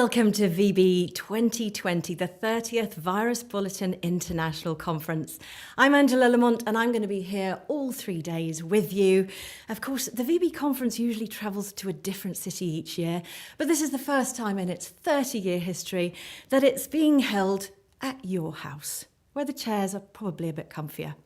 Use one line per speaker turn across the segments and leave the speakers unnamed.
Welcome to VB2020, the 30th Virus Bulletin International Conference. I'm Angela Lamont and I'm going to be here all 3 days with you. Of course, the VB conference usually travels to a different city each year, but this is the first time in its 30-year history that it's being held at your house, where the chairs are probably a bit comfier.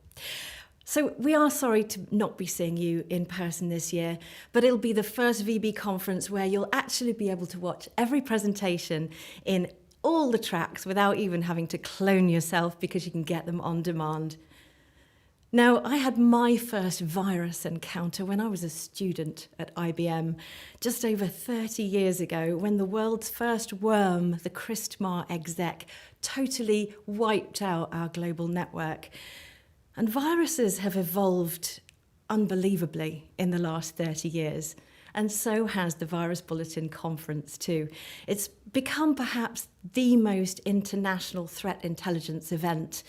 So we are sorry to not be seeing you in person this year, but it'll be the first VB conference where you'll actually be able to watch every presentation in all the tracks without even having to clone yourself because you can get them on demand. Now, I had my first virus encounter when I was a student at IBM just over 30 years ago, when the world's first worm, the Christmar exec, totally wiped out our global network. And viruses have evolved unbelievably in the last 30 years, and so has the Virus Bulletin Conference too. It's become perhaps the most international threat intelligence event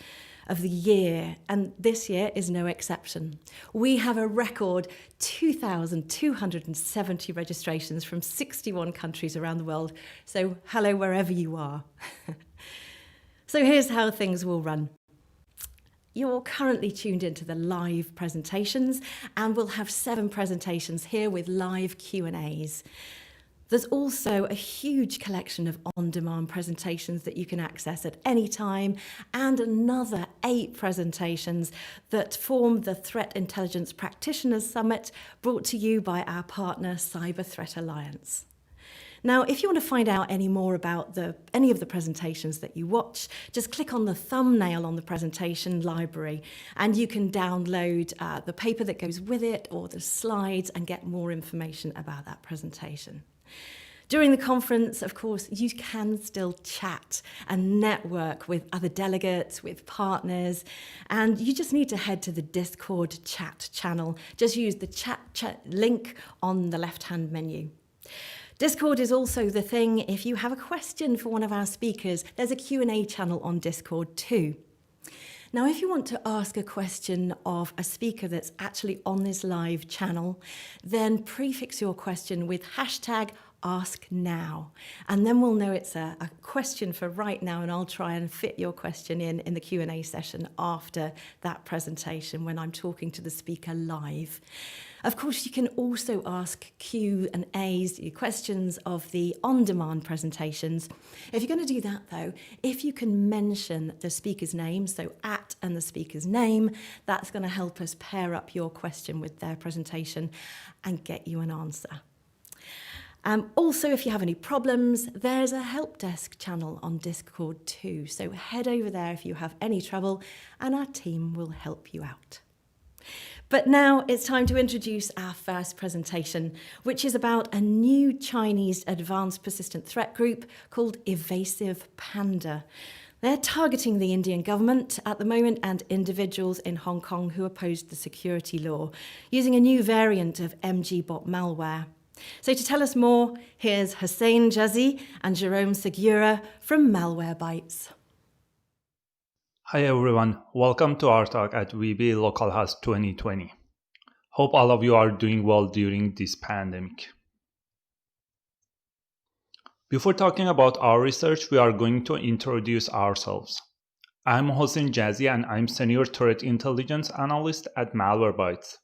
of the year, and this year is no exception. We have a record 2,270 registrations from 61 countries around the world, so hello wherever you are. So here's how things will run. You're currently tuned into the live presentations, and we'll have 7 presentations here with live Q&As. There's also a huge collection of on-demand presentations that you can access at any time, and another 8 presentations that form the Threat Intelligence Practitioners Summit, brought to you by our partner Cyber Threat Alliance. Now, if you want to find out any more about any of the presentations that you watch, just click on the thumbnail on the presentation library and you can download the paper that goes with it or the slides and get more information about that presentation. During the conference, of course, you can still chat and network with other delegates, with partners, and you just need to head to the Discord chat channel. Just use the chat link on the left-hand menu. Discord is also the thing. If you have a question for one of our speakers, there's a Q&A channel on Discord too. Now, if you want to ask a question of a speaker that's actually on this live channel, then prefix your question with #AskNow, and then we'll know it's a question for right now, and I'll try and fit your question in the Q&A session after that presentation when I'm talking to the speaker live. Of course, you can also ask Q&As, questions of the on-demand presentations. If you're going to do that, though, if you can mention the speaker's name, so @ and the speaker's name, that's going to help us pair up your question with their presentation and get you an answer. Also, if you have any problems, there's a help desk channel on Discord too. So head over there if you have any trouble, and our team will help you out. But now it's time to introduce our first presentation, which is about a new Chinese advanced persistent threat group called Evasive Panda. They're targeting the Indian government at the moment and individuals in Hong Kong who opposed the security law, using a new variant of MgBot malware. So to tell us more, here's Hussein Jazzy and Jerome Segura from Malwarebytes.
Hi everyone, welcome to our talk at VB Localhost 2020. Hope all of you are doing well during this pandemic. Before talking about our research, we are going to introduce ourselves. I'm Hussein Jazzy and I'm Senior Threat Intelligence Analyst at Malwarebytes.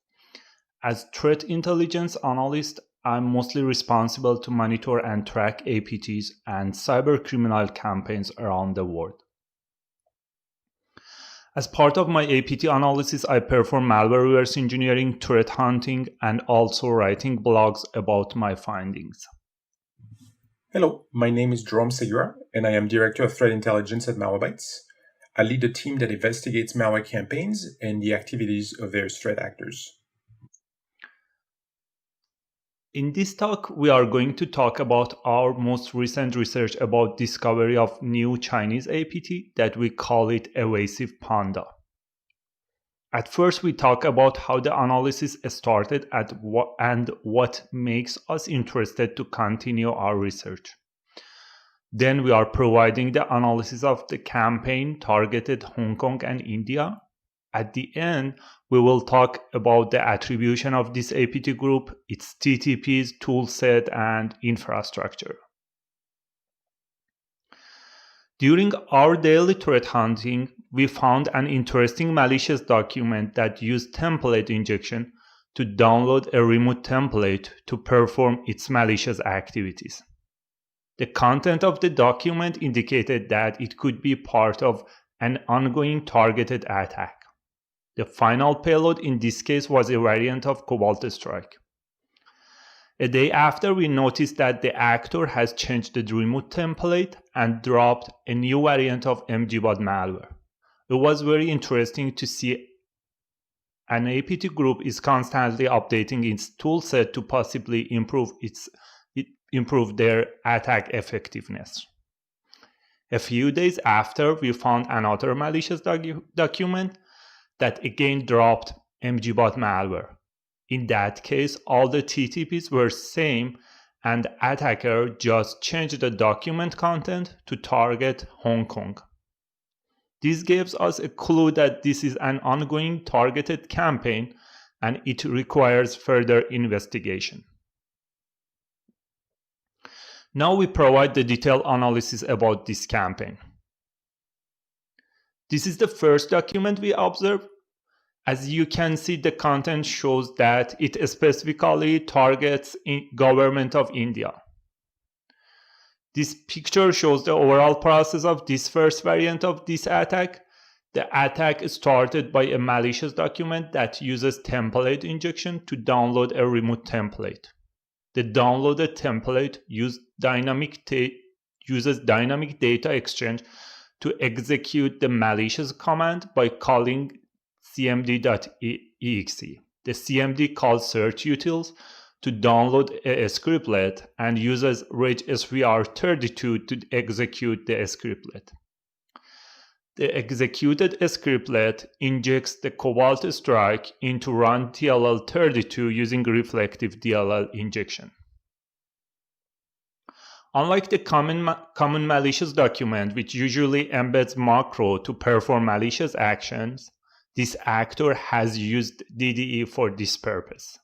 As Threat Intelligence Analyst, I'm mostly responsible to monitor and track APTs and cybercriminal campaigns around the world. As part of my APT analysis, I perform malware reverse engineering, threat hunting, and also writing blogs about my findings.
Hello, my name is Jerome Segura, and I am Director of Threat Intelligence at Malwarebytes. I lead the team that investigates malware campaigns and the activities of various threat actors.
In this talk, we are going to talk about our most recent research about discovery of new Chinese APT that we call it Evasive Panda. At first, we talk about how the analysis started and what makes us interested to continue our research. Then we are providing the analysis of the campaign targeted Hong Kong and India. At the end, we will talk about the attribution of this APT group, its TTPs, toolset, and infrastructure. During our daily threat hunting, we found an interesting malicious document that used template injection to download a remote template to perform its malicious activities. The content of the document indicated that it could be part of an ongoing targeted attack. The final payload in this case was a variant of Cobalt Strike. A day after, we noticed that the actor has changed the remote template and dropped a new variant of MgBot malware. It was very interesting to see an APT group is constantly updating its toolset to possibly improve their attack effectiveness. A few days after, we found another malicious document that again dropped MgBot malware. In that case, all the TTPs were same and the attacker just changed the document content to target Hong Kong. This gives us a clue that this is an ongoing targeted campaign and it requires further investigation. Now we provide the detailed analysis about this campaign. This is the first document we observed. As you can see, the content shows that it specifically targets government of India. This picture shows the overall process of this first variant of this attack. The attack started by a malicious document that uses template injection to download a remote template. The downloaded template uses dynamic data exchange to execute the malicious command by calling cmd.exe. The cmd calls search utils to download a scriptlet and uses regsvr32 to execute the scriptlet. The executed scriptlet injects the Cobalt Strike into run DLL32 using reflective DLL injection. Unlike the common malicious document, which usually embeds macro to perform malicious actions, this actor has used DDE for this purpose.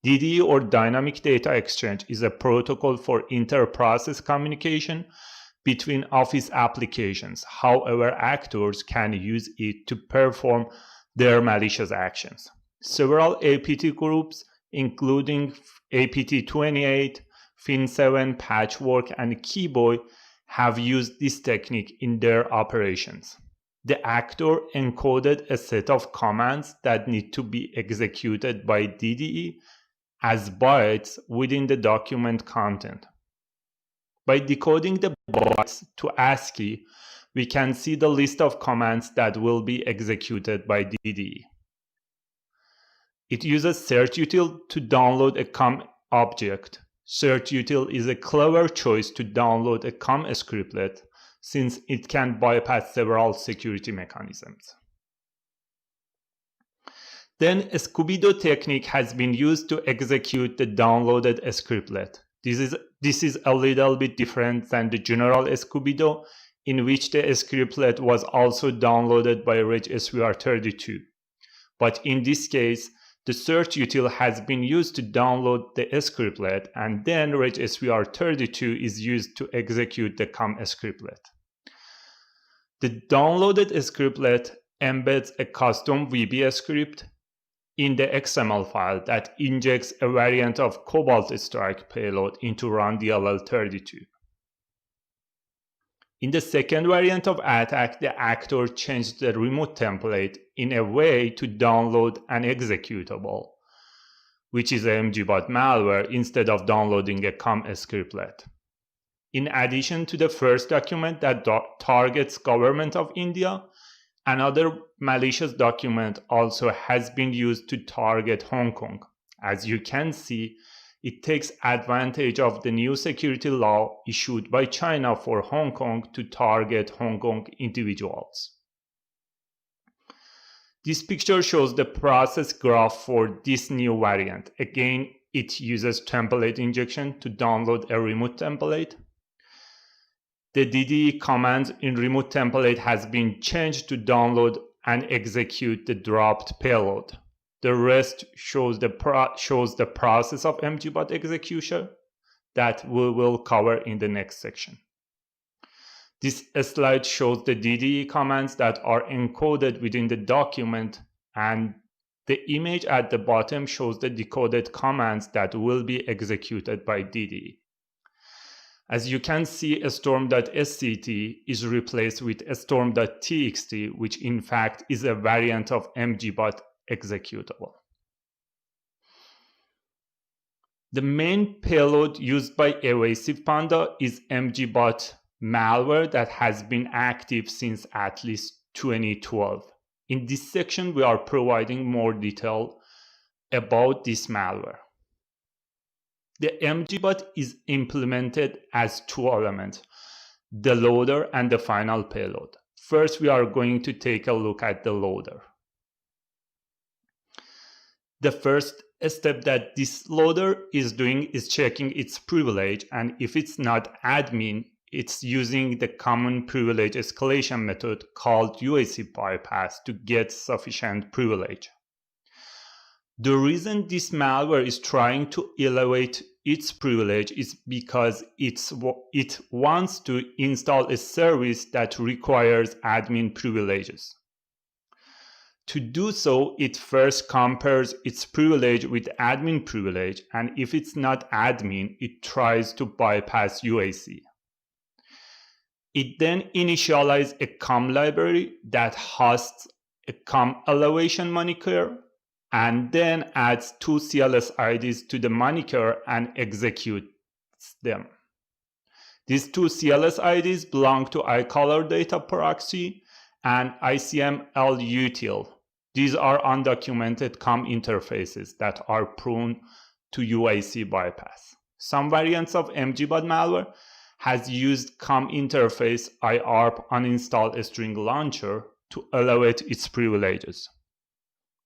DDE, or Dynamic Data Exchange, is a protocol for inter-process communication between Office applications. However, actors can use it to perform their malicious actions. Several APT groups, including VB2020, Fin7, Patchwork, and Keyboy, have used this technique in their operations. The actor encoded a set of commands that need to be executed by DDE as bytes within the document content. By decoding the bytes to ASCII, we can see the list of commands that will be executed by DDE. It uses searchutil to download a COM object. Searchutil is a clever choice to download a COM scriptlet since it can bypass several security mechanisms. Then a Scooby-Doo technique has been used to execute the downloaded scriptlet. This is a little bit different than the general Scooby-Doo, in which the scriptlet was also downloaded by regsvr32. But in this case, the search util has been used to download the scriptlet, and then regsvr32 is used to execute the COM scriptlet. The downloaded scriptlet embeds a custom VB script in the XML file that injects a variant of Cobalt Strike payload into run DLL32. In the second variant of attack, the actor changed the remote template in a way to download an executable, which is a MgBot malware, instead of downloading a COM scriptlet. In addition to the first document that targets government of India, another malicious document also has been used to target Hong Kong. As you can see, it takes advantage of the new security law issued by China for Hong Kong to target Hong Kong individuals. This picture shows the process graph for this new variant. Again, it uses template injection to download a remote template. The DDE command in remote template has been changed to download and execute the dropped payload. The rest shows the process of MgBot execution that we will cover in the next section. This slide shows the DDE commands that are encoded within the document, and the image at the bottom shows the decoded commands that will be executed by DDE. As you can see, storm.sct is replaced with storm.txt, which in fact is a variant of MgBot executable. The main payload used by Evasive Panda is MgBot malware that has been active since at least 2012. In this section, we are providing more detail about this malware. The MgBot is implemented as two elements, the loader and the final payload. First, we are going to take a look at the loader. The first step that this loader is doing is checking its privilege, and if it's not admin, it's using the common privilege escalation method called UAC bypass to get sufficient privilege. The reason this malware is trying to elevate its privilege is because it wants to install a service that requires admin privileges. To do so, it first compares its privilege with admin privilege, and if it's not admin, it tries to bypass UAC. It then initializes a COM library that hosts a COM elevation moniker, and then adds two CLS IDs to the moniker and executes them. These two CLS IDs belong to iColor data proxy and ICML-util. These are undocumented COM interfaces that are prone to UAC bypass. Some variants of MgBot malware has used COM interface IARP uninstalled string launcher to elevate its privileges.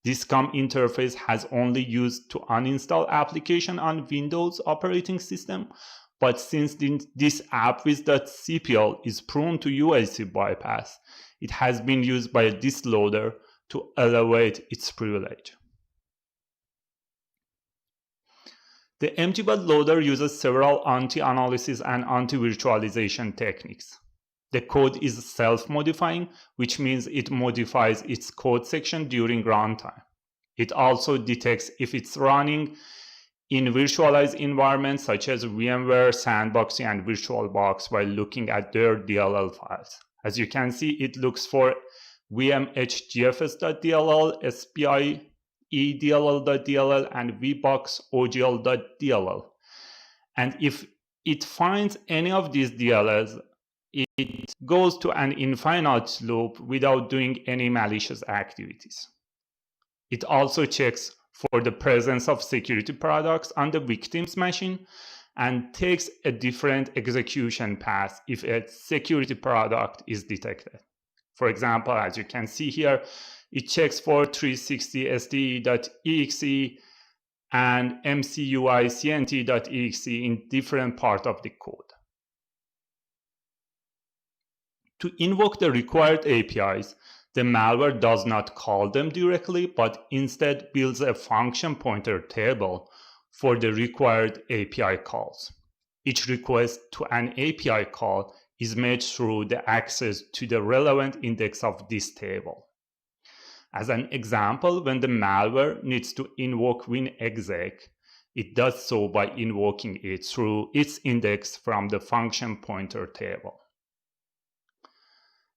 This COM interface has only used to uninstall application on Windows operating system, but since this appwiz.cpl is prone to UAC bypass, it has been used by this loader to elevate its privilege. The MgBot loader uses several anti-analysis and anti-virtualization techniques. The code is self-modifying, which means it modifies its code section during runtime. It also detects if it's running in virtualized environments such as VMware, Sandboxy, and VirtualBox while looking at their DLL files. As you can see, it looks for vmhgfs.dll, spie.edll.dll, and vbox.ogl.dll. And if it finds any of these DLLs, it goes to an infinite loop without doing any malicious activities. It also checks for the presence of security products on the victim's machine and takes a different execution path if a security product is detected. For example, as you can see here, it checks for 360ste.exe and mcuicnt.exe in different parts of the code. To invoke the required APIs, the malware does not call them directly, but instead builds a function pointer table for the required API calls. Each request to an API call is made through the access to the relevant index of this table. As an example, when the malware needs to invoke winexec, it does so by invoking it through its index from the function pointer table.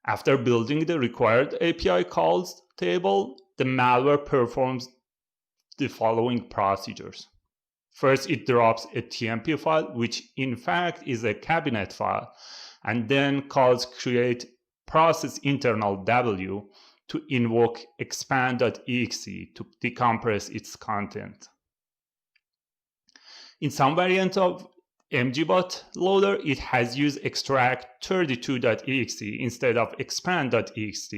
After building the required API calls table, the malware performs the following procedures. First, it drops a TMP file, which in fact is a cabinet file, and then calls create process internal W to invoke expand.exe to decompress its content. In some variants of MgBot loader, it has used extract32.exe instead of expand.exe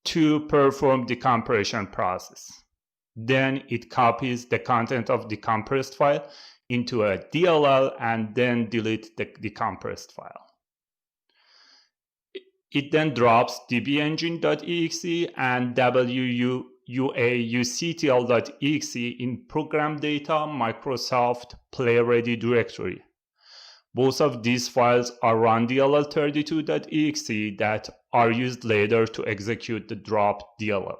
to perform decompression process. Then it copies the content of decompressed file into a DLL and then deletes the decompressed file. It then drops dbengine.exe and wuauctl.exe in program data Microsoft Play Ready directory. Both of these files are run.dll32.exe that are used later to execute the drop DLL.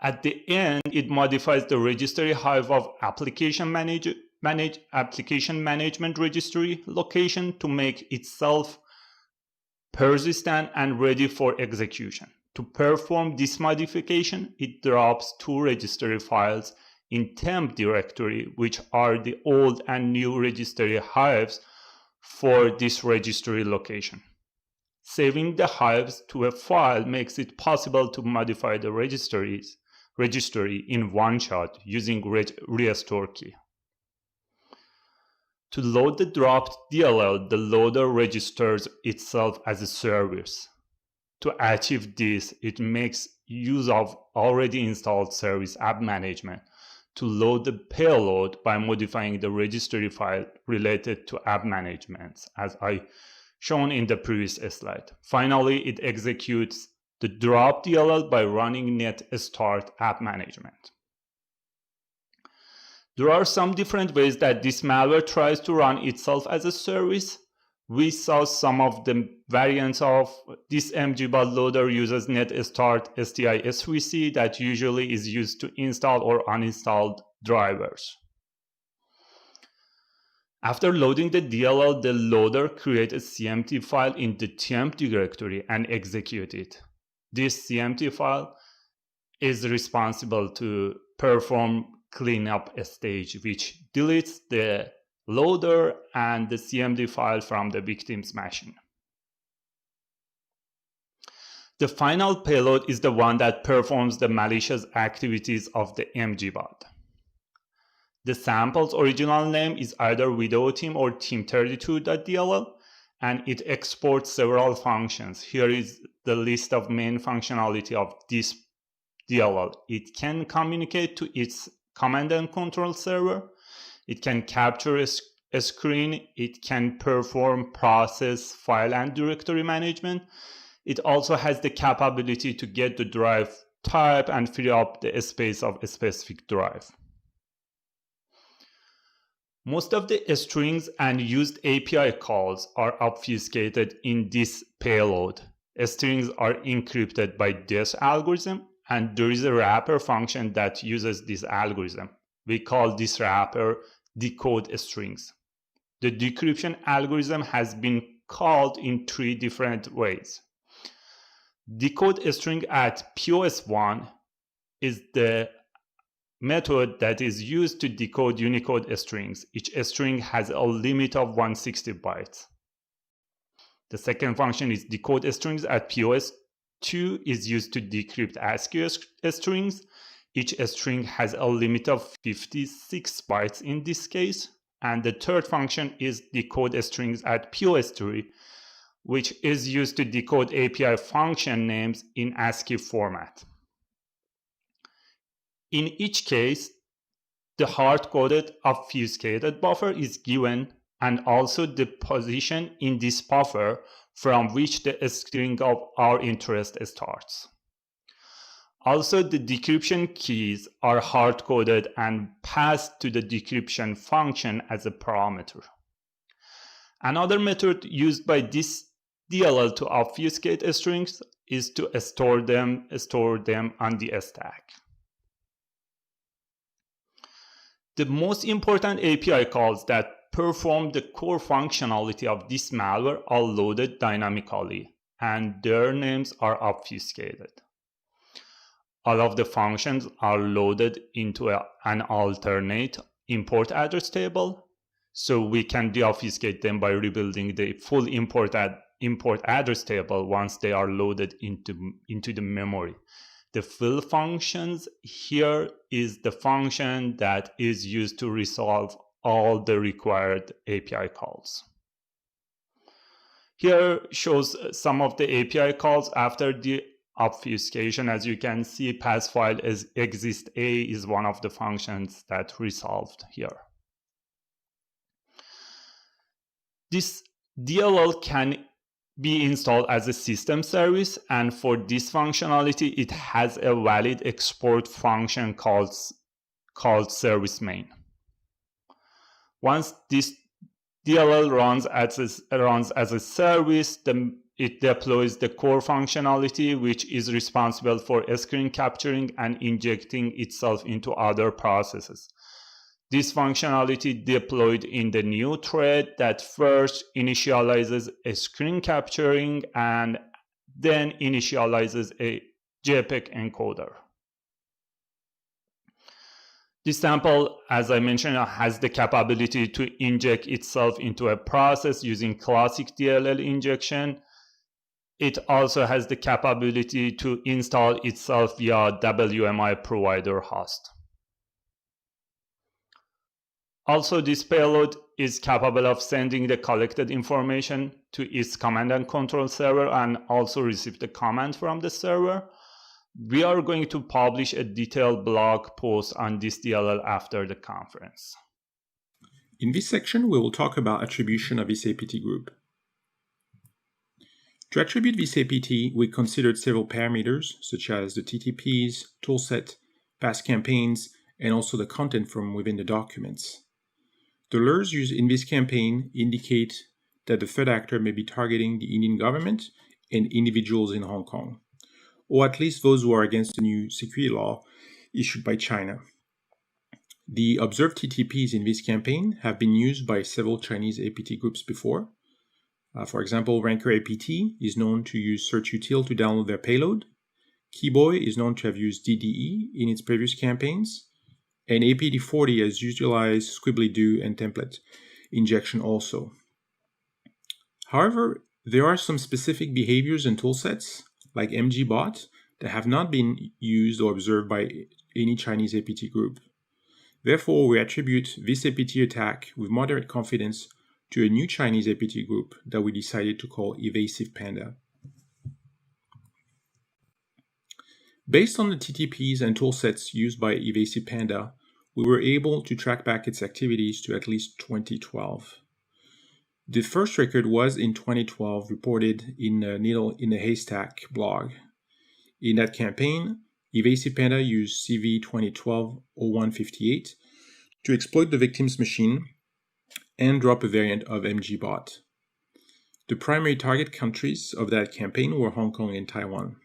At the end, it modifies the registry hive of application management registry location to make itself persistent and ready for execution. To perform this modification, it drops two registry files in temp directory, which are the old and new registry hives for this registry location. Saving the hives to a file makes it possible to modify the registry in one shot using restore key. To load the dropped DLL, the loader registers itself as a service. To achieve this, it makes use of already installed service app management to load the payload by modifying the registry file related to app management, as I shown in the previous slide. Finally, it executes the drop DLL by running net start app management. There are some different ways that this malware tries to run itself as a service. We saw some of the variants of this MgBot loader uses net start STI SVC that usually is used to install or uninstall drivers. After loading the DLL, the loader creates a CMT file in the temp directory and executes it. This CMT file is responsible to perform cleanup stage, which deletes the loader and the CMD file from the victim's machine. The final payload is the one that performs the malicious activities of the MgBot. The sample's original name is either video team or team32.dll, and it exports several functions. Here is the list of main functionality of this DLL. It can communicate to its command and control server. It can capture a screen. It can perform process, file, and directory management. It also has the capability to get the drive type and free up the space of a specific drive. Most of the strings and used API calls are obfuscated in this payload. Strings are encrypted by this algorithm, and there is a wrapper function that uses this algorithm. We call this wrapper decode strings. The decryption algorithm has been called in three different ways. Decode string at POS1 is the method that is used to decode Unicode strings. Each string has a limit of 160 bytes. The second function is decode strings at POS2 is used to decrypt ASCII strings. Each string has a limit of 56 bytes in this case. And the third function is decode strings at POS3, which is used to decode API function names in ASCII format. In each case, the hard-coded obfuscated buffer is given and also the position in this buffer from which the string of our interest starts. Also, the decryption keys are hard-coded and passed to the decryption function as a parameter. Another method used by this DLL to obfuscate strings is to store them on the stack. The most important API calls that perform the core functionality of this malware are loaded dynamically, and their names are obfuscated. All of the functions are loaded into an alternate import address table, so we can deobfuscate them by rebuilding the full import address table once they are loaded into the memory. The fill functions here is the function that is used to resolve all the required API calls. Here shows some of the API calls after the obfuscation. As you can see, pass file as exist A is one of the functions that resolved here. This DLL can be installed as a system service, and for this functionality it has a valid export function called service main. Once this DLL runs as a service, it deploys the core functionality, which is responsible for screen capturing and injecting itself into other processes. This functionality deployed in the new thread that first initializes a screen capturing and then initializes a JPEG encoder. This sample, as I mentioned, has the capability to inject itself into a process using classic DLL injection. It also has the capability to install itself via WMI provider host. Also, this payload is capable of sending the collected information to its command and control server and also receive the command from the server. We are going to publish a detailed blog post on this DLL after the conference.
In this section, we will talk about attribution of this APT group. To attribute this APT, we considered several parameters, such as the TTPs, toolset, past campaigns, and also the content from within the documents. The lures used in this campaign indicate that the third actor may be targeting the Indian government and individuals in Hong Kong, or at least those who are against the new security law issued by China. The observed TTPs in this campaign have been used by several Chinese APT groups before. For example, Ranker APT is known to use searchutil to download their payload. Keyboy is known to have used DDE in its previous campaigns. And APT40 has utilized squibbly-do and template injection also. However, there are some specific behaviors and toolsets, like MgBot, that have not been used or observed by any Chinese APT group. Therefore, we attribute this APT attack with moderate confidence to a new Chinese APT group that we decided to call Evasive Panda. Based on the TTPs and toolsets used by Evasive Panda, we were able to track back its activities to at least 2012. The first record was in 2012, reported in Nile in the Haystack blog. In that campaign, Evasive Panda used CV2012-0158 to exploit the victim's machine and drop a variant of MgBot. The primary target countries of that campaign were Hong Kong and Taiwan.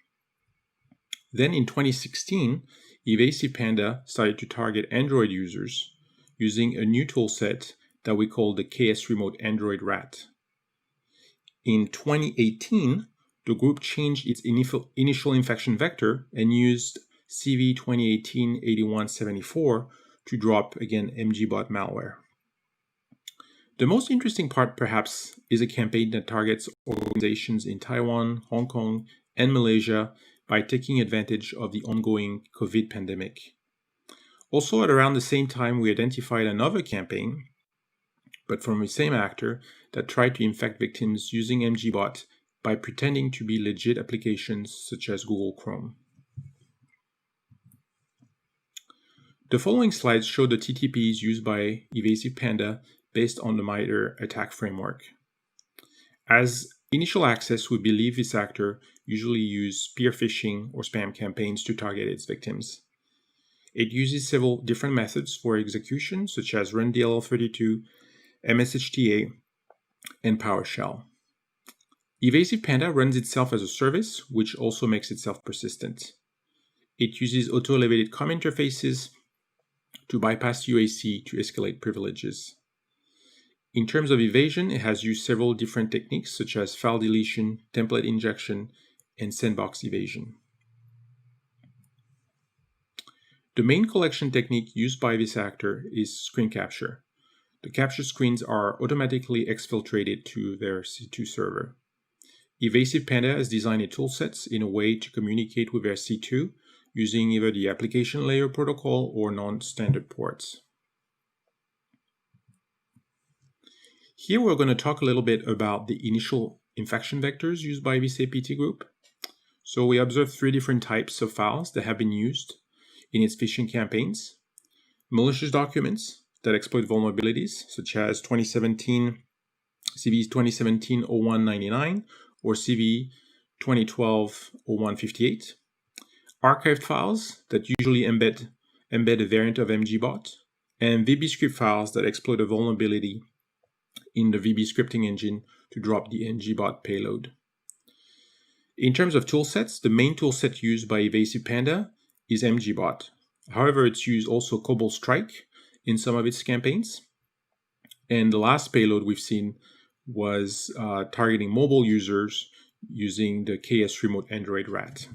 Then in 2016, Evasive Panda started to target Android users using a new toolset that we call the KS Remote Android Rat. In 2018, the group changed its initial infection vector and used CV2018-8174 to drop, again, MgBot malware. The most interesting part, perhaps, is a campaign that targets organizations in Taiwan, Hong Kong, and Malaysia by taking advantage of the ongoing COVID pandemic. Also, at around the same time, we identified another campaign, but from the same actor, that tried to infect victims using MgBot by pretending to be legit applications such as Google Chrome. The following slides show the TTPs used by Evasive Panda based on the MITRE attack framework. As initial access, we believe this actor usually uses spear phishing or spam campaigns to target its victims. It uses several different methods for execution, such as RunDLL32, MSHTA, and PowerShell. Evasive Panda runs itself as a service, which also makes itself persistent. It uses auto-elevated COM interfaces to bypass UAC to escalate privileges. In terms of evasion, it has used several different techniques such as file deletion, template injection, and sandbox evasion. The main collection technique used by this actor is screen capture. The capture screens are automatically exfiltrated to their C2 server. Evasive Panda has designed its toolsets in a way to communicate with their C2 using either the application layer protocol or non-standard ports. Here we're going to talk a little bit about the initial infection vectors used by this APT group. So we observed three different types of files that have been used in its phishing campaigns. Malicious documents that exploit vulnerabilities, such as CV 2017-0199 or CV 2012-0158. Archived files that usually embed a variant of MgBot, and VB script files that exploit a vulnerability in the VB scripting engine to drop the MgBot payload. In terms of toolsets, the main toolset used by Evasive Panda is MgBot. However, it's used also Cobalt Strike in some of its campaigns. And the last payload we've seen was targeting mobile users using the KS Remote Android RAT.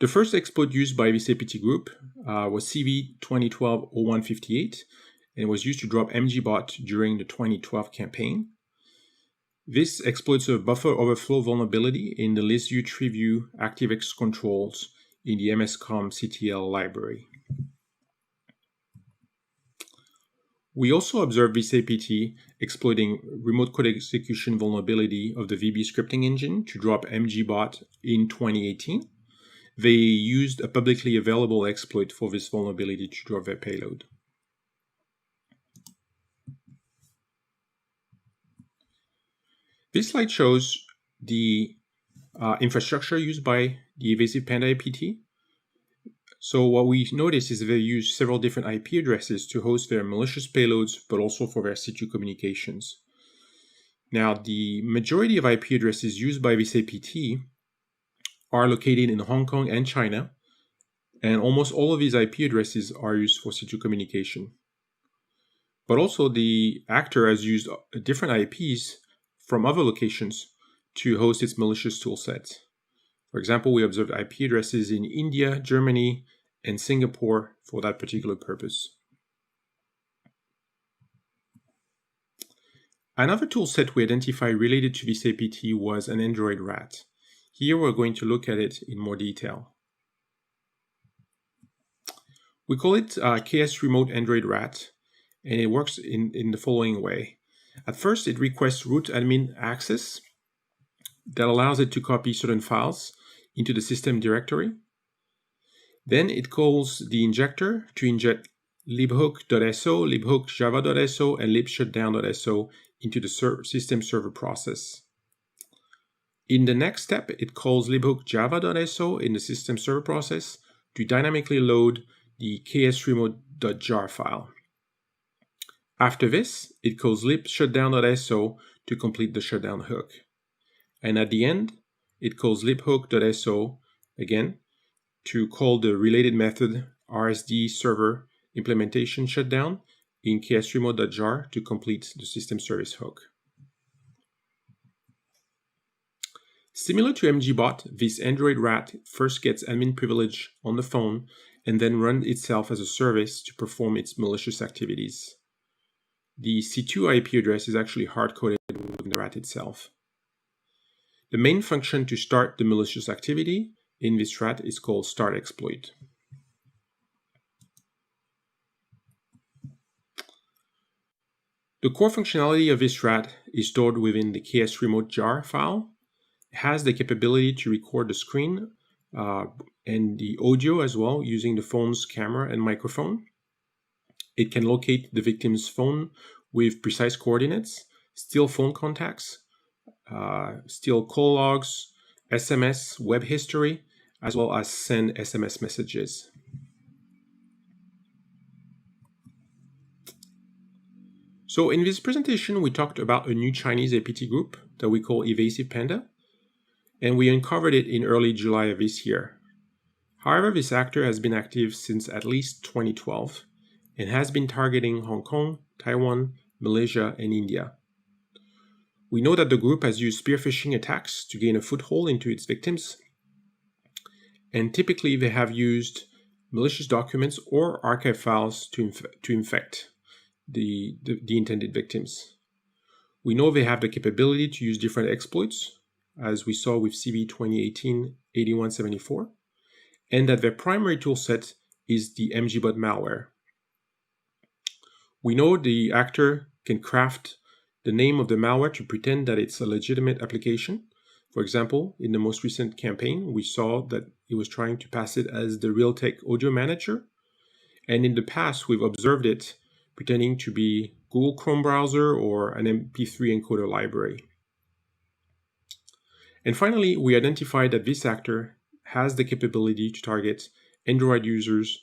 The first exploit used by this APT group was CV2012-0158 and was used to drop MgBot during the 2012 campaign. This exploits a buffer overflow vulnerability in the ListView TreeView ActiveX controls in the MSCOM CTL library. We also observed this APT exploiting remote code execution vulnerability of the VB scripting engine to drop MgBot in 2018. They used a publicly available exploit for this vulnerability to drop their payload. This slide shows the infrastructure used by the Evasive Panda APT. So what we notice is they use several different IP addresses to host their malicious payloads, but also for their C2 communications. Now, the majority of IP addresses used by this APT are located in Hong Kong and China, and almost all of these IP addresses are used for C2 communication. But also the actor has used different IPs from other locations to host its malicious toolset. For example, we observed IP addresses in India, Germany, and Singapore for that particular purpose. Another toolset we identified related to this APT was an Android RAT. Here we're going to look at it in more detail. We call it KS Remote Android RAT, and it works in the following way. At first, it requests root admin access that allows it to copy certain files into the system directory. Then it calls the injector to inject libhook.so, libhookjava.so, and libshutdown.so into the system server process. In the next step, it calls libhookjava.so in the system server process to dynamically load the ksremote.jar file. After this, it calls libshutdown.so to complete the shutdown hook. And at the end, it calls libhook.so again to call the related method RSD server implementation shutdown in ksremote.jar to complete the system service hook. Similar to MgBot, this Android RAT first gets admin privilege on the phone and then runs itself as a service to perform its malicious activities. The C2 IP address is actually hard-coded within the RAT itself. The main function to start the malicious activity in this RAT is called start exploit. The core functionality of this RAT is stored within the ksremote.jar file. It has the capability to record the screen and the audio as well using the phone's camera and microphone. It can locate the victim's phone with precise coordinates, steal phone contacts, steal call logs, SMS, web history, as well as send SMS messages. So in this presentation, we talked about a new Chinese APT group that we call Evasive Panda, and we uncovered it in early July of this year. However, this actor has been active since at least 2012 and has been targeting Hong Kong, Taiwan, Malaysia, and India. We know that the group has used spear phishing attacks to gain a foothold into its victims, and typically they have used malicious documents or archive files to infect the intended victims. We know they have the capability to use different exploits, as we saw with CV2018-8174, and that their primary toolset is the MgBot malware. We know the actor can craft the name of the malware to pretend that it's a legitimate application. For example, in the most recent campaign, we saw that it was trying to pass it as the Realtek Audio Manager. And in the past, we've observed it pretending to be Google Chrome browser or an MP3 encoder library. And finally, we identified that this actor has the capability to target Android users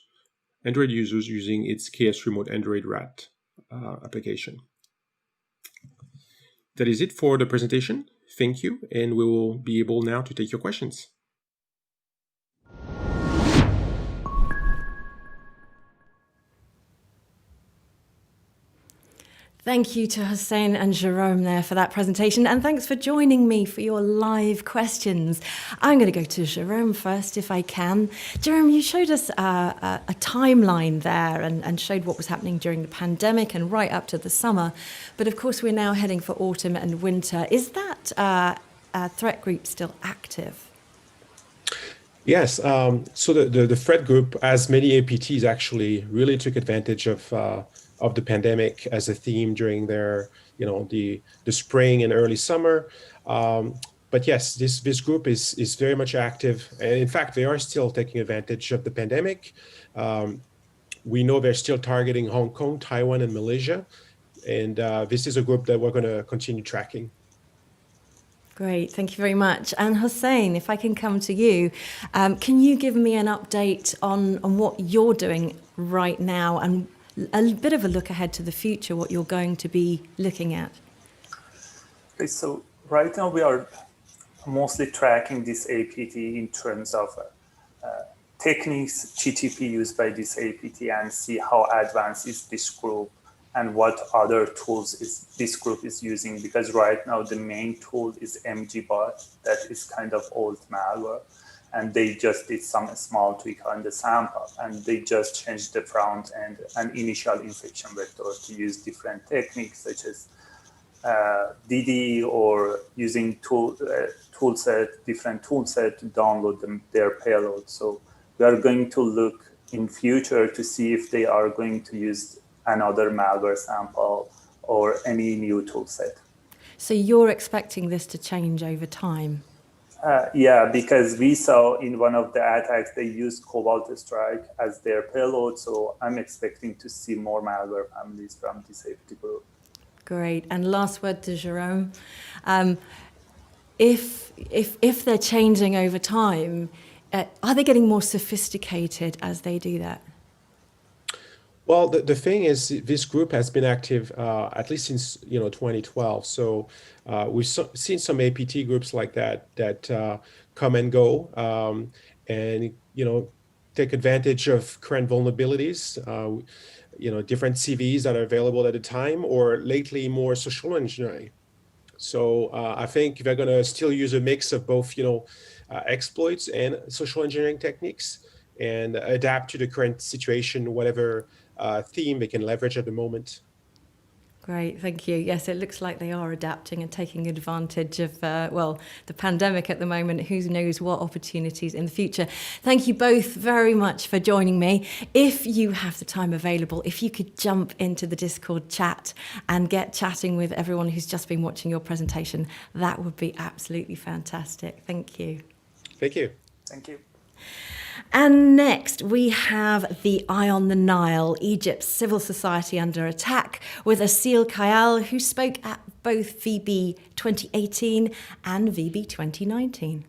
Android users using its KS Remote Android RAT application. That is it for the presentation. Thank you, and we will be able now to take your questions.
Thank you to Hussein and Jerome there for that presentation, and thanks for joining me for your live questions. I'm going to go to Jerome first if I can. Jerome, you showed us a timeline there and showed what was happening during the pandemic and right up to the summer, but of course we're now heading for autumn and winter. Is that threat group still active?
Yes, so the threat group, as many APTs, actually really took advantage of the pandemic as a theme during their, the spring and early summer. But yes, this group is very much active, and in fact, they are still taking advantage of the pandemic. We know they're still targeting Hong Kong, Taiwan, and Malaysia, and this is a group that we're going to continue tracking.
Great, thank you very much. And Hussein, if I can come to you, can you give me an update on what you're doing right now and a bit of a look ahead to the future, what you're going to be looking at?
Okay, so right now we are mostly tracking this APT in terms of techniques, TTP used by this APT, and see how advanced is this group and what other tools this group is using, because right now the main tool is MgBot, that is kind of old malware, and they just did some small tweak on the sample, and they just changed the front end and initial infection vector to use different techniques such as DD or using different toolset to download their payload. So we are going to look in future to see if they are going to use another malware sample or any new toolset.
So you're expecting this to change over time?
Yeah, because we saw in one of the attacks, they used Cobalt Strike as their payload. So I'm expecting to see more malware families from this APT group.
Great. And last word to Jerome. If they're changing over time, are they getting more sophisticated as they do that?
Well, the thing is, this group has been active at least since 2012. So we've seen some APT groups like that come and go, and take advantage of current vulnerabilities. Different CVs that are available at the time, or lately more social engineering. So I think they're going to still use a mix of both, exploits and social engineering techniques, and adapt to the current situation, whatever theme they can leverage at the moment.
Great, thank you. Yes, it looks like they are adapting and taking advantage of, the pandemic at the moment. Who knows what opportunities in the future. Thank you both very much for joining me. If you have the time available, if you could jump into the Discord chat and get chatting with everyone who's just been watching your presentation, that would be absolutely fantastic. Thank you.
Thank you.
Thank you.
And next, we have the Eye on the Nile, Egypt's civil society under attack, with Asil Kayal, who spoke at both VB 2018 and VB 2019.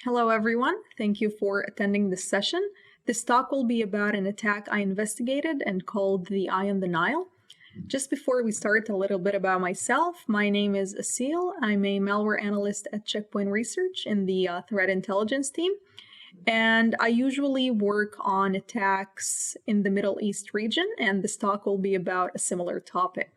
Hello, everyone. Thank you for attending this session. This talk will be about an attack I investigated and called the Eye on the Nile. Just before we start, a little bit about myself. My name is Asil. I'm a malware analyst at Checkpoint Research in the threat intelligence team. And I usually work on attacks in the Middle East region, and this talk will be about a similar topic.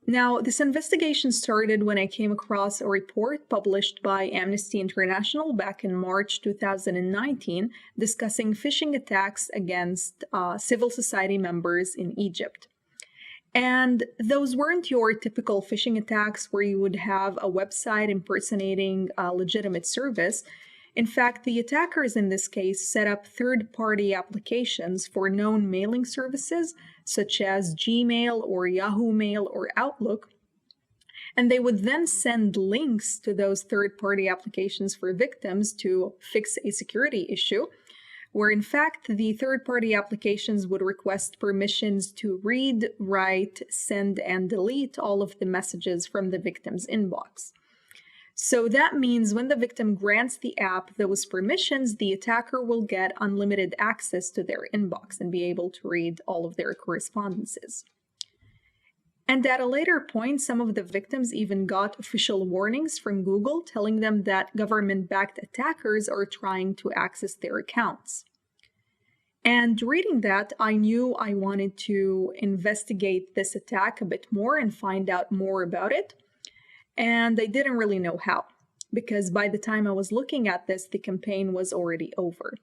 Now, this investigation started when I came across a report published by Amnesty International back in March 2019 discussing phishing attacks against civil society members in Egypt. And those weren't your typical phishing attacks where you would have a website impersonating a legitimate service. In fact, the attackers in this case set up third-party applications for known mailing services, such as Gmail or Yahoo Mail or Outlook, and they would then send links to those third-party applications for victims to fix a security issue, where in fact the third-party applications would request permissions to read, write, send, and delete all of the messages from the victim's inbox. So that means when the victim grants the app those permissions, the attacker will get unlimited access to their inbox and be able to read all of their correspondences. And at a later point, some of the victims even got official warnings from Google telling them that government-backed attackers are trying to access their accounts. And reading that, I knew I wanted to investigate this attack a bit more and find out more about it. And I didn't really know how, because by the time I was looking at this, the campaign was already over.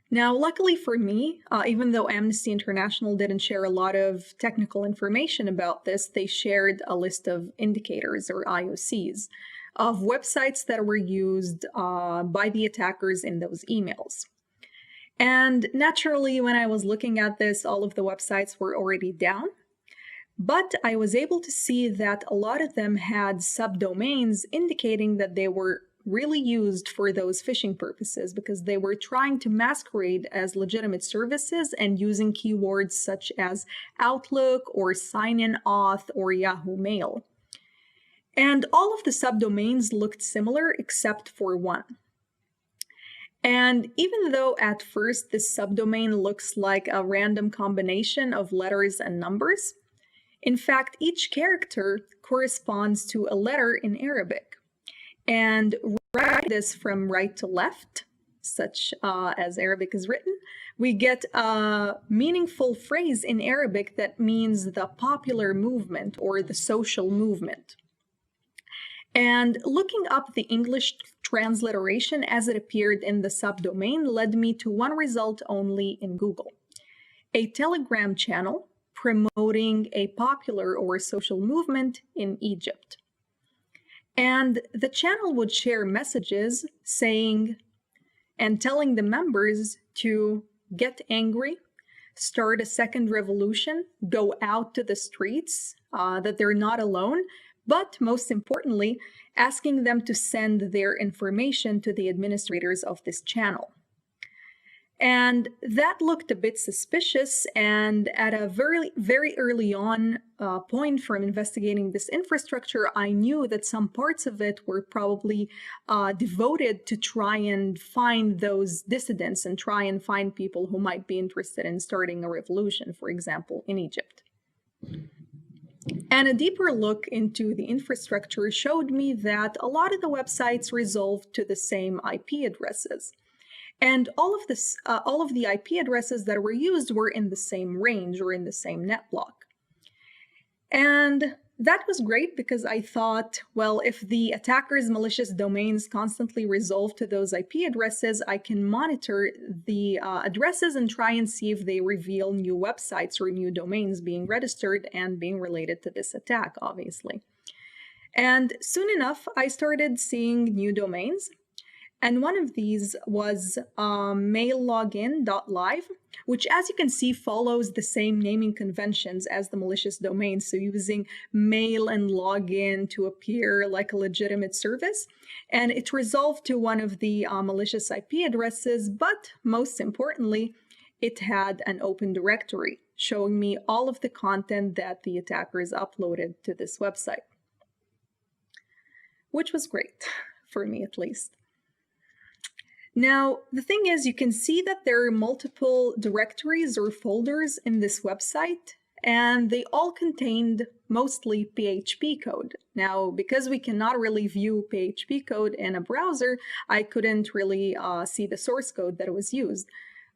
Now, luckily for me, even though Amnesty International didn't share a lot of technical information about this, they shared a list of indicators, or IOCs, of websites that were used by the attackers in those emails. And naturally, when I was looking at this, all of the websites were already down. But I was able to see that a lot of them had subdomains indicating that they were really used for those phishing purposes because they were trying to masquerade as legitimate services and using keywords such as Outlook or sign-in auth or Yahoo Mail. And all of the subdomains looked similar except for one. And even though at first this subdomain looks like a random combination of letters and numbers, in fact, each character corresponds to a letter in Arabic. And write this from right to left, such as Arabic is written, we get a meaningful phrase in Arabic that means the popular movement or the social movement. And looking up the English transliteration as it appeared in the subdomain led me to one result only in Google: a Telegram channel promoting a popular or social movement in Egypt. And the channel would share messages saying and telling the members to get angry, start a second revolution, go out to the streets, that they're not alone, but most importantly, asking them to send their information to the administrators of this channel. And that looked a bit suspicious, and at a very early on point from investigating this infrastructure, I knew that some parts of it were probably devoted to try and find those dissidents and try and find people who might be interested in starting a revolution, for example, in Egypt. And a deeper look into the infrastructure showed me that a lot of the websites resolved to the same IP addresses. And all of the IP addresses that were used were in the same range or in the same net block. And that was great because I thought, well, if the attacker's malicious domains constantly resolve to those IP addresses, I can monitor the addresses and try and see if they reveal new websites or new domains being registered and being related to this attack, obviously. And soon enough, I started seeing new domains. And one of these was maillogin.live, which, as you can see, follows the same naming conventions as the malicious domain. So using mail and login to appear like a legitimate service. And it resolved to one of the malicious IP addresses, but most importantly, it had an open directory showing me all of the content that the attackers uploaded to this website, which was great, for me at least. Now, the thing is, you can see that there are multiple directories or folders in this website, and they all contained mostly PHP code. Now, because we cannot really view PHP code in a browser, I couldn't really see the source code that was used.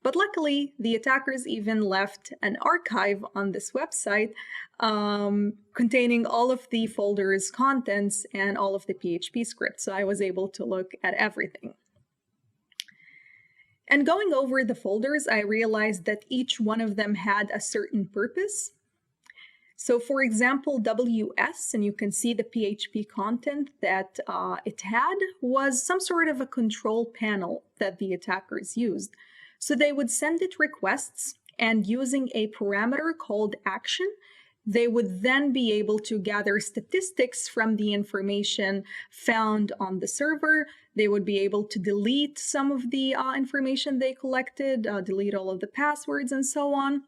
But luckily, the attackers even left an archive on this website containing all of the folders' contents and all of the PHP scripts, so I was able to look at everything. And going over the folders, I realized that each one of them had a certain purpose. So for example, WS, and you can see the PHP content that it had, was some sort of a control panel that the attackers used. So they would send it requests, and using a parameter called action, they would then be able to gather statistics from the information found on the server. They would be able to delete some of the information they collected, delete all of the passwords and so on,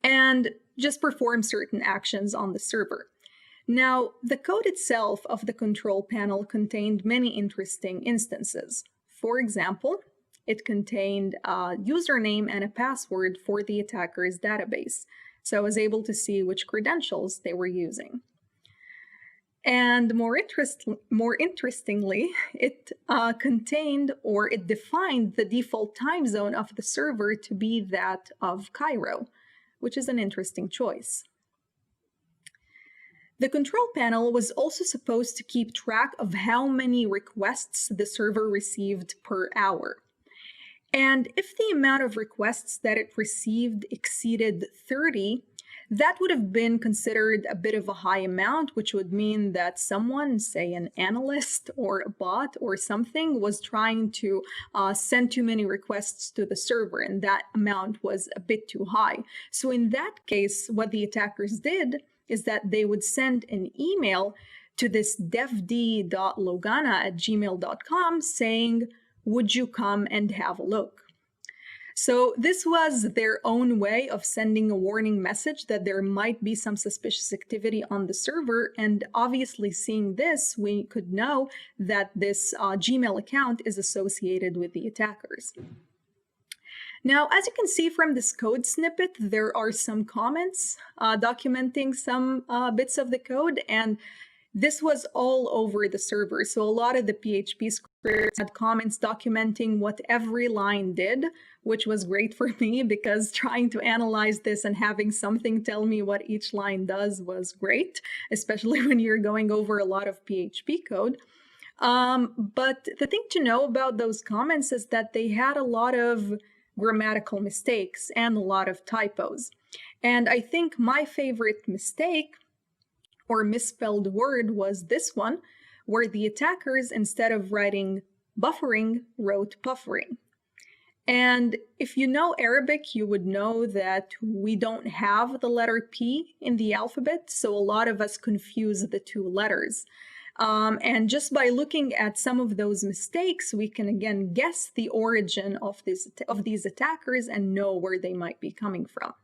and just perform certain actions on the server. Now, the code itself of the control panel contained many interesting instances. For example, it contained a username and a password for the attacker's database, so I was able to see which credentials they were using. And more interestingly, it contained, or it defined, the default time zone of the server to be that of Cairo, which is an interesting choice. The control panel was also supposed to keep track of how many requests the server received per hour. And if the amount of requests that it received exceeded 30, that would have been considered a bit of a high amount, which would mean that someone, say an analyst or a bot or something, was trying to send too many requests to the server, and that amount was a bit too high. So in that case, what the attackers did is that they would send an email to this devd.logana@gmail.com saying, "Would you come and have a look?" So this was their own way of sending a warning message that there might be some suspicious activity on the server, and obviously seeing this, we could know that this Gmail account is associated with the attackers. Now, as you can see from this code snippet, there are some comments documenting some bits of the code, and this was all over the server. So a lot of the PHP scripts had comments documenting what every line did, which was great for me because trying to analyze this and having something tell me what each line does was great, especially when you're going over a lot of PHP code. But the thing to know about those comments is that they had a lot of grammatical mistakes and a lot of typos. And I think my favorite mistake or misspelled word was this one, where the attackers, instead of writing buffering, wrote puffering. And if you know Arabic, you would know that we don't have the letter P in the alphabet, so a lot of us confuse the two letters. And just by looking at some of those mistakes, we can again guess the origin of these attackers and know where they might be coming from.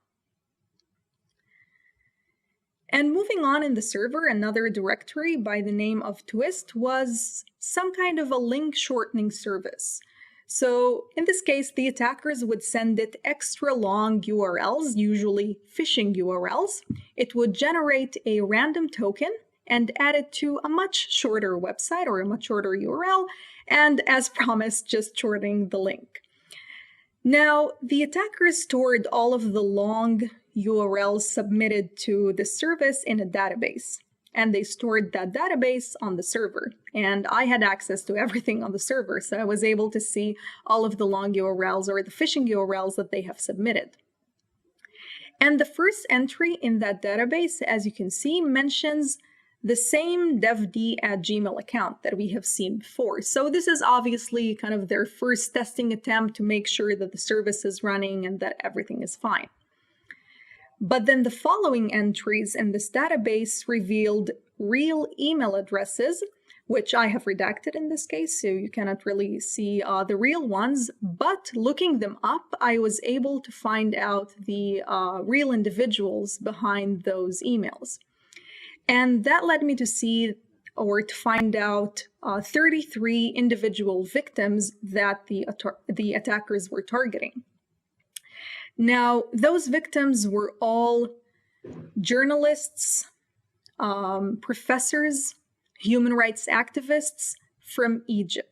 And moving on in the server, another directory by the name of Twist was some kind of a link shortening service. So in this case, the attackers would send it extra long URLs, usually phishing URLs. It would generate a random token and add it to a much shorter website or a much shorter URL, and as promised, just shortening the link. Now, the attackers stored all of the long URLs submitted to the service in a database, and they stored that database on the server. And I had access to everything on the server, so I was able to see all of the long URLs or the phishing URLs that they have submitted. And the first entry in that database, as you can see, mentions the same devd@gmail account that we have seen before. So this is obviously kind of their first testing attempt to make sure that the service is running and that everything is fine. But then the following entries in this database revealed real email addresses, which I have redacted in this case, so you cannot really see the real ones. But looking them up, I was able to find out the real individuals behind those emails. And that led me to see or to find out 33 individual victims that the attackers were targeting. Now, those victims were all journalists, professors, human rights activists from Egypt.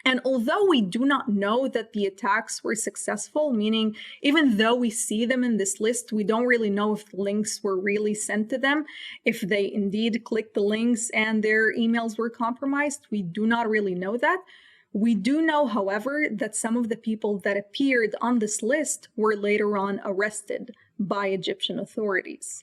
And although we do not know that the attacks were successful, meaning even though we see them in this list, we don't really know if the links were really sent to them, if they indeed clicked the links and their emails were compromised, we do not really know that. We do know, however, that some of the people that appeared on this list were later on arrested by Egyptian authorities.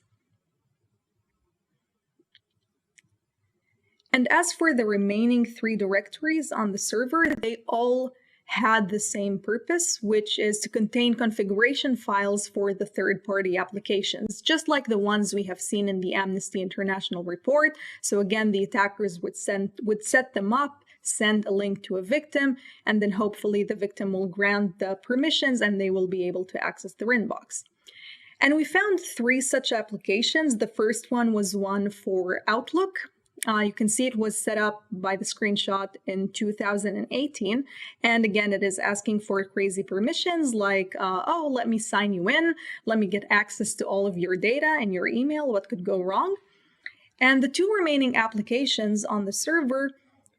And as for the remaining 3 directories on the server, they all had the same purpose, which is to contain configuration files for the third-party applications, just like the ones we have seen in the Amnesty International report. So again, the attackers would set them up, send a link to a victim, and then hopefully the victim will grant the permissions and they will be able to access their inbox. And we found 3 such applications. The first one was one for Outlook. You can see it was set up by the screenshot in 2018. And again, it is asking for crazy permissions like, oh, let me sign you in. Let me get access to all of your data and your email. What could go wrong? And the 2 remaining applications on the server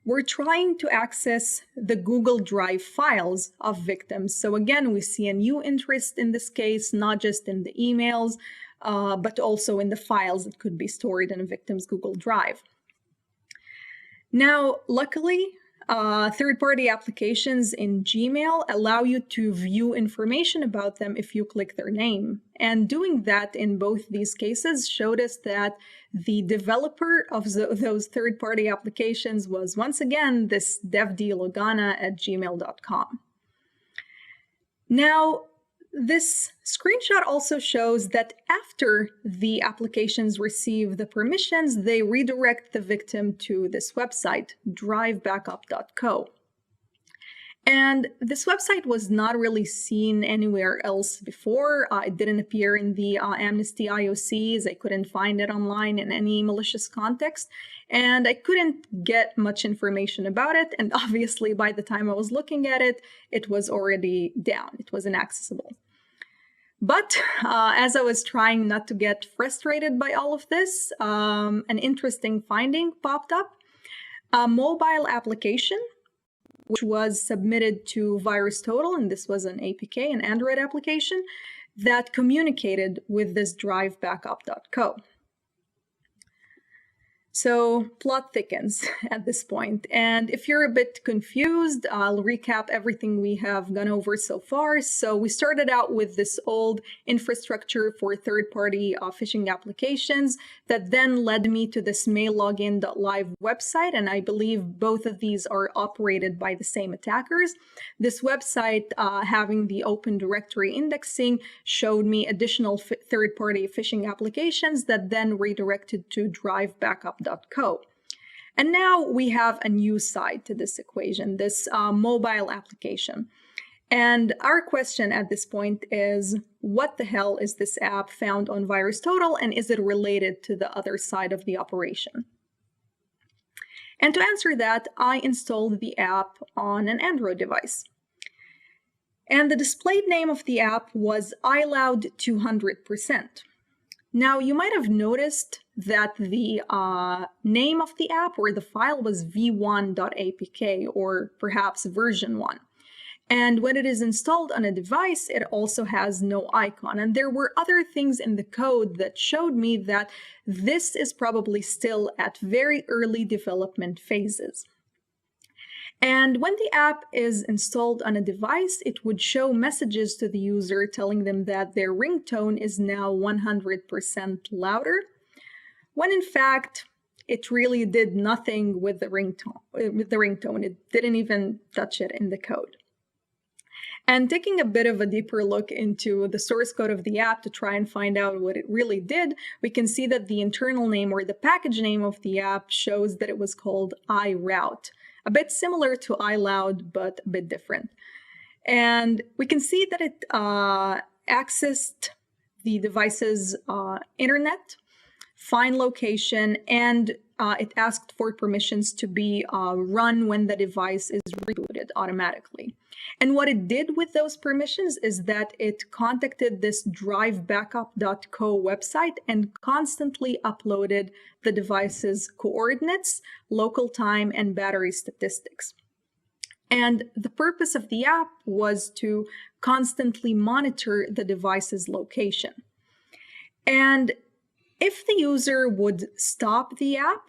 were trying to access the Google Drive files of victims. So again, we see a new interest in this case, not just in the emails, but also in the files that could be stored in a victim's Google Drive. Now, luckily, third-party applications in Gmail allow you to view information about them if you click their name. And doing that in both these cases showed us that the developer of those third-party applications was once again this devdlogana@gmail.com. Now, this screenshot also shows that after the applications receive the permissions, they redirect the victim to this website, drivebackup.co. And this website was not really seen anywhere else before. It didn't appear in the Amnesty IOCs. I couldn't find it online in any malicious context. And I couldn't get much information about it. And obviously, by the time I was looking at it, it was already down. It was inaccessible. But as I was trying not to get frustrated by all of this, an interesting finding popped up. A mobile application, which was submitted to VirusTotal, and this was an APK, an Android application, that communicated with this drivebackup.co. So plot thickens at this point. And if you're a bit confused, I'll recap everything we have gone over so far. So we started out with this old infrastructure for third-party phishing applications that then led me to this maillogin.live website. And I believe both of these are operated by the same attackers. This website, having the open directory indexing, showed me additional third-party phishing applications that then redirected to drivebackup.co. And now we have a new side to this equation, this mobile application. And our question at this point is, what the hell is this app found on VirusTotal, and is it related to the other side of the operation? And to answer that, I installed the app on an Android device. And the displayed name of the app was iLoud 200%. Now, you might have noticed that the name of the app or the file was v1.apk, or perhaps version 1. And when it is installed on a device, it also has no icon. And there were other things in the code that showed me that this is probably still at very early development phases. And when the app is installed on a device, it would show messages to the user telling them that their ringtone is now 100% louder, when in fact, it really did nothing with the ringtone. It didn't even touch it in the code. And taking a bit of a deeper look into the source code of the app to try and find out what it really did, we can see that the internal name or the package name of the app shows that it was called iRoute. A bit similar to iLoud, but a bit different. And we can see that it accessed the device's internet, find location, and it asked for permissions to be run when the device is rebooted automatically. And what it did with those permissions is that it contacted this drivebackup.co website and constantly uploaded the device's coordinates, local time, and battery statistics. And the purpose of the app was to constantly monitor the device's location. And if the user would stop the app,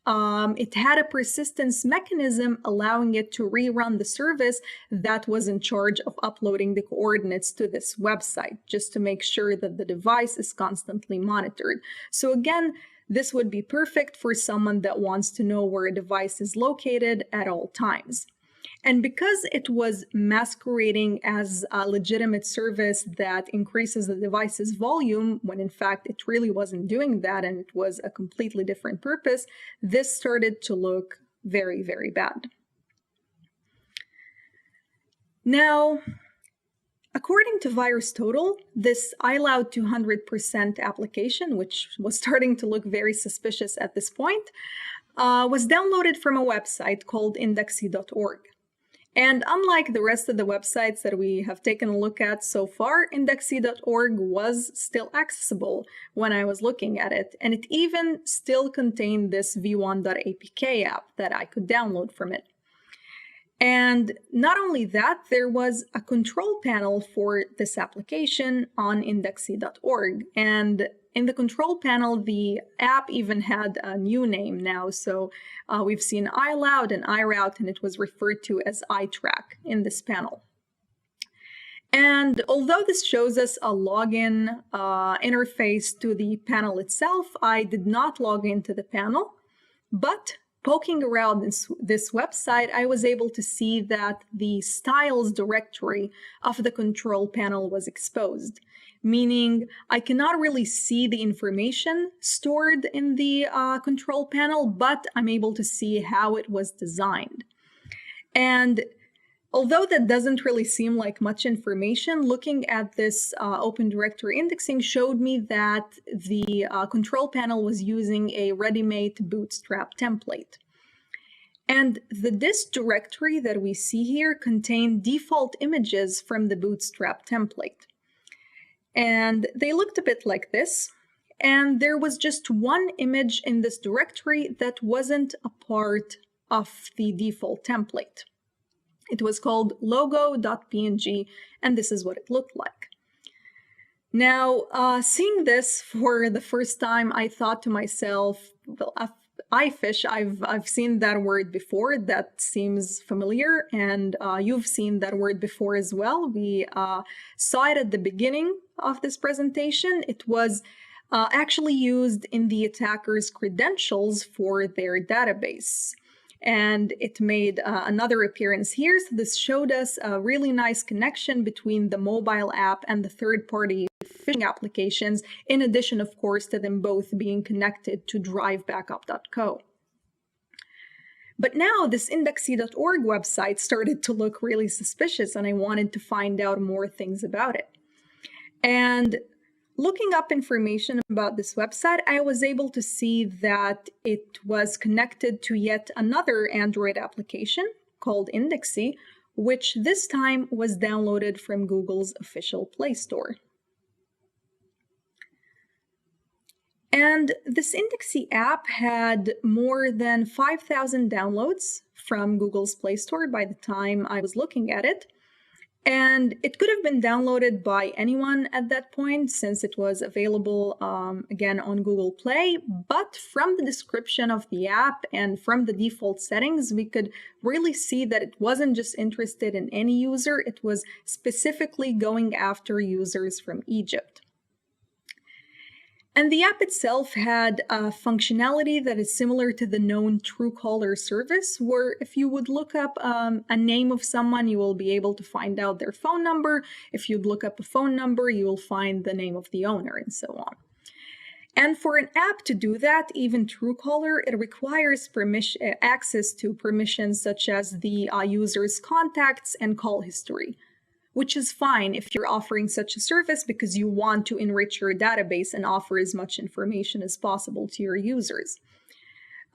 it had a persistence mechanism allowing it to rerun the service that was in charge of uploading the coordinates to this website, just to make sure that the device is constantly monitored. So again, this would be perfect for someone that wants to know where a device is located at all times. And because it was masquerading as a legitimate service that increases the device's volume, when in fact it really wasn't doing that and it was a completely different purpose, this started to look very, very bad. Now, According to VirusTotal, this iLoud 200% application, which was starting to look very suspicious at this point, was downloaded from a website called indexy.org. And unlike the rest of the websites that we have taken a look at so far, indexy.org was still accessible when I was looking at it, and it even still contained this v1.apk app that I could download from it. And not only that, there was a control panel for this application on indexy.org. And in the control panel, the app even had a new name now. So we've seen iLoud and iRoute, and it was referred to as iTrack in this panel. And although this shows us a login interface to the panel itself, I did not log into the panel, but poking around this website, I was able to see that the styles directory of the control panel was exposed, meaning I cannot really see the information stored in the control panel, but I'm able to see how it was designed. And although that doesn't really seem like much information, looking at this Open Directory indexing showed me that the control panel was using a ready-made bootstrap template. And the dist directory that we see here contained default images from the bootstrap template. And they looked a bit like this. And there was just one image in this directory that wasn't a part of the default template. It was called logo.png, and this is what it looked like. Now, seeing this for the first time, I thought to myself, well, iFish, I've seen that word before. That seems familiar, and you've seen that word before as well. We saw it at the beginning of this presentation. It was actually used in the attacker's credentials for their database. And it made another appearance here. So this showed us a really nice connection between the mobile app and the third-party phishing applications, in addition, of course, to them both being connected to drivebackup.co. But now this indexy.org website started to look really suspicious, and I wanted to find out more things about it. And looking up information about this website, I was able to see that it was connected to yet another Android application called Indexy, which this time was downloaded from Google's official Play Store. And this Indexy app had more than 5,000 downloads from Google's Play Store by the time I was looking at it. And it could have been downloaded by anyone at that point, since it was available, again, on Google Play. But from the description of the app and from the default settings, we could really see that it wasn't just interested in any user. It was specifically going after users from Egypt. And the app itself had a functionality that is similar to the known Truecaller service, where if you would look up a name of someone, you will be able to find out their phone number. If you'd look up a phone number, you will find the name of the owner, and so on. And for an app to do that, even Truecaller, it requires access to permissions such as the user's contacts and call history, which is fine if you're offering such a service because you want to enrich your database and offer as much information as possible to your users.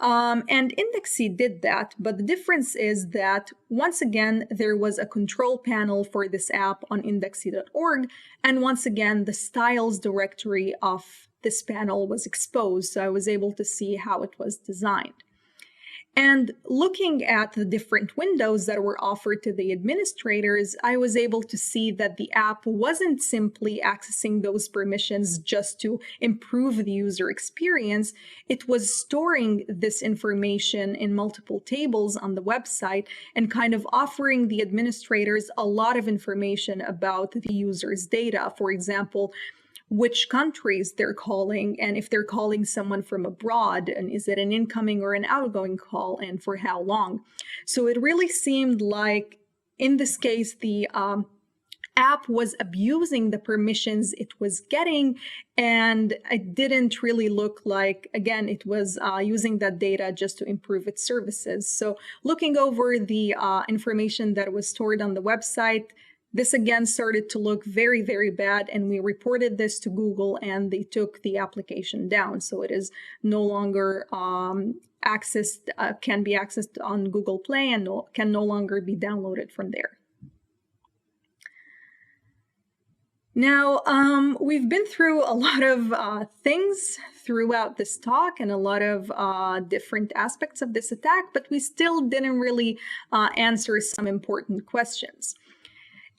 And Indexy did that, but the difference is that, once again, there was a control panel for this app on indexy.org, and once again, the styles directory of this panel was exposed, so I was able to see how it was designed. And looking at the different windows that were offered to the administrators, I was able to see that the app wasn't simply accessing those permissions just to improve the user experience. It was storing this information in multiple tables on the website and kind of offering the administrators a lot of information about the user's data. For example, which countries they're calling, and if they're calling someone from abroad, and is it an incoming or an outgoing call, and for how long. So it really seemed like, in this case, the app was abusing the permissions it was getting, and it didn't really look like, again, it was using that data just to improve its services. So looking over the information that was stored on the website, This again started to look very, very bad, and we reported this to Google, and they took the application down. So it is no longer accessed, can be accessed on Google Play, and can no longer be downloaded from there. Now, we've been through a lot of things throughout this talk and a lot of different aspects of this attack, but we still didn't really answer some important questions.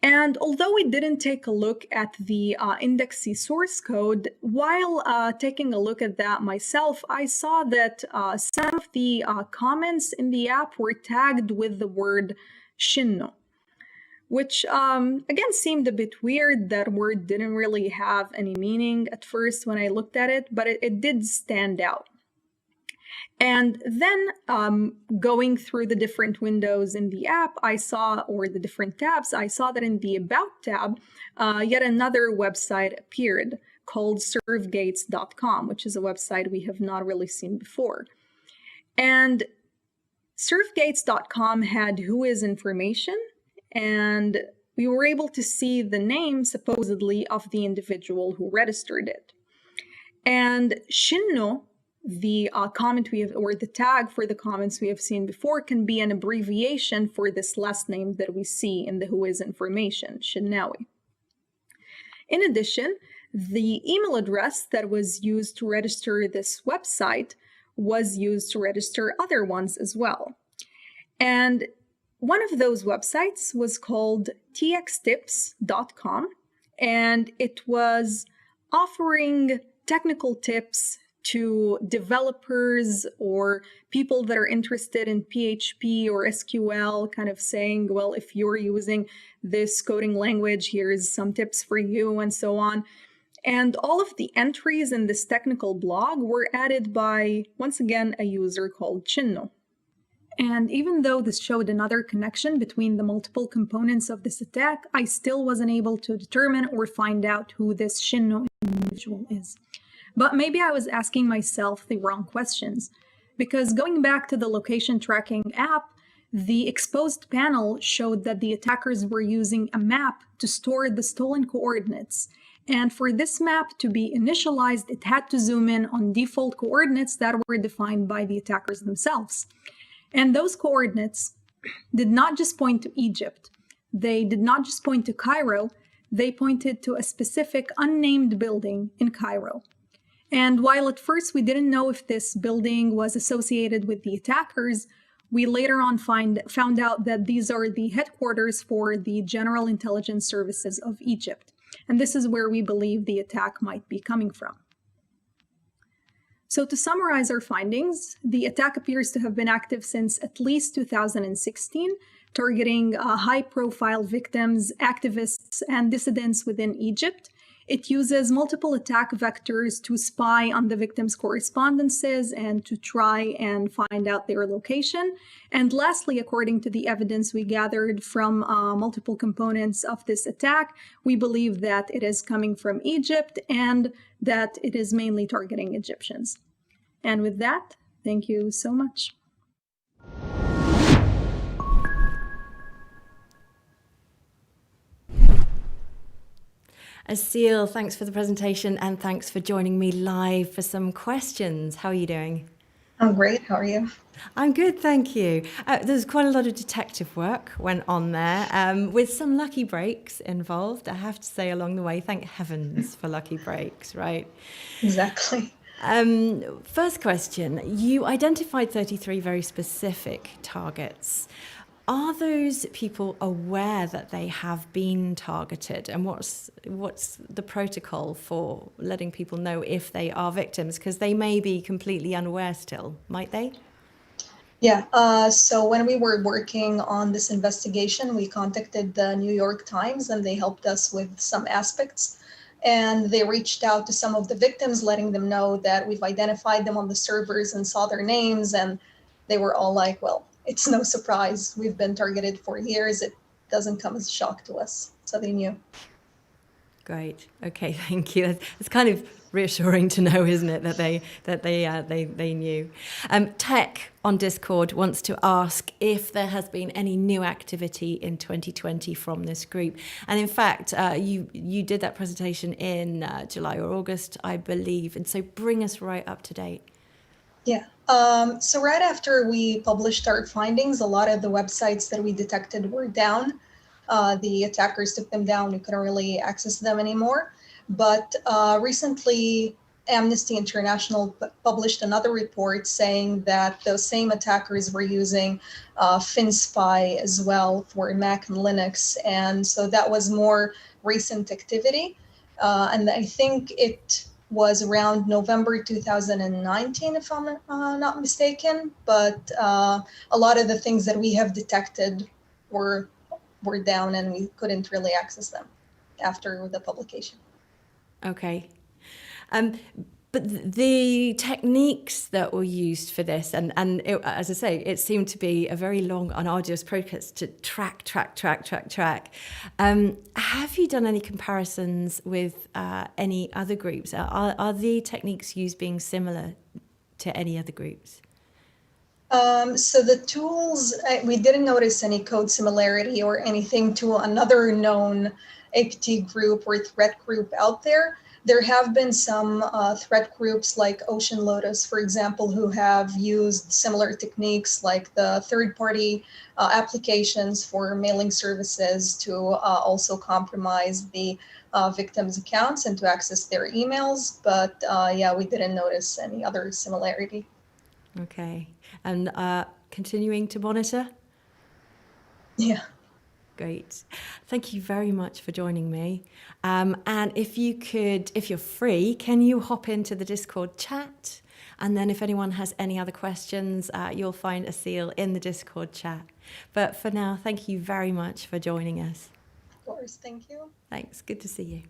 And although we didn't take a look at the indexy source code, while taking a look at that myself, I saw that some of the comments in the app were tagged with the word shinno, which again seemed a bit weird. That word didn't really have any meaning at first when I looked at it, but it did stand out. And then going through the different windows in the app, I saw, or the different tabs, I saw that in the About tab, yet another website appeared called servegates.com, which is a website we have not really seen before. And servegates.com had whois information, and we were able to see the name, supposedly, of the individual who registered it. And Shinno, the comment we have, or the tag for the comments we have seen before, can be an abbreviation for this last name that we see in the whois information, Shinnawi. In addition, the email address that was used to register this website was used to register other ones as well. And one of those websites was called txtips.com, and it was offering technical tips to developers or people that are interested in PHP or SQL, kind of saying, well, if you're using this coding language, here's some tips for you, and so on. And all of the entries in this technical blog were added by, once again, a user called Chinno. And even though this showed another connection between the multiple components of this attack, I still wasn't able to determine or find out who this Shinno individual is. But maybe I was asking myself the wrong questions, because going back to the location tracking app, the exposed panel showed that the attackers were using a map to store the stolen coordinates. And for this map to be initialized, it had to zoom in on default coordinates that were defined by the attackers themselves. And those coordinates did not just point to Egypt. They did not just point to Cairo. They pointed to a specific unnamed building in Cairo. And while at first we didn't know if this building was associated with the attackers, we later on found out that these are the headquarters for the General Intelligence Services of Egypt. And this is where we believe the attack might be coming from. So to summarize our findings, the attack appears to have been active since at least 2016, targeting high-profile victims, activists, and dissidents within Egypt. It uses multiple attack vectors to spy on the victims' correspondences and to try and find out their location. And lastly, according to the evidence we gathered from multiple components of this attack, we believe that it is coming from Egypt and that it is mainly targeting Egyptians. And with that, thank you so much.
Asil, thanks for the presentation and thanks for joining me live for some questions. How are you doing?
I'm great. How are you?
I'm good, thank you. There's quite a lot of detective work went on there with some lucky breaks involved. I have to say along the way, thank heavens for lucky breaks, right?
Exactly.
First question, you identified 33 very specific targets. Are those people aware that they have been targeted? And what's the protocol for letting people know if they are victims? Because they may be completely unaware still, might they?
Yeah, so when we were working on this investigation, we contacted the New York Times and they helped us with some aspects. And they reached out to some of the victims, letting them know that we've identified them on the servers and saw their names. And they were all like, well, it's no surprise. We've been targeted for years. It doesn't come as a shock to us. So they knew.
Great. Okay, thank you. It's kind of reassuring to know, isn't it, that they knew. Tech on Discord wants to ask if there has been any new activity in 2020 from this group. And in fact, you did that presentation in July or August, I believe. And so bring us right up to date.
Yeah. So right after we published our findings, a lot of the websites that we detected were down. The attackers took them down. We couldn't really access them anymore. But recently, Amnesty International published another report saying that those same attackers were using FinSpy as well for Mac and Linux. And so that was more recent activity. And I think it was around November 2019, if I'm not mistaken. But a lot of the things that we have detected were down and we couldn't really access them after the publication.
Okay. But the techniques that were used for this, and it, as I say, it seemed to be a very long and arduous process to track. Have you done any comparisons with any other groups? Are the techniques used being similar to any other groups?
So the tools, we didn't notice any code similarity or anything to another known APT group or threat group out there. There have been some threat groups like Ocean Lotus, for example, who have used similar techniques like the third-party applications for mailing services to also compromise the victims' accounts and to access their emails. But yeah, we didn't notice any other similarity.
Okay. And continuing to monitor?
Yeah.
Great. Thank you very much for joining me. And if you're free, can you hop into the Discord chat? And then if anyone has any other questions, you'll find a seal in the Discord chat. But for now, thank you very much for joining us.
Of course. Thank you.
Thanks. Good to see you.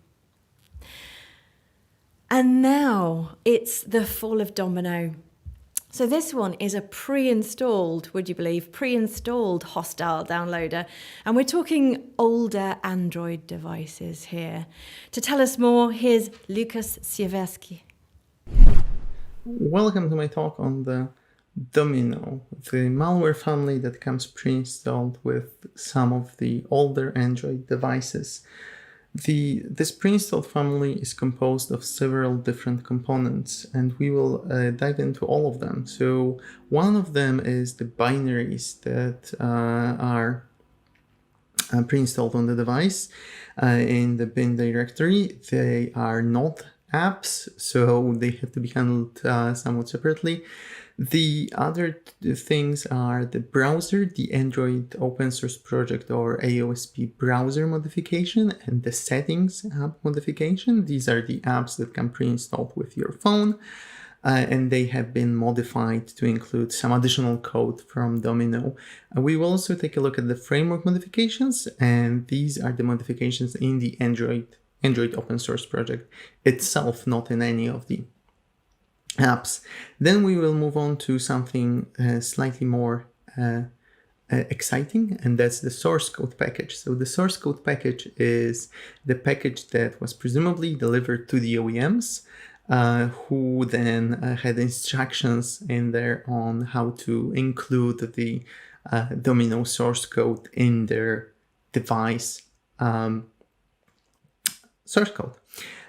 And now it's the fall of Domino. So this one is a pre-installed, would you believe, pre-installed hostile downloader. And we're talking older Android devices here. To tell us more, here's Lukas Siewerski.
Welcome to my talk on the Domino, the malware family that comes pre-installed with some of the older Android devices. This pre-installed family is composed of several different components, and we will dive into all of them. So one of them is the binaries that are pre-installed on the device in the bin directory. They are not apps, so they have to be handled somewhat separately. The other things are the browser, the Android open source project or AOSP browser modification, and the settings app modification. These are the apps that come pre-installed with your phone, and they have been modified to include some additional code from Domino. We will also take a look at the framework modifications, and these are the modifications in the Android open source project itself, not in any of the apps. Then we will move on to something slightly more exciting, and that's the source code package. So the source code package is the package that was presumably delivered to the OEMs, who then had instructions in there on how to include the Domino source code in their device source code.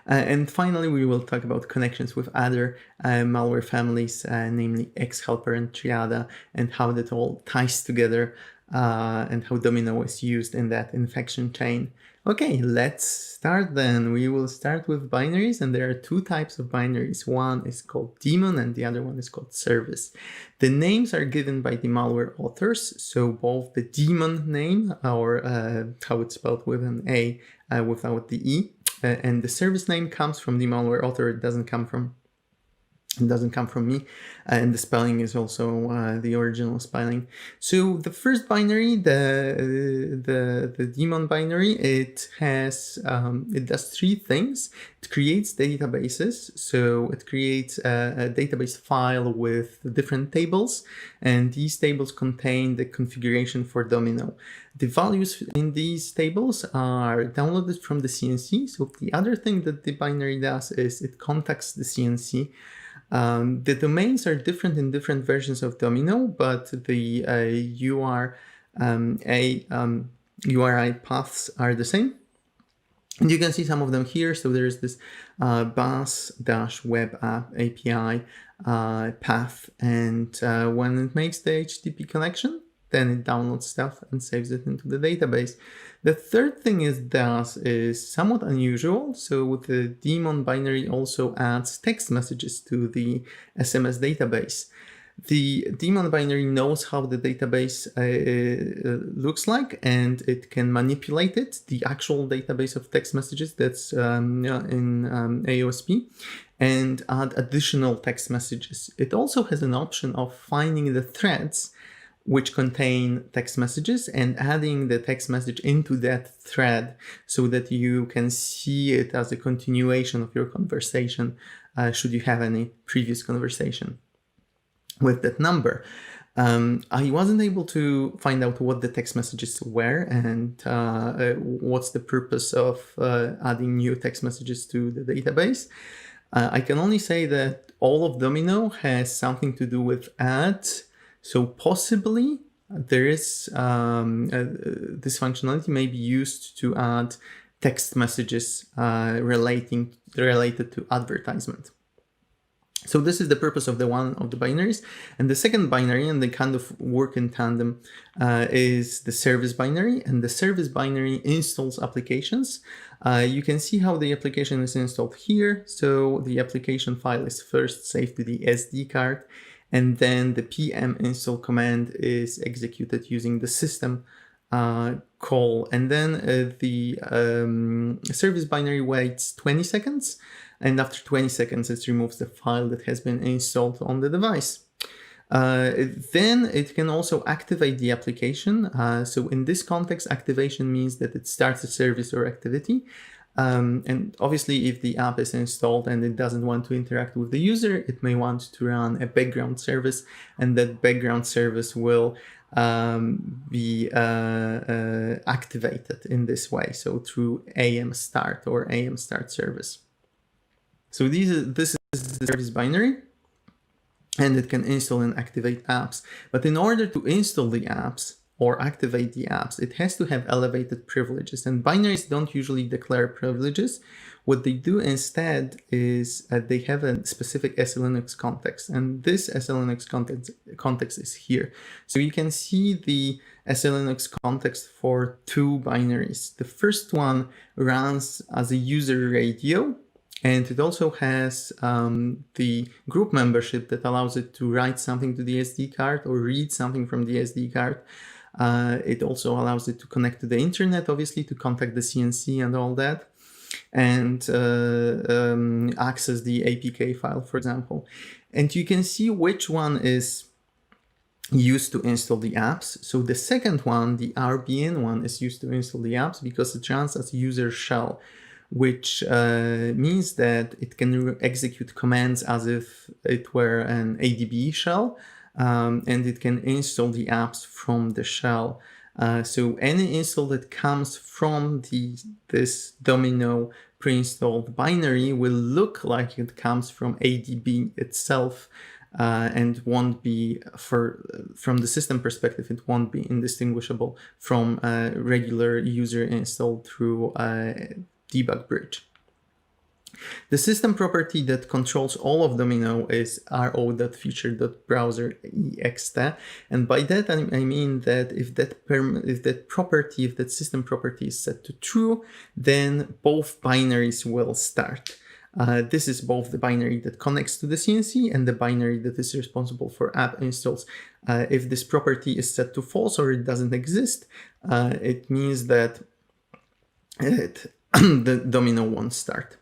And finally, we will talk about connections with other malware families, namely X-Helper and Triada, and how that all ties together and how Domino is used in that infection chain. Okay, let's start then. We will start with binaries, and there are two types of binaries. One is called daemon and the other one is called service. The names are given by the malware authors, so both the daemon name, or how it's spelled with an A without the E, and the service name comes from the malware author. It doesn't come from It doesn't come from me, and the spelling is also the original spelling. So the first binary, the daemon binary, it does three things. It creates databases, so it creates a database file with different tables, and these tables contain the configuration for Domino. The values in these tables are downloaded from the CNC. So the other thing that the binary does is it contacts the CNC. The domains are different in different versions of Domino, but the URI paths are the same. And you can see some of them here. So there's this bus-web app API path, and when it makes the HTTP connection, then it downloads stuff and saves it into the database. The third thing it does is somewhat unusual. So the daemon binary also adds text messages to the SMS database. The daemon binary knows how the database looks like, and it can manipulate it, the actual database of text messages that's in AOSP, and add additional text messages. It also has an option of finding the threads which contain text messages and adding the text message into that thread so that you can see it as a continuation of your conversation, should you have any previous conversation with that number. I wasn't able to find out what the text messages were and what's the purpose of adding new text messages to the database. I can only say that all of Domino has something to do with ads. So possibly there is this functionality may be used to add text messages related to advertisement. So this is the purpose of one of the binaries. And the second binary, and they kind of work in tandem, is the service binary. And the service binary installs applications. You can see how the application is installed here. So the application file is first saved to the SD card, and then the pm install command is executed using the system call. And then the service binary waits 20 seconds. And after 20 seconds, it removes the file that has been installed on the device. Then it can also activate the application. So in this context, activation means that it starts a service or activity. And obviously, if the app is installed and it doesn't want to interact with the user, it may want to run a background service, and that background service will be activated in this way. So through AM start or AM start service. So this is the service binary, and it can install and activate apps. But in order to install the apps or activate the apps, it has to have elevated privileges. And binaries don't usually declare privileges. What they do instead is they have a specific SLNX context. And this SLNX context is here. So you can see the SLNX context for two binaries. The first one runs as a user radio. And it also has the group membership that allows it to write something to the SD card or read something from the SD card. It also allows it to connect to the internet, obviously, to contact the CNC and all that, and access the APK file, for example. And you can see which one is used to install the apps. So the second one, the RBN one, is used to install the apps because it runs as user shell, which means that it can execute commands as if it were an ADB shell, and it can install the apps from the shell. So any install that comes from this Domino pre-installed binary will look like it comes from ADB itself, and won't be, from the system perspective, it won't be indistinguishable from a regular user install through debug bridge. The system property that controls all of Domino is ro.feature.browser.ext, and by that I mean that if that system property is set to true, then both binaries will start. This is both the binary that connects to the CNC and the binary that is responsible for app installs. If this property is set to false or it doesn't exist, it means that the Domino won't start.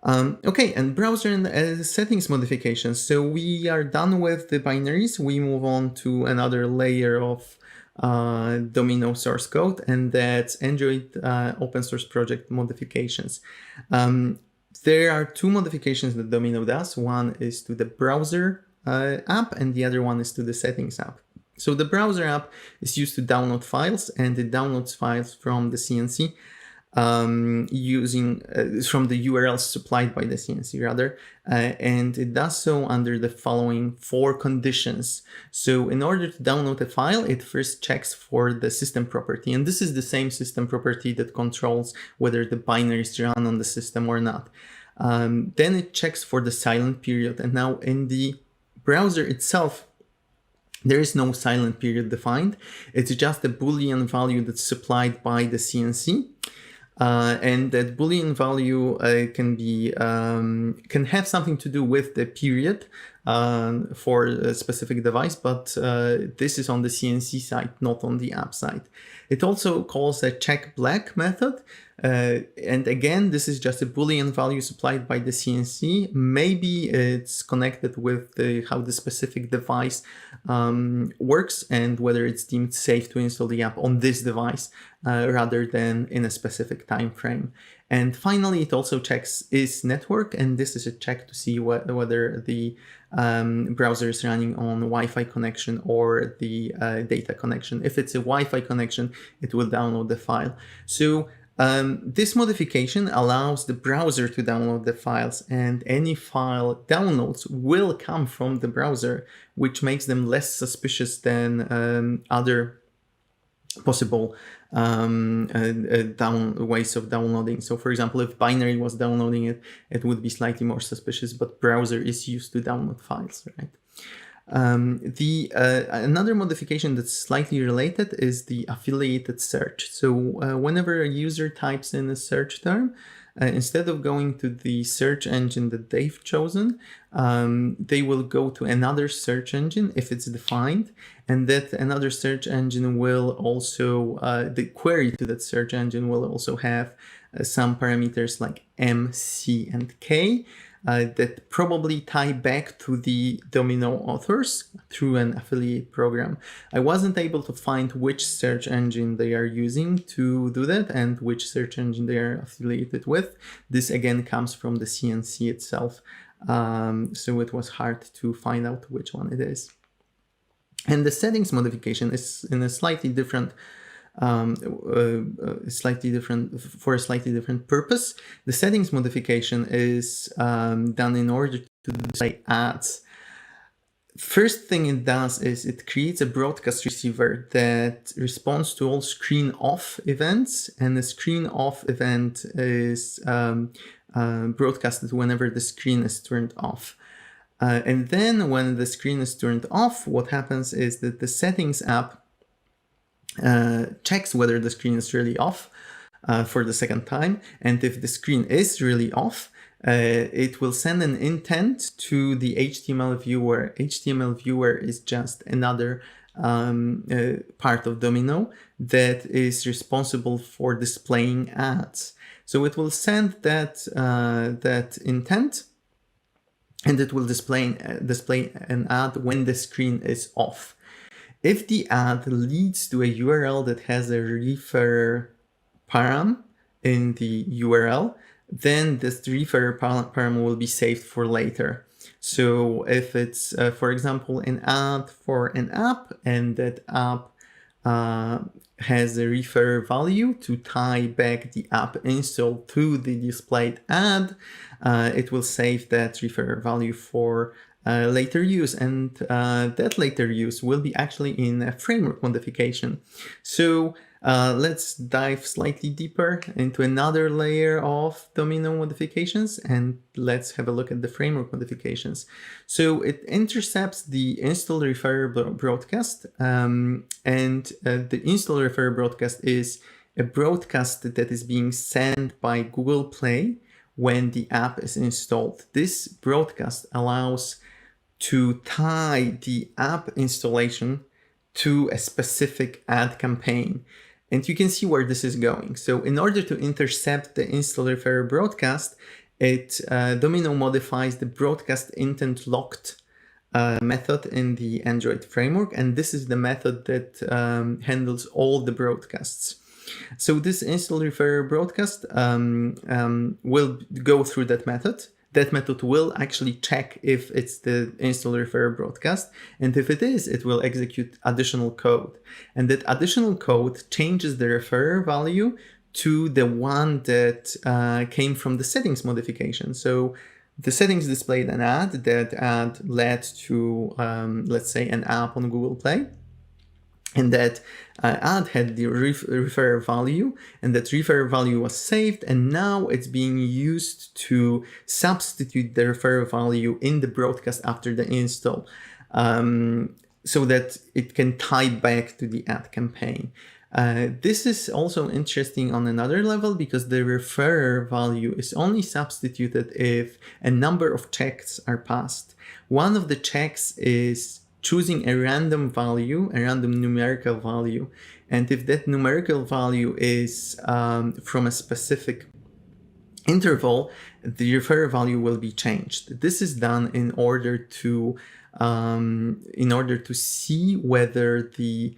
Okay, and browser and settings modifications. So we are done with the binaries. We move on to another layer of Domino source code, and that's Android open source project modifications. There are two modifications that Domino does. One is to the browser app, and the other one is to the settings app. So the browser app is used to download files, and it downloads files from the CNC using from the URLs supplied by the CNC rather, and it does so under the following 4 conditions. So in order to download a file, it first checks for the system property, and this is the same system property that controls whether the binaries run on the system or not. Then it checks for the silent period, and now in the browser itself, there is no silent period defined. It's just a Boolean value that's supplied by the CNC. And that Boolean value can have something to do with the period for a specific device, but this is on the CNC side, not on the app side. It also calls a check black method. And again, this is just a Boolean value supplied by the CNC. Maybe it's connected with how the specific device works and whether it's deemed safe to install the app on this device rather than in a specific time frame. And finally, it also checks is network, and this is a check to see whether the browser is running on Wi-Fi connection or the data connection. If it's a Wi-Fi connection, it will download the file. So this modification allows the browser to download the files, and any file downloads will come from the browser, which makes them less suspicious than other possible ways of downloading. So for example, if binary was downloading it, it would be slightly more suspicious, but browser is used to download files, right? Another modification that's slightly related is the affiliated search. So whenever a user types in a search term, instead of going to the search engine that they've chosen, they will go to another search engine if it's defined, and that another search engine will also, the query to that search engine will also have some parameters like M, C, and K that probably tie back to the Domino authors through an affiliate program. I wasn't able to find which search engine they are using to do that and which search engine they are affiliated with. This again comes from the CNC itself, so it was hard to find out which one it is. And the settings modification is in a slightly different for a slightly different purpose. The settings modification is done in order to display ads. First thing it does is it creates a broadcast receiver that responds to all screen off events, and the screen off event is broadcasted whenever the screen is turned off. And then when the screen is turned off, what happens is that the settings app checks whether the screen is really off for the second time. And if the screen is really off, it will send an intent to the HTML viewer. HTML viewer is just another part of Domino that is responsible for displaying ads. So it will send that intent, and it will display an ad when the screen is off. If the ad leads to a URL that has a referrer param in the URL, then this referrer param will be saved for later. So if it's, for example, an ad for an app, and that app has a referrer value to tie back the app install to the displayed ad, it will save that referrer value for later use, and that later use will be actually in a framework modification. So let's dive slightly deeper into another layer of Domino modifications, and let's have a look at the framework modifications. So it intercepts the install referrer broadcast, and the install referrer broadcast is a broadcast that is being sent by Google Play when the app is installed. This broadcast allows to tie the app installation to a specific ad campaign. And you can see where this is going. So in order to intercept the install referrer broadcast, Domino modifies the broadcast intent locked method in the Android framework, and this is the method that handles all the broadcasts. So this install refer broadcast will go through that method. That method will actually check if it's the install refer broadcast, and if it is, it will execute additional code. And that additional code changes the refer value to the one that came from the settings modification. So the settings displayed an ad. That ad led to, let's say, an app on Google Play. And that ad had the refer value, and that refer value was saved, and now it's being used to substitute the refer value in the broadcast after the install, so that it can tie back to the ad campaign. This is also interesting on another level, because the refer value is only substituted if a number of checks are passed. One of the checks is choosing a random value, a random numerical value. And if that numerical value is from a specific interval, the refer value will be changed. This is done in order to see whether the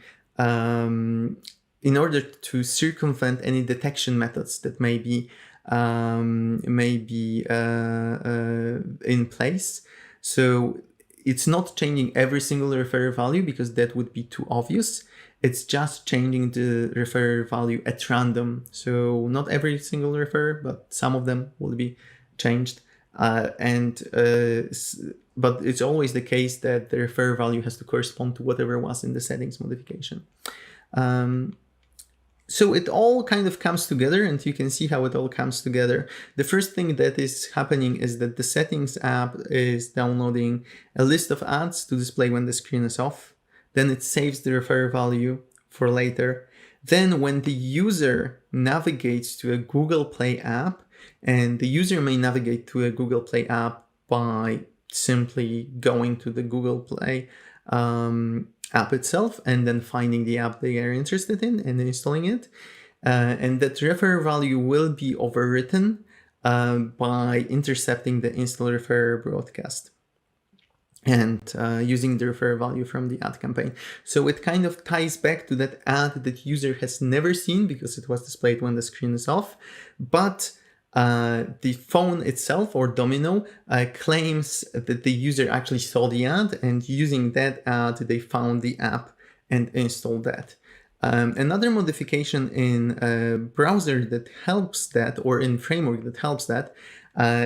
in order to circumvent any detection methods that may be in place. So it's not changing every single refer value, because that would be too obvious. It's just changing the refer value at random. So not every single refer, but some of them will be changed. But it's always the case that the refer value has to correspond to whatever was in the settings modification. So it all kind of comes together, and you can see how it all comes together. The first thing that is happening is that the settings app is downloading a list of ads to display when the screen is off. Then it saves the refer value for later. Then when the user navigates to a Google Play app, and the user may navigate to a Google Play app by simply going to the Google Play app itself and then finding the app they are interested in and installing it. And that refer value will be overwritten by intercepting the install refer broadcast and using the refer value from the ad campaign. So it kind of ties back to that ad that user has never seen because it was displayed when the screen is off. But the phone itself, or Domino, claims that the user actually saw the ad, and using that ad, they found the app and installed that. Another modification in a browser that helps that, or in framework that helps that,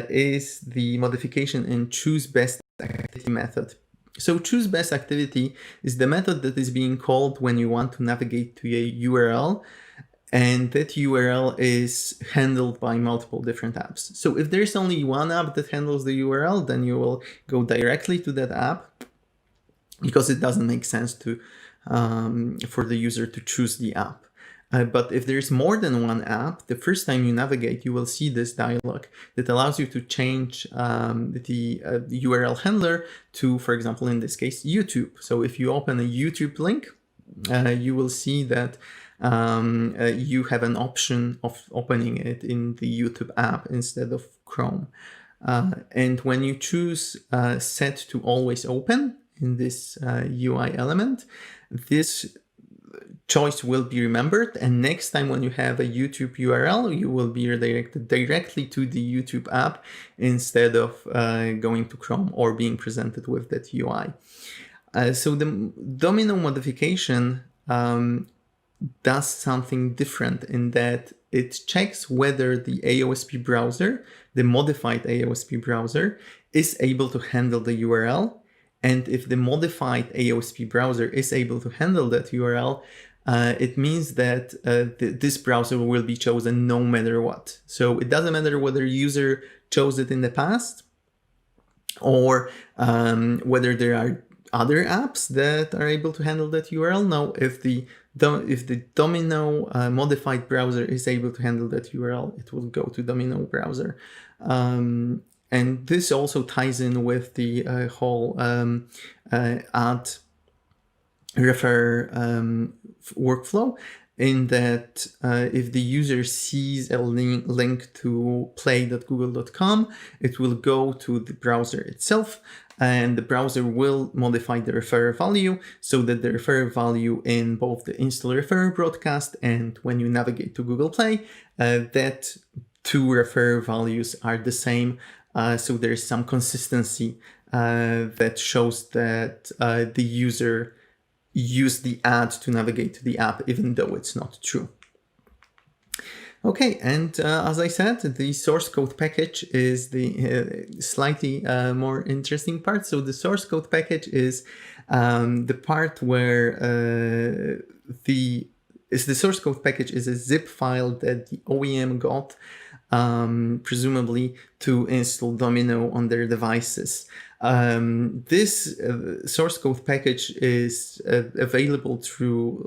is the modification in choose best activity method. So choose best activity is the method that is being called when you want to navigate to a URL, and that URL is handled by multiple different apps. So if there's only one app that handles the URL, then you will go directly to that app, because it doesn't make sense to for the user to choose the app. But if there's more than one app, the first time you navigate, you will see this dialog that allows you to change the URL handler to, for example, in this case, YouTube. So if you open a YouTube link, you will see that you have an option of opening it in the YouTube app instead of Chrome. And when you choose set to always open in this UI element, this choice will be remembered, and next time when you have a YouTube URL, you will be redirected directly to the YouTube app instead of going to Chrome or being presented with that UI. So the Domino modification does something different in that it checks whether the AOSP browser, the modified AOSP browser, is able to handle the URL. And if the modified AOSP browser is able to handle that URL, it means that this browser will be chosen no matter what. So it doesn't matter whether user chose it in the past or whether there are other apps that are able to handle that URL. No, if the Domino modified browser is able to handle that URL, it will go to Domino browser. And this also ties in with the whole ad refer workflow. in that if the user sees a link to play.google.com, it will go to the browser itself, and the browser will modify the referrer value so that the referrer value in both the install referrer broadcast and when you navigate to Google Play, that two referrer values are the same. So there is some consistency that shows that the user used the ad to navigate to the app, even though it's not true. Okay, and as I said, the source code package is the slightly more interesting part. So the source code package is the part where the source code package is a zip file that the OEM got, presumably to install Domino on their devices. This source code package is available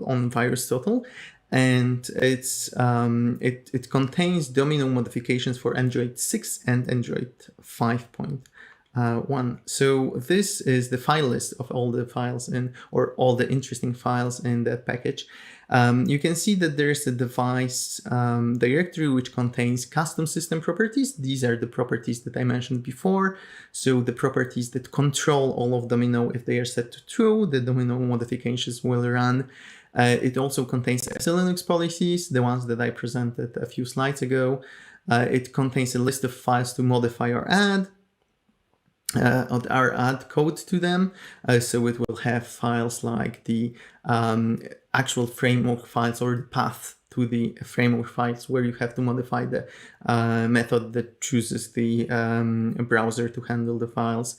on VirusTotal, and it contains Domino modifications for Android 6 and Android 5.1. So this is the file list of all the files or all the interesting files in that package. You can see that there's a device directory which contains custom system properties. These are the properties that I mentioned before. So the properties that control all of Domino. If they are set to true, the Domino modifications will run. It also contains Linux policies, the ones that I presented a few slides ago. It contains a list of files to modify or add. Our add code to them. So it will have files like the actual framework files or the path to the framework files where you have to modify the method that chooses the browser to handle the files.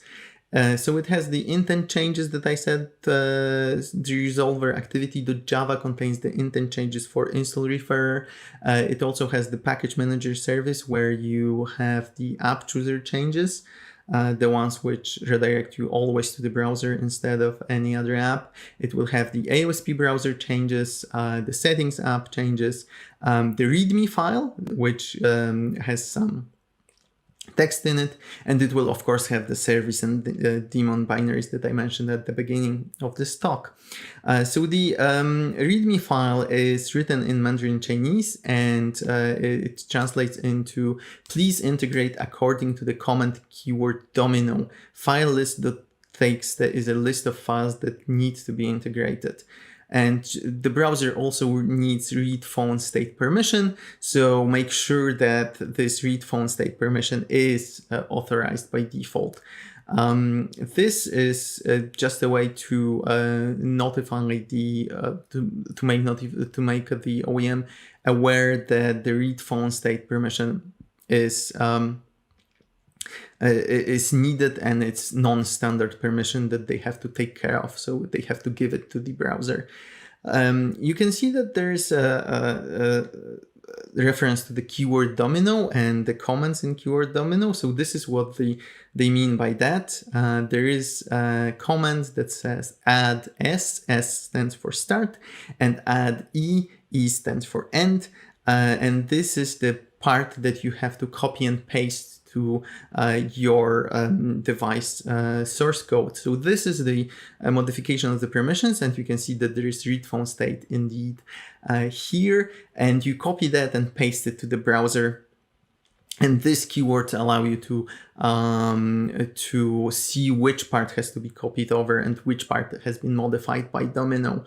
So it has the intent changes that I said. The resolver activity.java contains the intent changes for install referrer. It also has the package manager service where you have the app chooser changes. The ones which redirect you always to the browser instead of any other app. It will have the AOSP browser changes, the settings app changes, the README file, which has some text in it, and it will of course have the service and the daemon binaries that I mentioned at the beginning of this talk. So the README file is written in Mandarin Chinese, and it translates into please integrate according to the command keyword Domino. File list.txt is a list of files that need to be integrated. And the browser also needs read phone state permission. So make sure that this read phone state permission is authorized by default. This is just a way to notify the to make the OEM aware that the read phone state permission is needed, and it's non-standard permission that they have to take care of, so they have to give it to the browser. You can see that there's a reference to the keyword Domino and the comments in keyword Domino. So this is what they mean by that. There is a comment that says add S stands for start, and add E stands for end. And this is the part that you have to copy and paste to your device source code. So this is the modification of the permissions, and you can see that there is read phone state indeed here, and you copy that and paste it to the browser. And these keywords allow you to see which part has to be copied over and which part has been modified by Domino.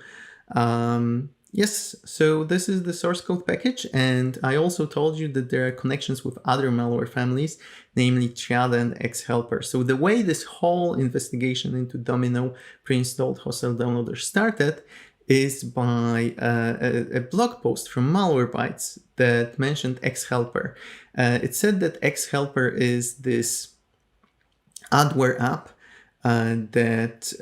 Yes, so this is the source code package, and I also told you that there are connections with other malware families, namely Triada and Xhelper. So the way this whole investigation into Domino pre-installed hostile downloader started is by a blog post from Malwarebytes that mentioned Xhelper. It said that Xhelper is this adware app that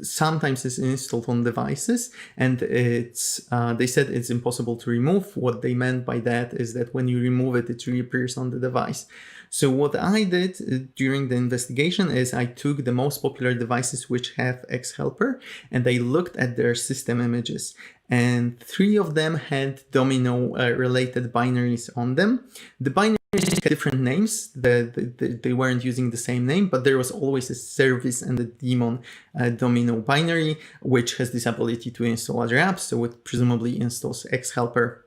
sometimes is installed on devices, and they said it's impossible to remove. What they meant by that is that when you remove it, it reappears on the device. So what I did during the investigation is I took the most popular devices which have Xhelper, and I looked at their system images, and 3 of them had Domino related binaries on them. The binaries different names. They weren't using the same name, but there was always a service and a daemon Domino binary, which has this ability to install other apps. So it presumably installs xhelper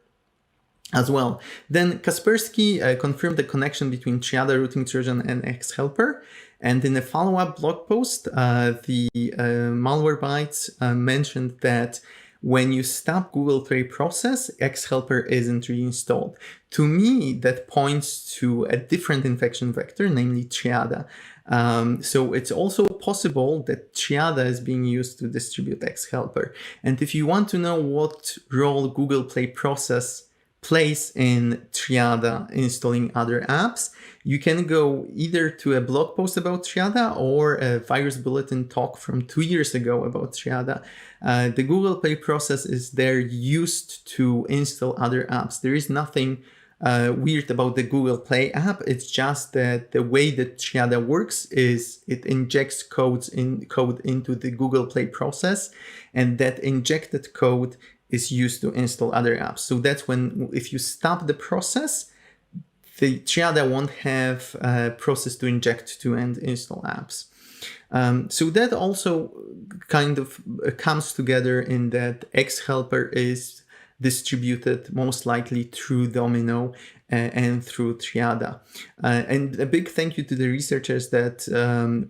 as well. Then Kaspersky confirmed the connection between Triada routing Trojan and xhelper. And in a follow-up blog post, the Malwarebytes mentioned that when you stop Google Play process, xhelper isn't reinstalled. To me, that points to a different infection vector, namely Triada. So it's also possible that Triada is being used to distribute xhelper. And if you want to know what role Google Play process plays in Triada installing other apps, you can go either to a blog post about Triada or a virus bulletin talk from 2 years ago about Triada. The Google Play process is there used to install other apps. There is nothing weird about the Google Play app. It's just that the way that Triada works is it injects code into the Google Play process, and that injected code is used to install other apps. So that's when, if you stop the process, the Triada won't have a process to inject to and install apps. So that also kind of comes together in that xhelper is distributed most likely through Domino and through Triada. And a big thank you to the researchers that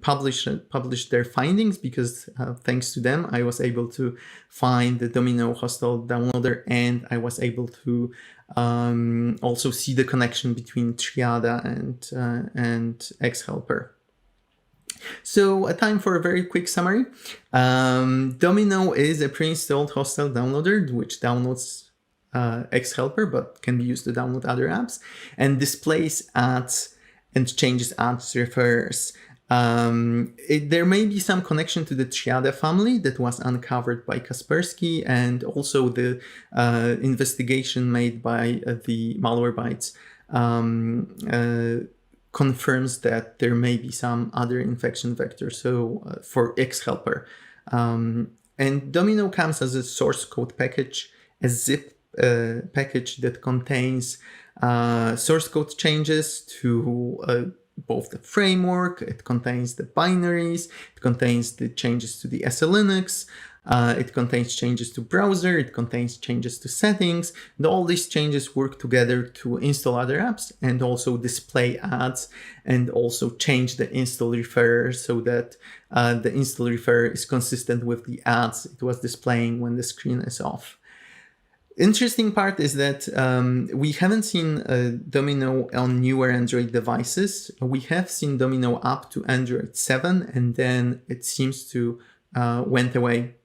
published their findings, because thanks to them, I was able to find the Domino hostile downloader, and I was able to also see the connection between Triada and xhelper. So a time for a very quick summary. Domino is a pre-installed hostile downloader which downloads xhelper but can be used to download other apps and displays ads and changes ads referrers. There may be some connection to the Triada family that was uncovered by Kaspersky, and also the investigation made by the Malwarebytes confirms that there may be some other infection vector, so for xhelper. And Domino comes as a source code package, a zip package that contains source code changes to both the framework, it contains the binaries, it contains the changes to the SLNX, it contains changes to browser, it contains changes to settings, and all these changes work together to install other apps and also display ads and also change the install referrer so that the install referrer is consistent with the ads it was displaying when the screen is off. Interesting part is that we haven't seen Domino on newer Android devices. We have seen Domino up to Android 7, and then it seems to went away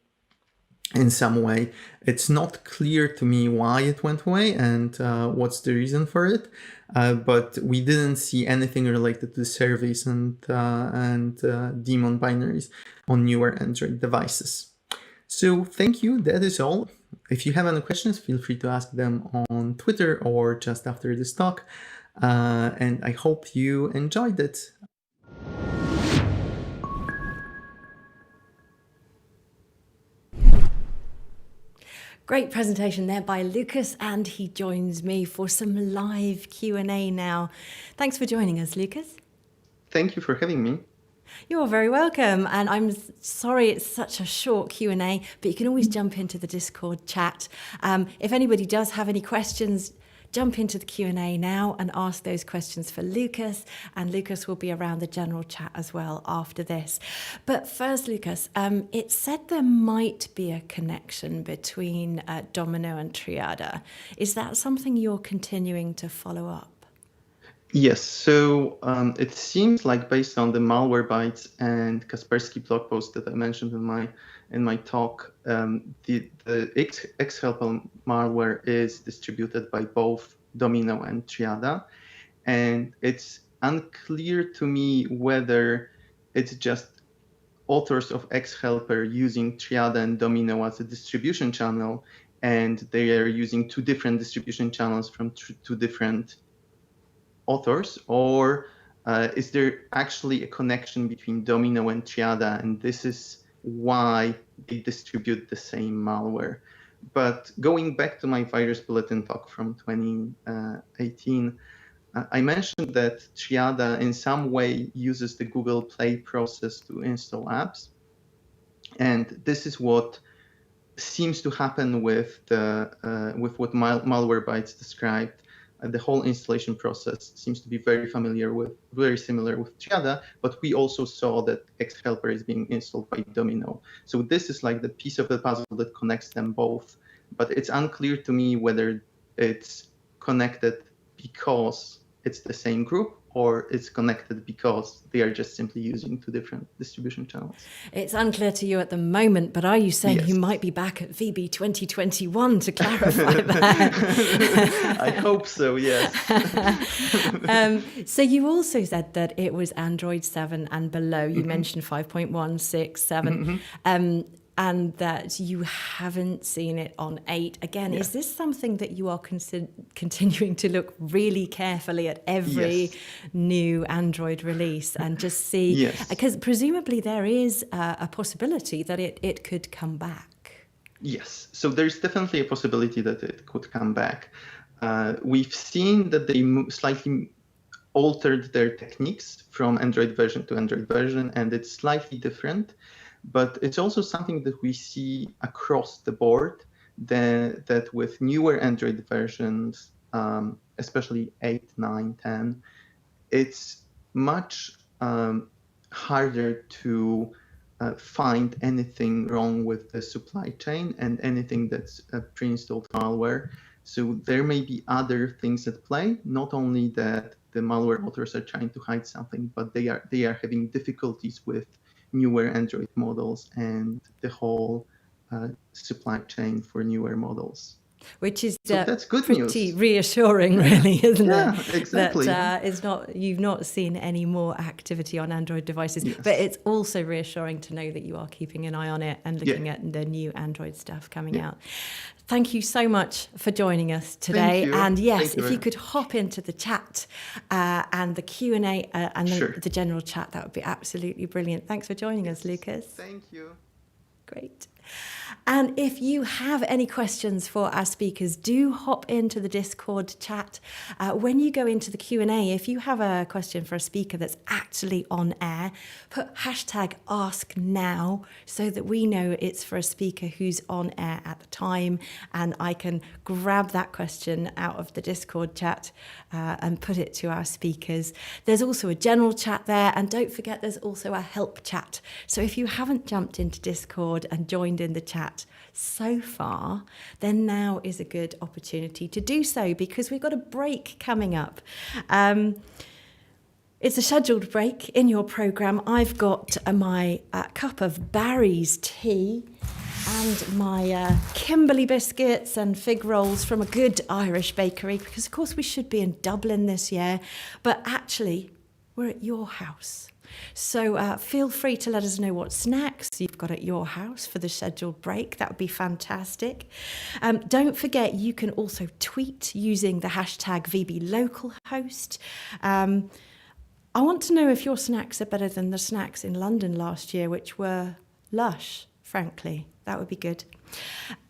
in some way. It's not clear to me why it went away and what's the reason for it, but we didn't see anything related to the service and daemon binaries on newer Android devices. So thank you, that is all. If you have any questions, feel free to ask them on Twitter or just after this talk. And I hope you enjoyed it.
Great presentation there by Lucas, and he joins me for some live Q&A now. Thanks for joining us, Lucas.
Thank you for having me.
You're very welcome, and I'm sorry it's such a short Q&A, but you can always jump into the Discord chat. If anybody does have any questions, jump into the Q&A now and ask those questions for Lucas, and Lucas will be around the general chat as well after this. But first, Lucas, it said there might be a connection between Domino and Triada. Is that something you're continuing to follow up?
Yes, so it seems like based on the Malwarebytes and Kaspersky blog post that I mentioned in my talk, the xhelper malware is distributed by both Domino and Triada, and it's unclear to me whether it's just authors of xhelper using Triada and Domino as a distribution channel, and they are using two different distribution channels from two different authors, or is there actually a connection between Domino and Triada, and this is why they distribute the same malware? But going back to my virus bulletin talk from 2018, I mentioned that Triada in some way uses the Google Play process to install apps. And this is what seems to happen with what Malwarebytes described. The whole installation process seems to be very similar with Triada, but we also saw that Xhelper is being installed by Domino. So this is like the piece of the puzzle that connects them both. But it's unclear to me whether it's connected because it's the same group, or it's connected because they are just simply using two different distribution channels.
It's unclear to you at the moment, but are you saying
Yes.
you might be back at VB2021 to clarify that?
I hope so, yes.
So you also said that it was Android 7 and below. You mentioned 5.1, 6, 7. And that you haven't seen it on 8. Again, is this something that you are continuing to look really carefully at every new Android release and just see?
Yes.
Because presumably there is a possibility that it could come back.
Yes, so there's definitely a possibility that it could come back. We've seen that they slightly altered their techniques from Android version to Android version, and it's slightly different. But it's also something that we see across the board, that with newer Android versions, especially 8, 9, 10, it's much harder to find anything wrong with the supply chain and anything that's pre-installed malware. So there may be other things at play, not only that the malware authors are trying to hide something, but they are having difficulties with newer Android models and the whole supply chain for newer models.
Which is
so that's good
pretty
news.
Reassuring, really, isn't it?
Yeah, exactly.
That you've not seen any more activity on Android devices, but it's also reassuring to know that you are keeping an eye on it and looking at the new Android stuff coming out. Thank you so much for joining us today.
Thank you.
And yes,
Thank you
if you could hop into the chat and the Q&A and the general chat, that would be absolutely brilliant. Thanks for joining us, Lucas.
Thank you.
Great. And if you have any questions for our speakers, do hop into the Discord chat. When you go into the Q&A, if you have a question for a speaker that's actually on air, put #AskNow so that we know it's for a speaker who's on air at the time, and I can grab that question out of the Discord chat and put it to our speakers. There's also a general chat there, and don't forget there's also a help chat. So if you haven't jumped into Discord and joined in the chat so far, then now is a good opportunity to do so, because we've got a break coming up. It's a scheduled break in your programme. I've got my cup of Barry's tea and my Kimberley biscuits and fig rolls from a good Irish bakery, because of course we should be in Dublin this year, but actually we're at your house. So feel free to let us know what snacks you've got at your house for the scheduled break. That would be fantastic. Don't forget, you can also tweet using the hashtag #VBLocalhost. I want to know if your snacks are better than the snacks in London last year, which were lush, frankly. That would be good.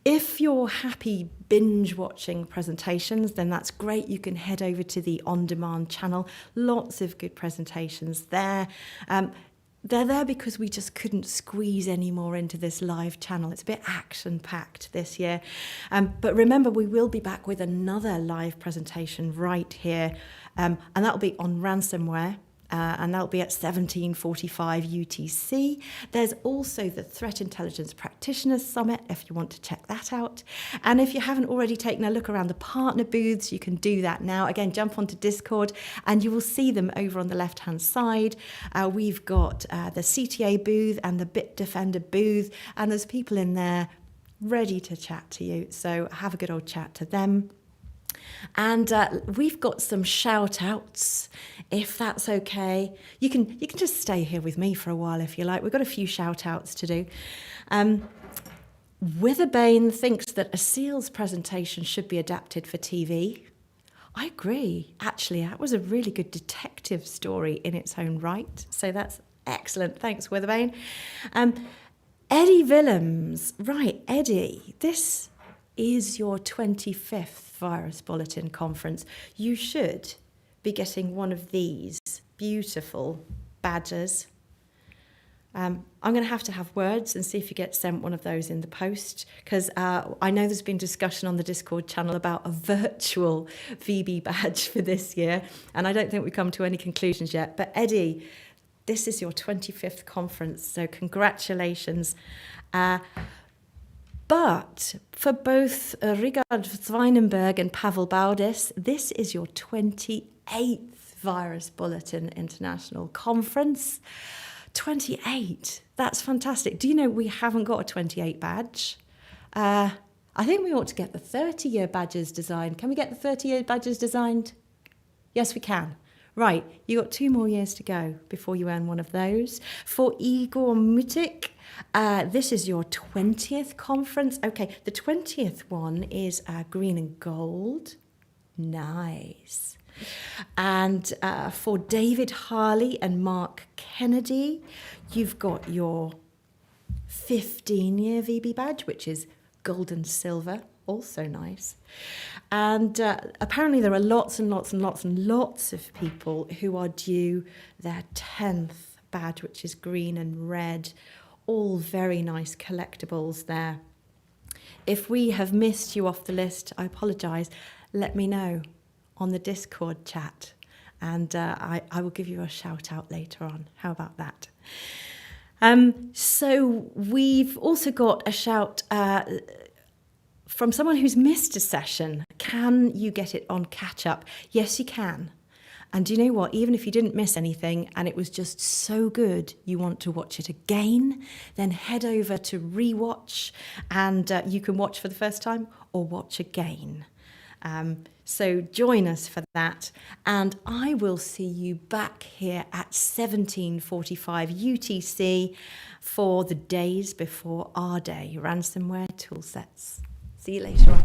If you're happy binge watching presentations, then that's great. You can head over to the on-demand channel. Lots of good presentations there. They're there because we just couldn't squeeze any more into this live channel. It's a bit action-packed this year. But remember, we will be back with another live presentation right here. And that'll be on ransomware. And that'll be at 17:45 UTC. There's also the Threat Intelligence Practitioners Summit if you want to check that out. And if you haven't already taken a look around the partner booths, you can do that now. Again, jump onto Discord and you will see them over on the left-hand side. We've got the CTA booth and the Bitdefender booth, and there's people in there ready to chat to you. So have a good old chat to them. And we've got some shout outs, if that's okay. You can just stay here with me for a while if you like. We've got a few shout outs to do. Witherbane thinks that a SEAL's presentation should be adapted for TV. I agree. Actually, that was a really good detective story in its own right. So that's excellent. Thanks, Witherbane. Eddie Willems. Right, Eddie, this is your 25th Virus Bulletin conference. You should be getting one of these beautiful badges. I'm going to have words and see if you get sent one of those in the post, because I know there's been discussion on the Discord channel about a virtual VB badge for this year, and I don't think we've come to any conclusions yet. But Eddie, this is your 25th conference, so congratulations. But for both Richard Zweinenberg and Pavel Baudis, this is your 28th Virus Bulletin International Conference. 28. That's fantastic. Do you know we haven't got a 28 badge? I think we ought to get the 30-year badges designed. Can we get the 30-year badges designed? Yes, we can. Right, you got 2 more years to go before you earn one of those. For Igor Mutik, this is your 20th conference. Okay, the 20th one is green and gold. Nice. And for David Harley and Mark Kennedy, you've got your 15-year VB badge, which is gold and silver, also nice. And apparently there are lots and lots and lots and lots of people who are due their 10th badge, which is green and red. All very nice collectibles there. If we have missed you off the list, I apologise. Let me know on the Discord chat, and I will give you a shout out later on. How about that? So we've also got a shout from someone who's missed a session. Can you get it on catch up? Yes, you can. And do you know what? Even if you didn't miss anything and it was just so good, you want to watch it again, then head over to rewatch, and you can watch for the first time or watch again. So join us for that, and I will see you back here at 17:45 UTC for the days before our day, ransomware toolsets. See you later on.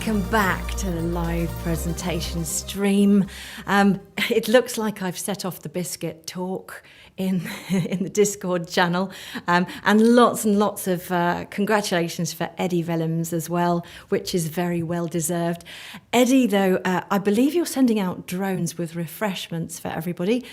Welcome back to the live presentation stream. It looks like I've set off the biscuit talk in the Discord channel, and lots of congratulations for Eddie Willems as well, which is very well deserved. Eddie, though, I believe you're sending out drones with refreshments for everybody.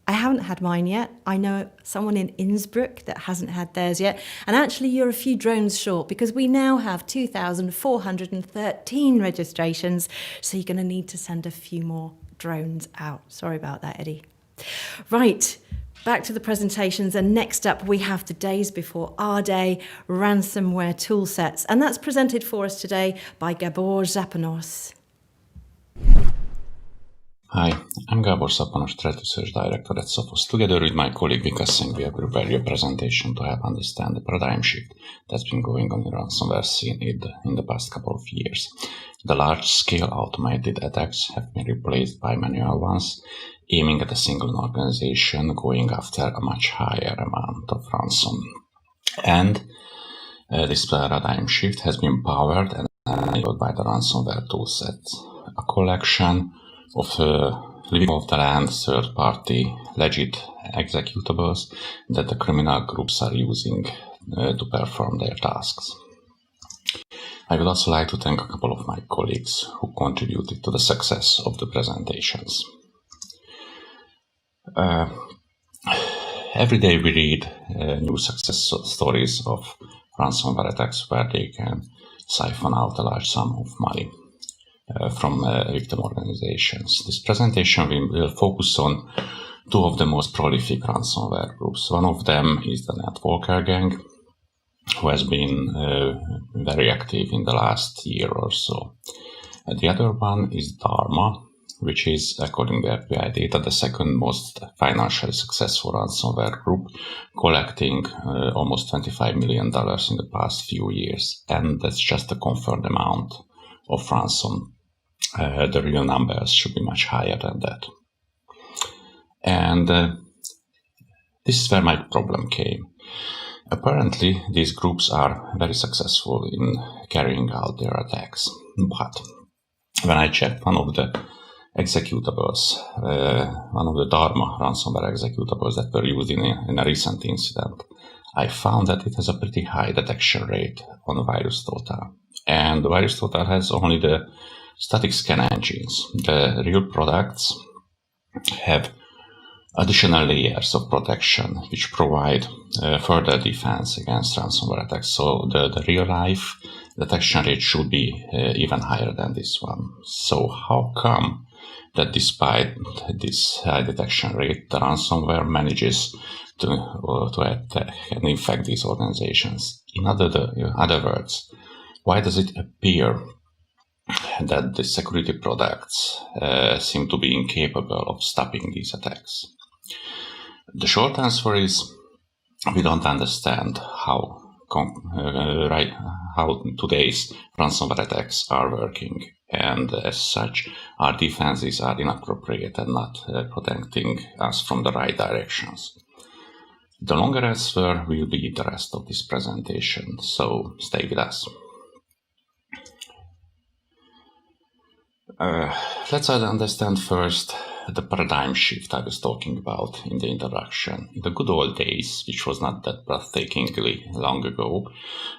I haven't had mine yet. I know someone in Innsbruck that hasn't had theirs yet. And actually, you're a few drones short because we now have 2,413 registrations. So you're going to need to send a few more drones out. Sorry about that, Eddie. Right, back to the presentations. And next up, we have the days before our day, ransomware toolsets. And that's presented for us today by Gabor Zapanos.
Hi, I'm Gabor Zapanos, Threat Research Director at Sophos. Together with my colleague Vika Singh, we have prepared a presentation to help understand the paradigm shift that's been going on in the ransomware scene in the past couple of years. The large-scale automated attacks have been replaced by manual ones, aiming at a single organization, going after a much higher amount of ransom. And this paradigm shift has been powered and enabled by the ransomware toolset, a collection of living off the land third-party legit executables that the criminal groups are using to perform their tasks. I would also like to thank a couple of my colleagues who contributed to the success of the presentations. Every day we read new success stories of ransomware attacks where they can siphon out a large sum of money from victim organizations. This presentation will focus on two of the most prolific ransomware groups. One of them is the Netwalker gang, who has been very active in the last year or so. The other one is Dharma, which is, according to FBI data, the second most financially successful ransomware group, collecting almost $25 million in the past few years. And that's just a confirmed amount of ransom. The real numbers should be much higher than that. And this is where my problem came. Apparently, these groups are very successful in carrying out their attacks. But when I checked one of the executables, one of the Dharma ransomware executables that were used in a recent incident, I found that it has a pretty high detection rate on VirusTotal. And VirusTotal has only the static scan engines. The real products have additional layers of protection which provide further defense against ransomware attacks. So the real life detection rate should be even higher than this one. So how come that despite this high detection rate, the ransomware manages to attack and infect these organizations? In other words, why does it appear that the security products seem to be incapable of stopping these attacks? The short answer is we don't understand how today's ransomware attacks are working, and as such, our defenses are inappropriate and not protecting us from the right directions. The longer answer will be the rest of this presentation, so stay with us. Let's understand first the paradigm shift I was talking about in the introduction. In the good old days, which was not that breathtakingly long ago,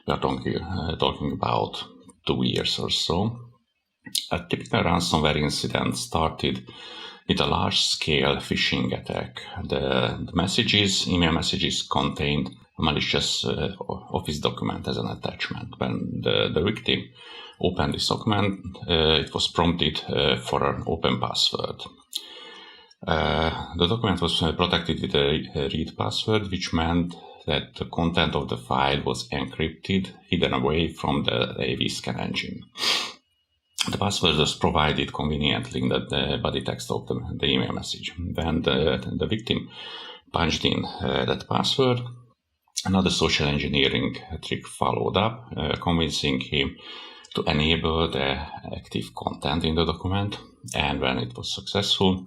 we are talking about 2 years or so, a typical ransomware incident started with a large-scale phishing attack. The email messages contained a malicious Office document as an attachment. When the victim opened this document, it was prompted for an open password. The document was protected with a read password, which meant that the content of the file was encrypted, hidden away from the AV scan engine. The password was provided conveniently in the body text of the email message. When the victim punched in that password, another social engineering trick followed up, convincing him to enable the active content in the document. And when it was successful,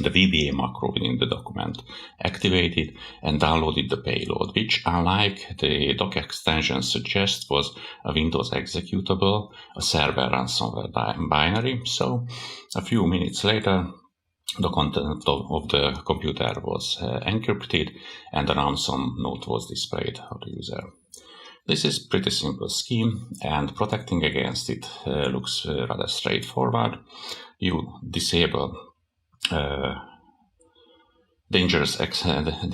the VBA macro within the document, activated and downloaded the payload, which, unlike the doc extension suggests, was a Windows executable, a server ransomware binary. So a few minutes later, the content of the computer was encrypted and the ransom note was displayed to the user. This is pretty simple scheme, and protecting against it looks rather straightforward. You disable dangerous attachments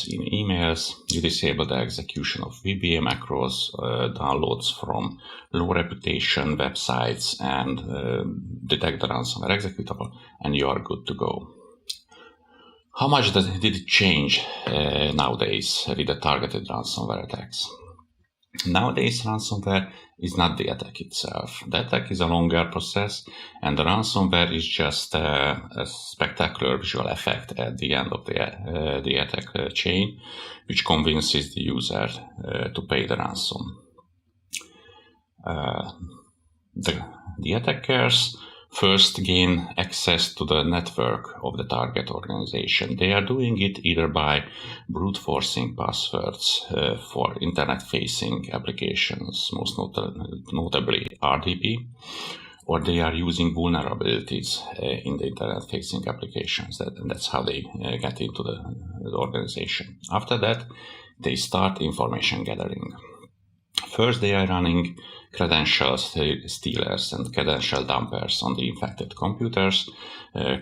in emails. You disable the execution of VBA macros, downloads from low reputation websites, and detect the ransomware executable, and you are good to go. How much did it change nowadays with the targeted ransomware attacks? Nowadays, ransomware is not the attack itself. The attack is a longer process, and the ransomware is just a spectacular visual effect at the end of the attack chain, which convinces the user to pay the ransom. The attackers first gain access to the network of the target organization. They are doing it either by brute forcing passwords for internet-facing applications, most notably RDP, or they are using vulnerabilities in the internet-facing applications. That's how they get into the organization. After that, they start information gathering. First, they are running credential stealers and credential dumpers on the infected computers,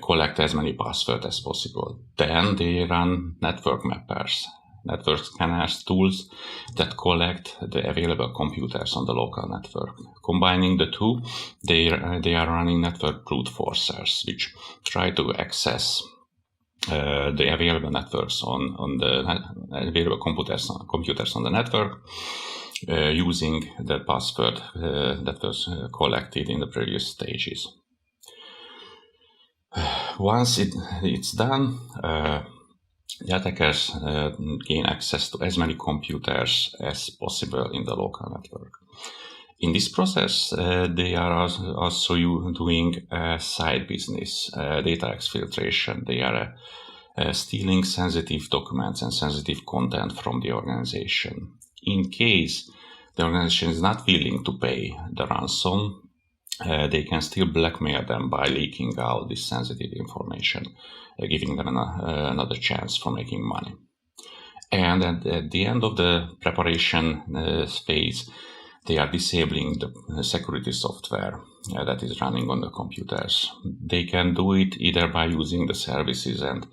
collect as many passwords as possible. Then they run network mappers, network scanners, tools that collect the available computers on the local network. Combining the two, they are running network brute forcers, which try to access the available networks on the available computers on the network, using the password that was collected in the previous stages. Once it's done, the attackers gain access to as many computers as possible in the local network. In this process, they are also doing side business, data exfiltration. They are stealing sensitive documents and sensitive content from the organization. In case the organization is not willing to pay the ransom, they can still blackmail them by leaking out this sensitive information, giving them another chance for making money. And at the end of the preparation phase, they are disabling the security software that is running on the computers. They can do it either by using the services and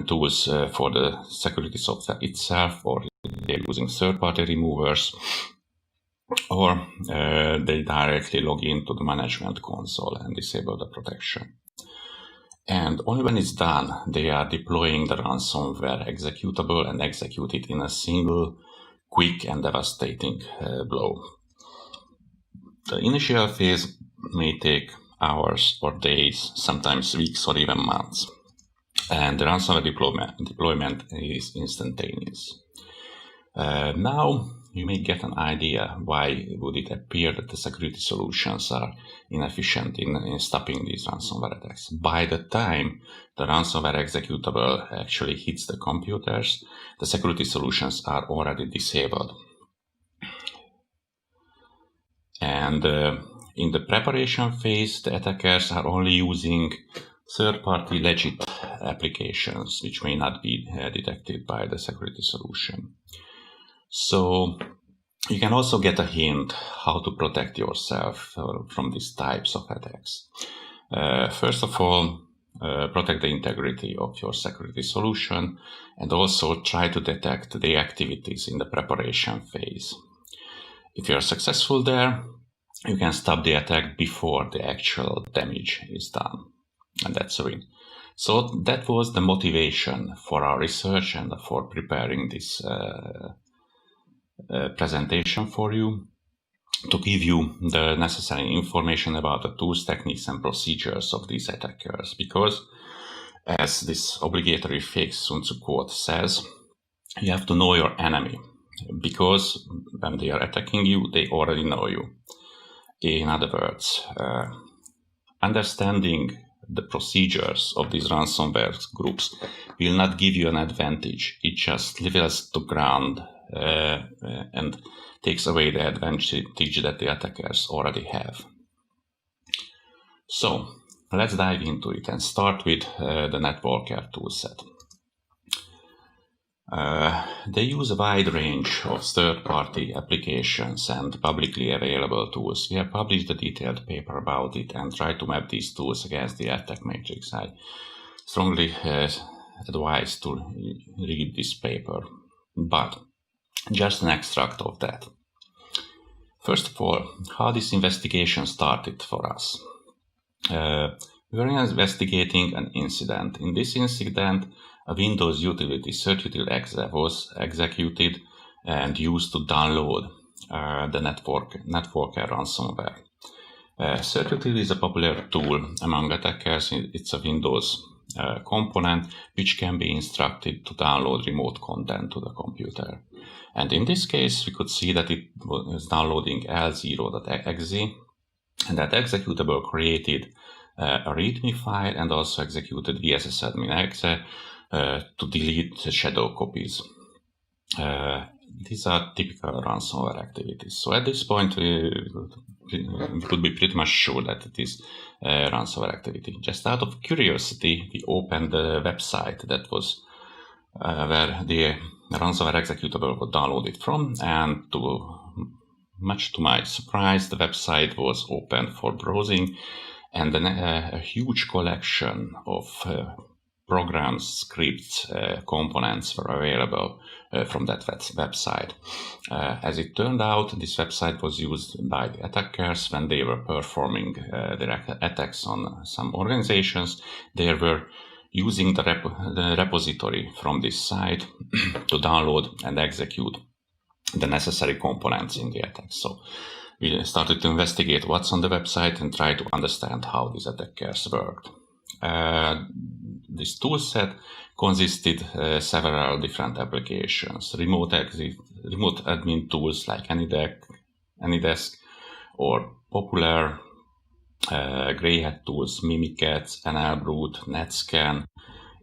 tools for the security software itself, or they're using third-party removers, or they directly log into the management console and disable the protection. And only when it's done, they are deploying the ransomware executable and execute it in a single, quick and devastating blow. The initial phase may take hours or days, sometimes weeks or even months. And the ransomware deployment is instantaneous. Now you may get an idea why would it appear that the security solutions are inefficient in stopping these ransomware attacks. By the time the ransomware executable actually hits the computers, the security solutions are already disabled. And in the preparation phase, the attackers are only using third-party legit applications, which may not be detected by the security solution. So you can also get a hint how to protect yourself from these types of attacks. First of all, protect the integrity of your security solution, and also try to detect the activities in the preparation phase. If you are successful there, you can stop the attack before the actual damage is done. And that's a win. So that was the motivation for our research and for preparing this presentation for you, to give you the necessary information about the tools, techniques, and procedures of these attackers. Because, as this obligatory fake Sun Tzu quote says, you have to know your enemy, because when they are attacking you, they already know you. In other words, understanding the procedures of these ransomware groups will not give you an advantage. It just levels to ground and takes away the advantage that the attackers already have. So let's dive into it and start with the Networker toolset. They use a wide range of third-party applications and publicly available tools. We have published a detailed paper about it and tried to map these tools against the attack matrix. I strongly advise to read this paper, but just an extract of that. First of all, how this investigation started for us. We were investigating an incident. In this incident, a Windows utility, certutil.exe, was executed and used to download the Networker ransomware. Certutil is a popular tool among attackers. It's a Windows component which can be instructed to download remote content to the computer. And in this case, we could see that it was downloading l0.exe, and that executable created a README file and also executed vssadmin.exe to delete the shadow copies. These are typical ransomware activities. So at this point, we could be pretty much sure that it is a ransomware activity. Just out of curiosity, we opened the website that was where the ransomware executable was downloaded from, and much to my surprise, the website was open for browsing, and then a huge collection of programs, scripts, components were available from that website. As it turned out, this website was used by the attackers when they were performing their attacks on some organizations. They were using the repository from this site to download and execute the necessary components in the attack. So we started to investigate what's on the website and try to understand how these attackers worked. This toolset consisted several different applications, remote admin tools like AnyDesk or popular grey hat tools, Mimikatz, NLBrute, NetScan.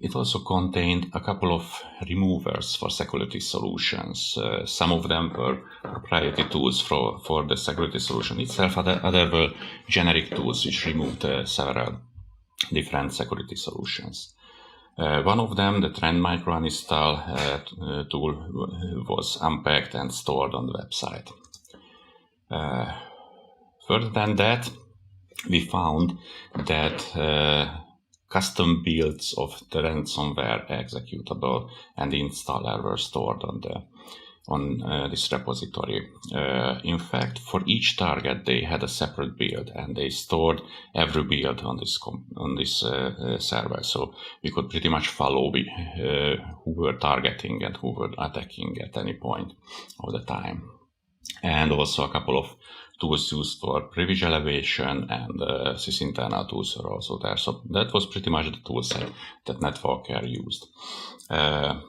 It also contained a couple of removers for security solutions. Some of them were proprietary tools for the security solution itself, other were generic tools which removed several different security solutions. One of them, the Trend Micro Uninstall tool, was unpacked and stored on the website. Further than that, we found that custom builds of the ransomware executable and the installer were stored on this repository. In fact, for each target, they had a separate build, and they stored every build on this server. So we could pretty much follow who were targeting and who were attacking at any point of the time. And also a couple of tools used for privilege elevation and sysinternal tools are also there. So that was pretty much the tool set that Networker used.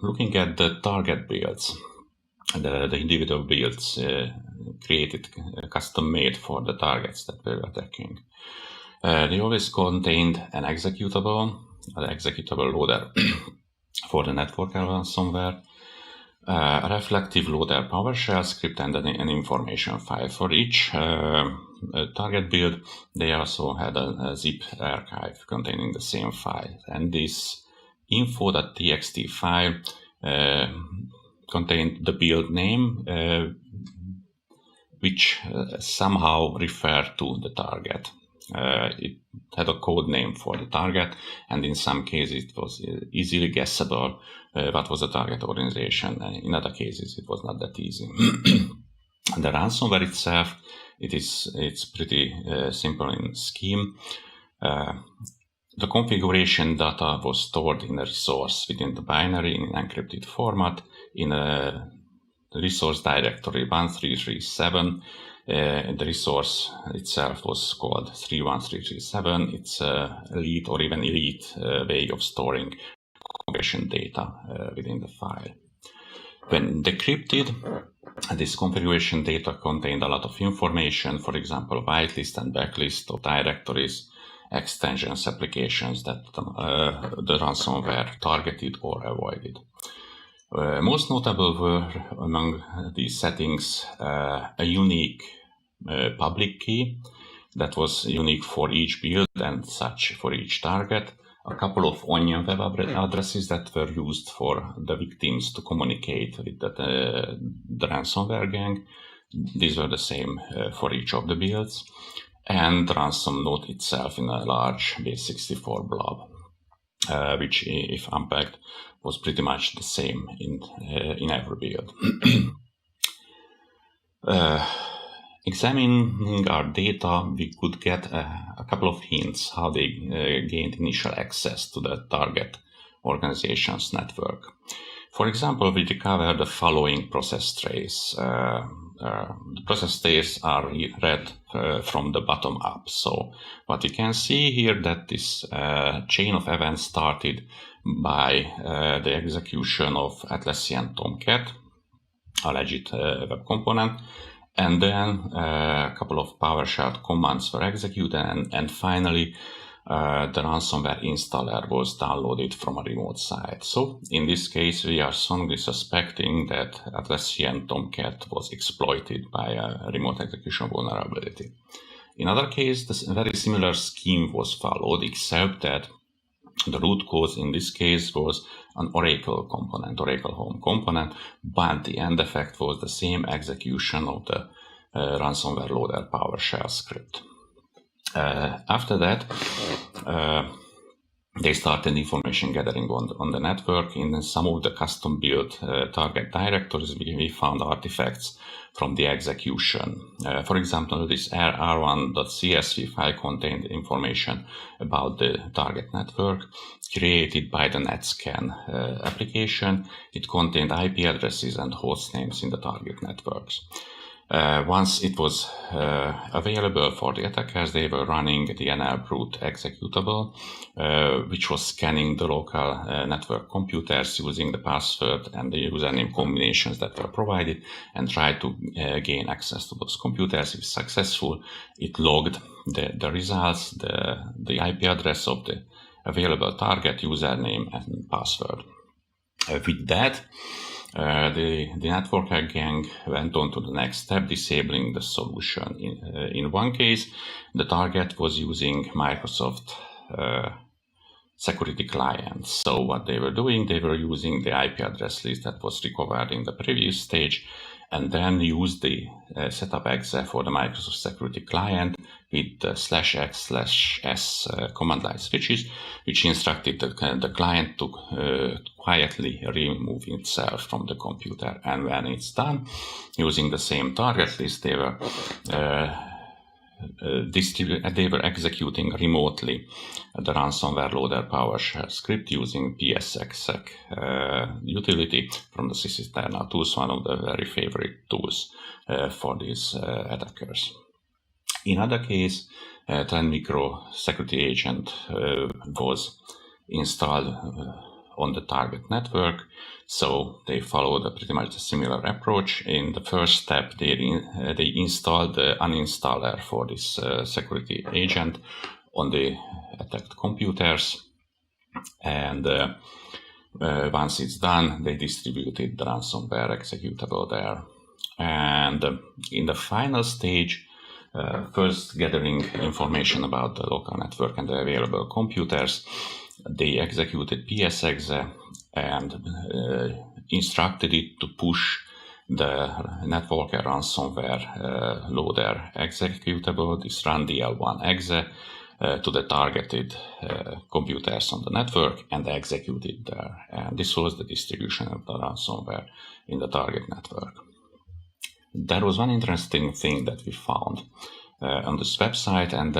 Looking at the target builds, the individual builds created, custom made for the targets that we were attacking. They always contained an executable loader for the Networker ransomware, a reflective loader PowerShell script, and an information file. For each target build, they also had a zip archive containing the same file. And this info.txt file contained the build name, which somehow referred to the target. It had a code name for the target, and in some cases it was easily guessable what was the target organization. In other cases, it was not that easy. The ransomware itself, it's pretty simple in scheme. The configuration data was stored in a resource within the binary in an encrypted format in a resource directory 1337. The resource itself was called 31337. It's a elite or even elite way of storing configuration data within the file. When decrypted, this configuration data contained a lot of information, for example, whitelist and blacklist of directories, extensions applications that the ransomware targeted or avoided. Most notable were among these settings a unique public key that was unique for each build and such for each target, a couple of onion web addresses that were used for the victims to communicate with the ransomware gang. These were the same for each of the builds, and the ransom note itself in a large base64 blob, which, if unpacked, was pretty much the same in every build. Examining our data, we could get a couple of hints how they gained initial access to the target organization's network. For example, we recovered the following process trace. The process traces are read from the bottom up. So what you can see here that this chain of events started by the execution of Atlassian Tomcat, a legit web component, and then a couple of PowerShell commands were executed, and finally the ransomware installer was downloaded from a remote site. So in this case, we are strongly suspecting that Atlassian Tomcat was exploited by a remote execution vulnerability. In other case, a very similar scheme was followed, except that the root cause in this case was an Oracle component, Oracle home component, but the end effect was the same execution of the ransomware loader PowerShell script. After that, they started information gathering on the network. In some of the custom built target directories, we found artifacts from the execution. For example, this r1.csv file contained information about the target network created by the NetScan application. It contained IP addresses and host names in the target networks. Once it was available for the attackers, they were running the NL brute executable, which was scanning the local network computers using the password and the username combinations that were provided, and tried to gain access to those computers. If successful, it logged the results, the IP address of the available target, username, and password. With that, the networker gang went on to the next step, disabling the solution. In one case, the target was using Microsoft security clients. So what they were doing, they were using the IP address list that was recovered in the previous stage, and then used the setup exe for the Microsoft security client with the /x/s command line switches, which instructed the client to quietly remove itself from the computer. And when it's done, using the same target list, they were executing remotely the ransomware loader PowerShell script using psexec utility from the Sysinternal tools, one of the very favorite tools for these attackers. In other case, Trend Micro security agent was installed on the target network. So they followed a pretty much a similar approach. In the first step, they installed the uninstaller for this security agent on the attacked computers. And once it's done, they distributed the ransomware executable there. And in the final stage, first gathering information about the local network and the available computers, they executed psexec and instructed it to push the networker ransomware loader executable, this run-dl1-exe, to the targeted computers on the network and execute it there. And this was the distribution of the ransomware in the target network. There was one interesting thing that we found on this website, and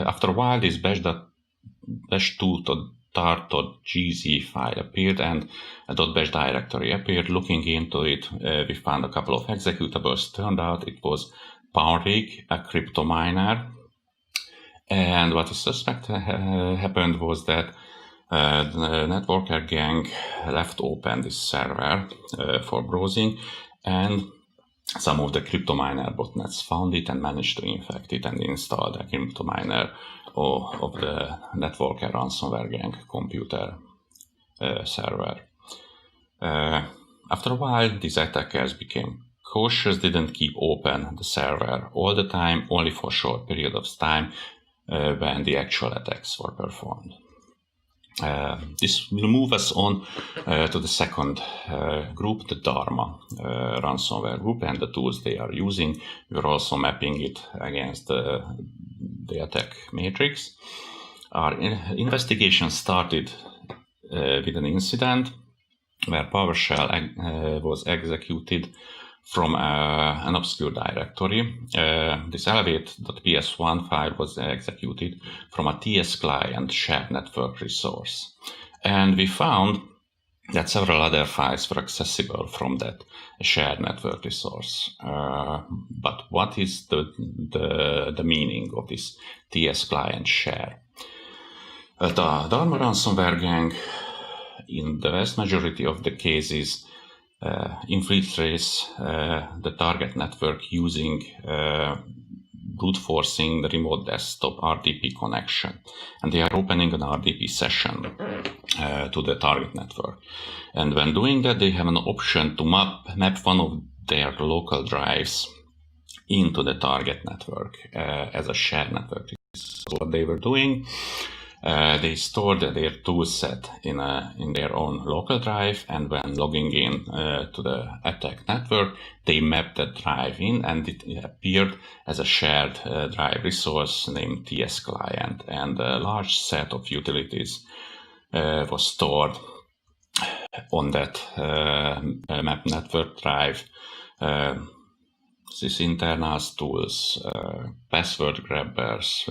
after a while, this bash2.tar.gz file appeared and a .bash directory appeared. Looking into it, we found a couple of executables. Turned out it was PowerRig, a crypto miner. And what is suspected happened was that the networker gang left open this server for browsing, and some of the cryptominer botnets found it and managed to infect it and install the cryptominer of the network ransomware gang computer server. After a while, these attackers became cautious, didn't keep open the server all the time, only for a short period of time when the actual attacks were performed. This will move us on to the second group, the Dharma ransomware group, and the tools they are using. We're also mapping it against the attack matrix. Our investigation started with an incident where PowerShell was executed from an obscure directory. This elevate.ps1 file was executed from a TS client shared network resource. And we found that several other files were accessible from that shared network resource. But what is the meaning of this TS client share? The Dharma ransomware gang, in the vast majority of the cases, infiltrates the target network using brute forcing the remote desktop RDP connection. And they are opening an RDP session to the target network. And when doing that, they have an option to map one of their local drives into the target network as a shared network. So what they were doing, they stored their toolset in their own local drive, and when logging in to the attack network, they mapped that drive in, and it appeared as a shared drive resource named TS client, and a large set of utilities was stored on that map network drive. These internals tools, password grabbers,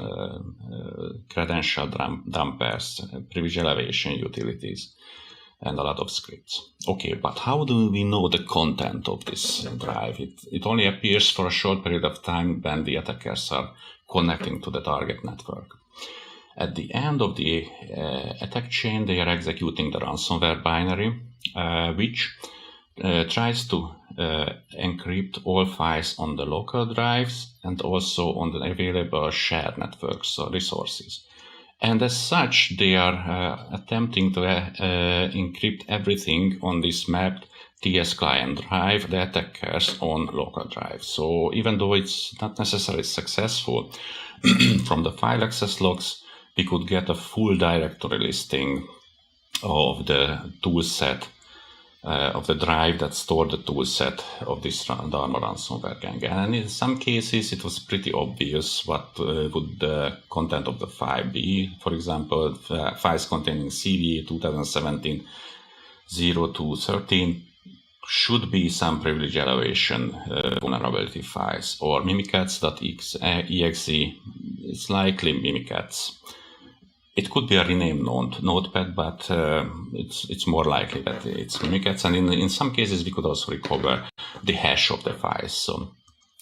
credential dumpers, privilege elevation utilities, and a lot of scripts. Okay, but how do we know the content of this drive? It only appears for a short period of time when the attackers are connecting to the target network. At the end of the attack chain, they are executing the ransomware binary, which tries to encrypt all files on the local drives and also on the available shared networks or resources. And as such, they are attempting to encrypt everything on this mapped TS client drive, the attacker's own local drive. So even though it's not necessarily successful, from the file access logs, we could get a full directory listing of the toolset of the drive that stored the toolset of this Dharma ransomware gang. And in some cases, it was pretty obvious what would the content of the file be. For example, files containing CVE 2017-0213 should be some privilege elevation vulnerability files, or mimikatz.exe is likely mimikatz. It could be a renamed notepad, but it's more likely that it's mimikatz. And in some cases, we could also recover the hash of the files. So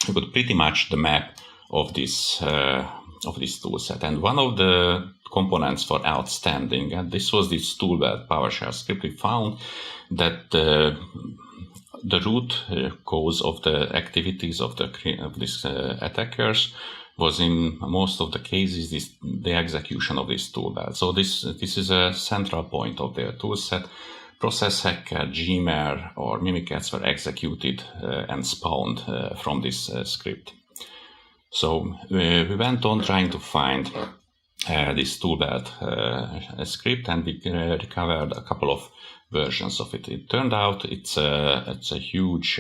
we could pretty much the map of this toolset. And one of the components for outstanding, and this was this toolbelt PowerShell script, we found that the root cause of the activities of these attackers was in most of the cases the execution of this toolbelt. So this is a central point of their toolset. Process hacker, Gmer, or mimikatz were executed and spawned from this script. So we went on trying to find this toolbelt script, and we recovered a couple of versions of it. It turned out it's a huge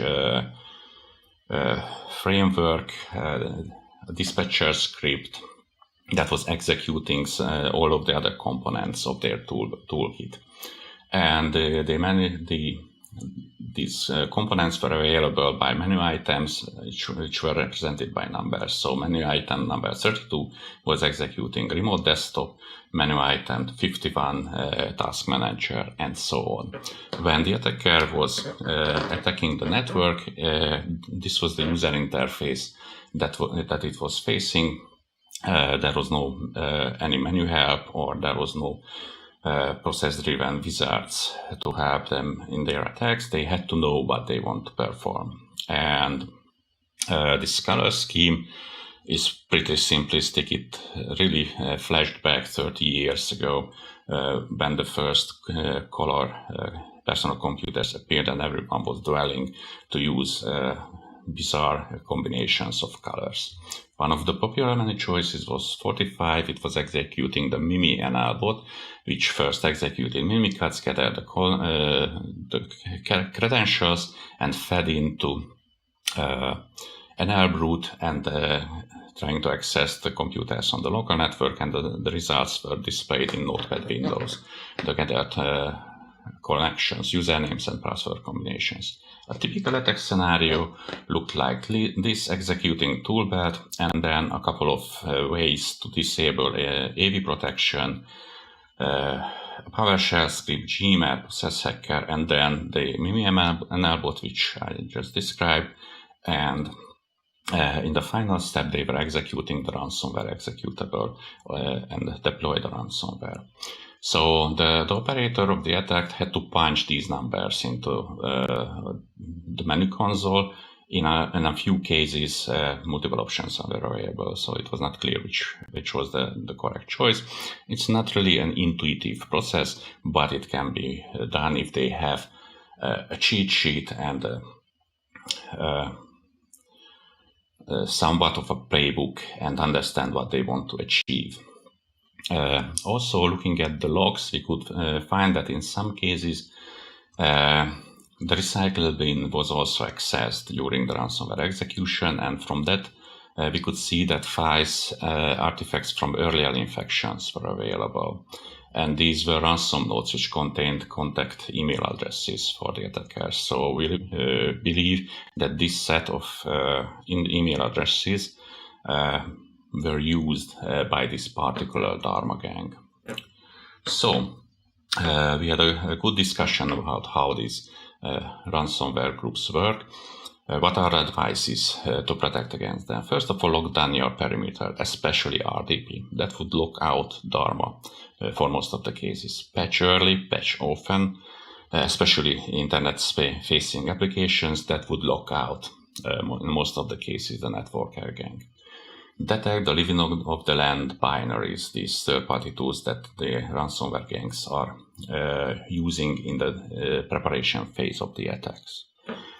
framework, a dispatcher script that was executing all of the other components of their toolkit. And these components were available by menu items, which were represented by numbers. So menu item number 32 was executing remote desktop, menu item 51 task manager, and so on. When the attacker was attacking the network, this was the user interface that it was facing. There was no any menu help, or there was no process-driven wizards to help them in their attacks. They had to know what they want to perform. And This color scheme is pretty simplistic. It really flashed back 30 years ago when the first color personal computers appeared and everyone was dwelling to use bizarre combinations of colors. One of the popular many choices was 45. It was executing the MgBot, which first executed mimikatz, gathered the credentials, and fed into Nile brute and trying to access the computers on the local network, and the results were displayed in Notepad windows. The gathered connections, usernames, and password combinations. A typical attack scenario looked like this: executing toolbat, and then a couple of ways to disable AV protection, PowerShell script, GMAP, SSHacker, and then the MgBot, which I just described. And in the final step, they were executing the ransomware executable and deploy the ransomware. So the operator of the attack had to punch these numbers into the menu console. In a few cases, multiple options are available, so it was not clear which was the correct choice. It's not really an intuitive process, but it can be done if they have a cheat sheet and somewhat of a playbook and understand what they want to achieve. Also, looking at the logs, we could find that in some cases the recycle bin was also accessed during the ransomware execution, and from that we could see that files, artifacts from earlier infections were available. And these were ransom notes which contained contact email addresses for the attackers. So we believe that this set of email addresses were used by this particular Dharma gang. So we had a good discussion about how these ransomware groups work. What are the advices to protect against them? First of all, lock down your perimeter, especially RDP. That would lock out Dharma for most of the cases. Patch early, patch often, especially internet-facing applications that would lock out, in most of the cases, the networker gang. Detect the living of the land binaries, these third-party tools that the ransomware gangs are using in the preparation phase of the attacks.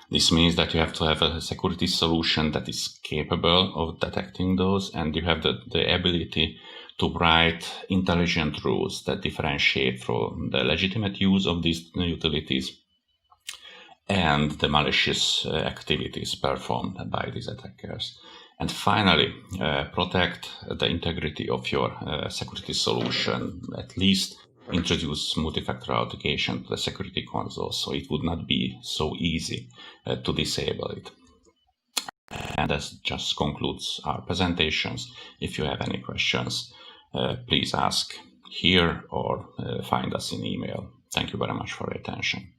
This means that you have to have a security solution that is capable of detecting those, and you have the ability to write intelligent rules that differentiate from the legitimate use of these utilities and the malicious activities performed by these attackers. And finally, protect the integrity of your security solution. At least introduce multi-factor authentication to the security console, so it would not be so easy to disable it. And that just concludes our presentations. If you have any questions, please ask here or find us in email. Thank you very much for your attention.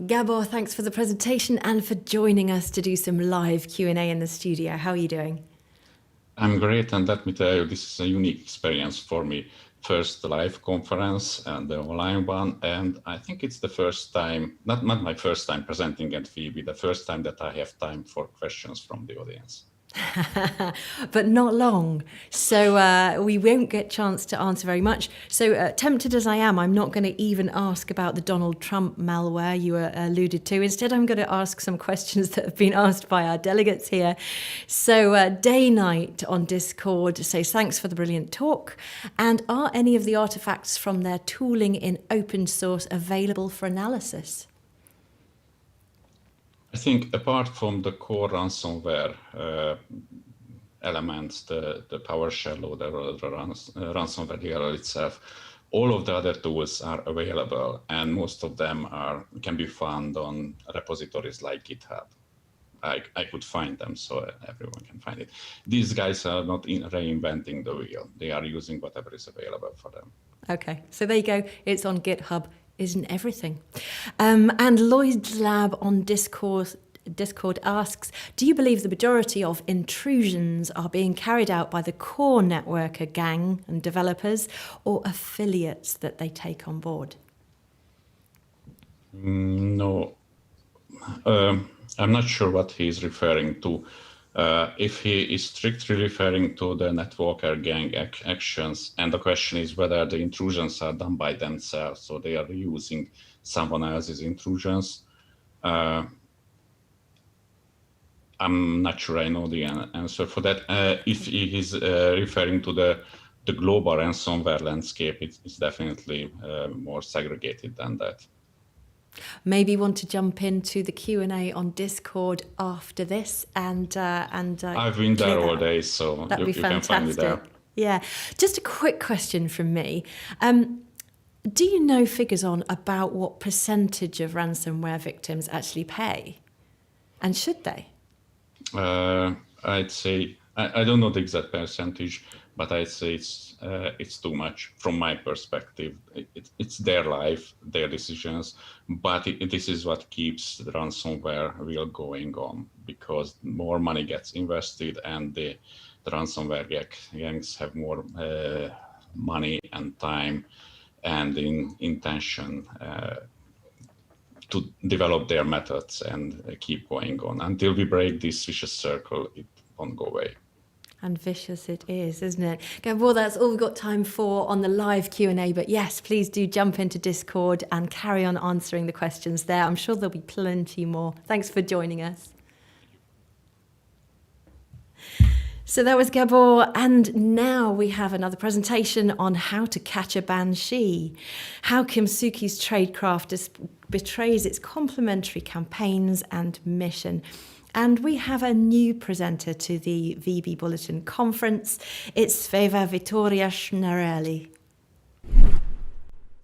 Gabor, thanks for the presentation and for joining us to do some live Q&A in the studio. How are you doing?
I'm great, and let me tell you, this is a unique experience for me. First live conference and the online one, and I think it's the first time, not my first time presenting at VB, the first time that I have time for questions from the audience.
But not long, so we won't get a chance to answer very much. So tempted as I am, I'm not going to even ask about the Donald Trump malware you alluded to. Instead, I'm going to ask some questions that have been asked by our delegates here. So Day Night on Discord says, thanks for the brilliant talk. And are any of the artifacts from their tooling in open source available for analysis?
I think apart from the core ransomware elements, the PowerShell loader or the ransomware DLL itself, all of the other tools are available, and most of them can be found on repositories like GitHub. I could find them, so everyone can find it. These guys are not reinventing the wheel. They are using whatever is available for them.
Okay, so there you go. It's on GitHub. Isn't everything. And Lloyd's Lab on Discord Discord asks, do you believe the majority of intrusions are being carried out by the core networker gang and developers or affiliates that they take on board?
No, I'm not sure what he's referring to. If he is strictly referring to the networker gang actions, and the question is whether the intrusions are done by themselves, so they are using someone else's intrusions. I'm not sure I know the answer for that. If he is referring to the global ransomware landscape, it's definitely more segregated than that.
Maybe you want to jump into the Q&A on Discord after this and
I've been there all day, so
that'd be fantastic.
Can find me there.
Yeah, just a quick question from me. Do you know figures on about what percentage of ransomware victims actually pay? And should they?
I'd say, I don't know the exact percentage, but I'd say it's too much from my perspective. It's their life, their decisions, but this is what keeps the ransomware wheel going on, because more money gets invested and the ransomware gangs have more money and time and intention to develop their methods and keep going on. Until we break this vicious circle, it won't go away.
And vicious it is, isn't it? Gabor, that's all we've got time for on the live Q&A. But yes, please do jump into Discord and carry on answering the questions there. I'm sure there'll be plenty more. Thanks for joining us. So that was Gabor, and now we have another presentation on how to catch a Banshee, how Kimsuky's tradecraft betrays its complementary campaigns and mission. And we have a new presenter to the VB Bulletin conference. It's Sveva Vittoria Schnarelli.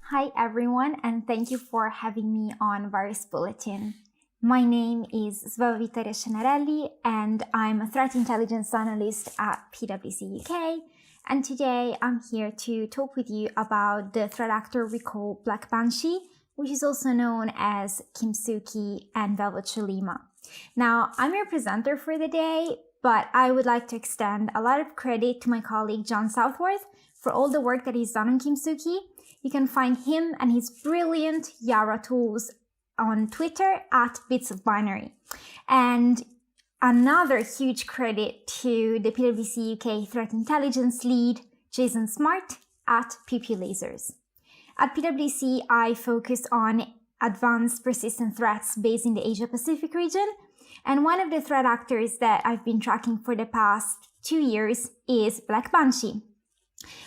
Hi everyone, and thank you for having me on Virus Bulletin. My name is Sveva Vittoria Schnarelli, and I'm a threat intelligence analyst at PwC UK. And today I'm here to talk with you about the threat actor we call Black Banshee, which is also known as Kimsuky and Velvet Shalima. Now, I'm your presenter for the day, but I would like to extend a lot of credit to my colleague John Southworth for all the work that he's done on Kimsuky. You can find him and his brilliant Yara tools on Twitter at Bits of Binary. And another huge credit to the PwC UK Threat Intelligence lead, Jason Smart at PP Lasers. At PwC, I focus on advanced persistent threats based in the Asia-Pacific region. And one of the threat actors that I've been tracking for the past 2 years is Black Banshee.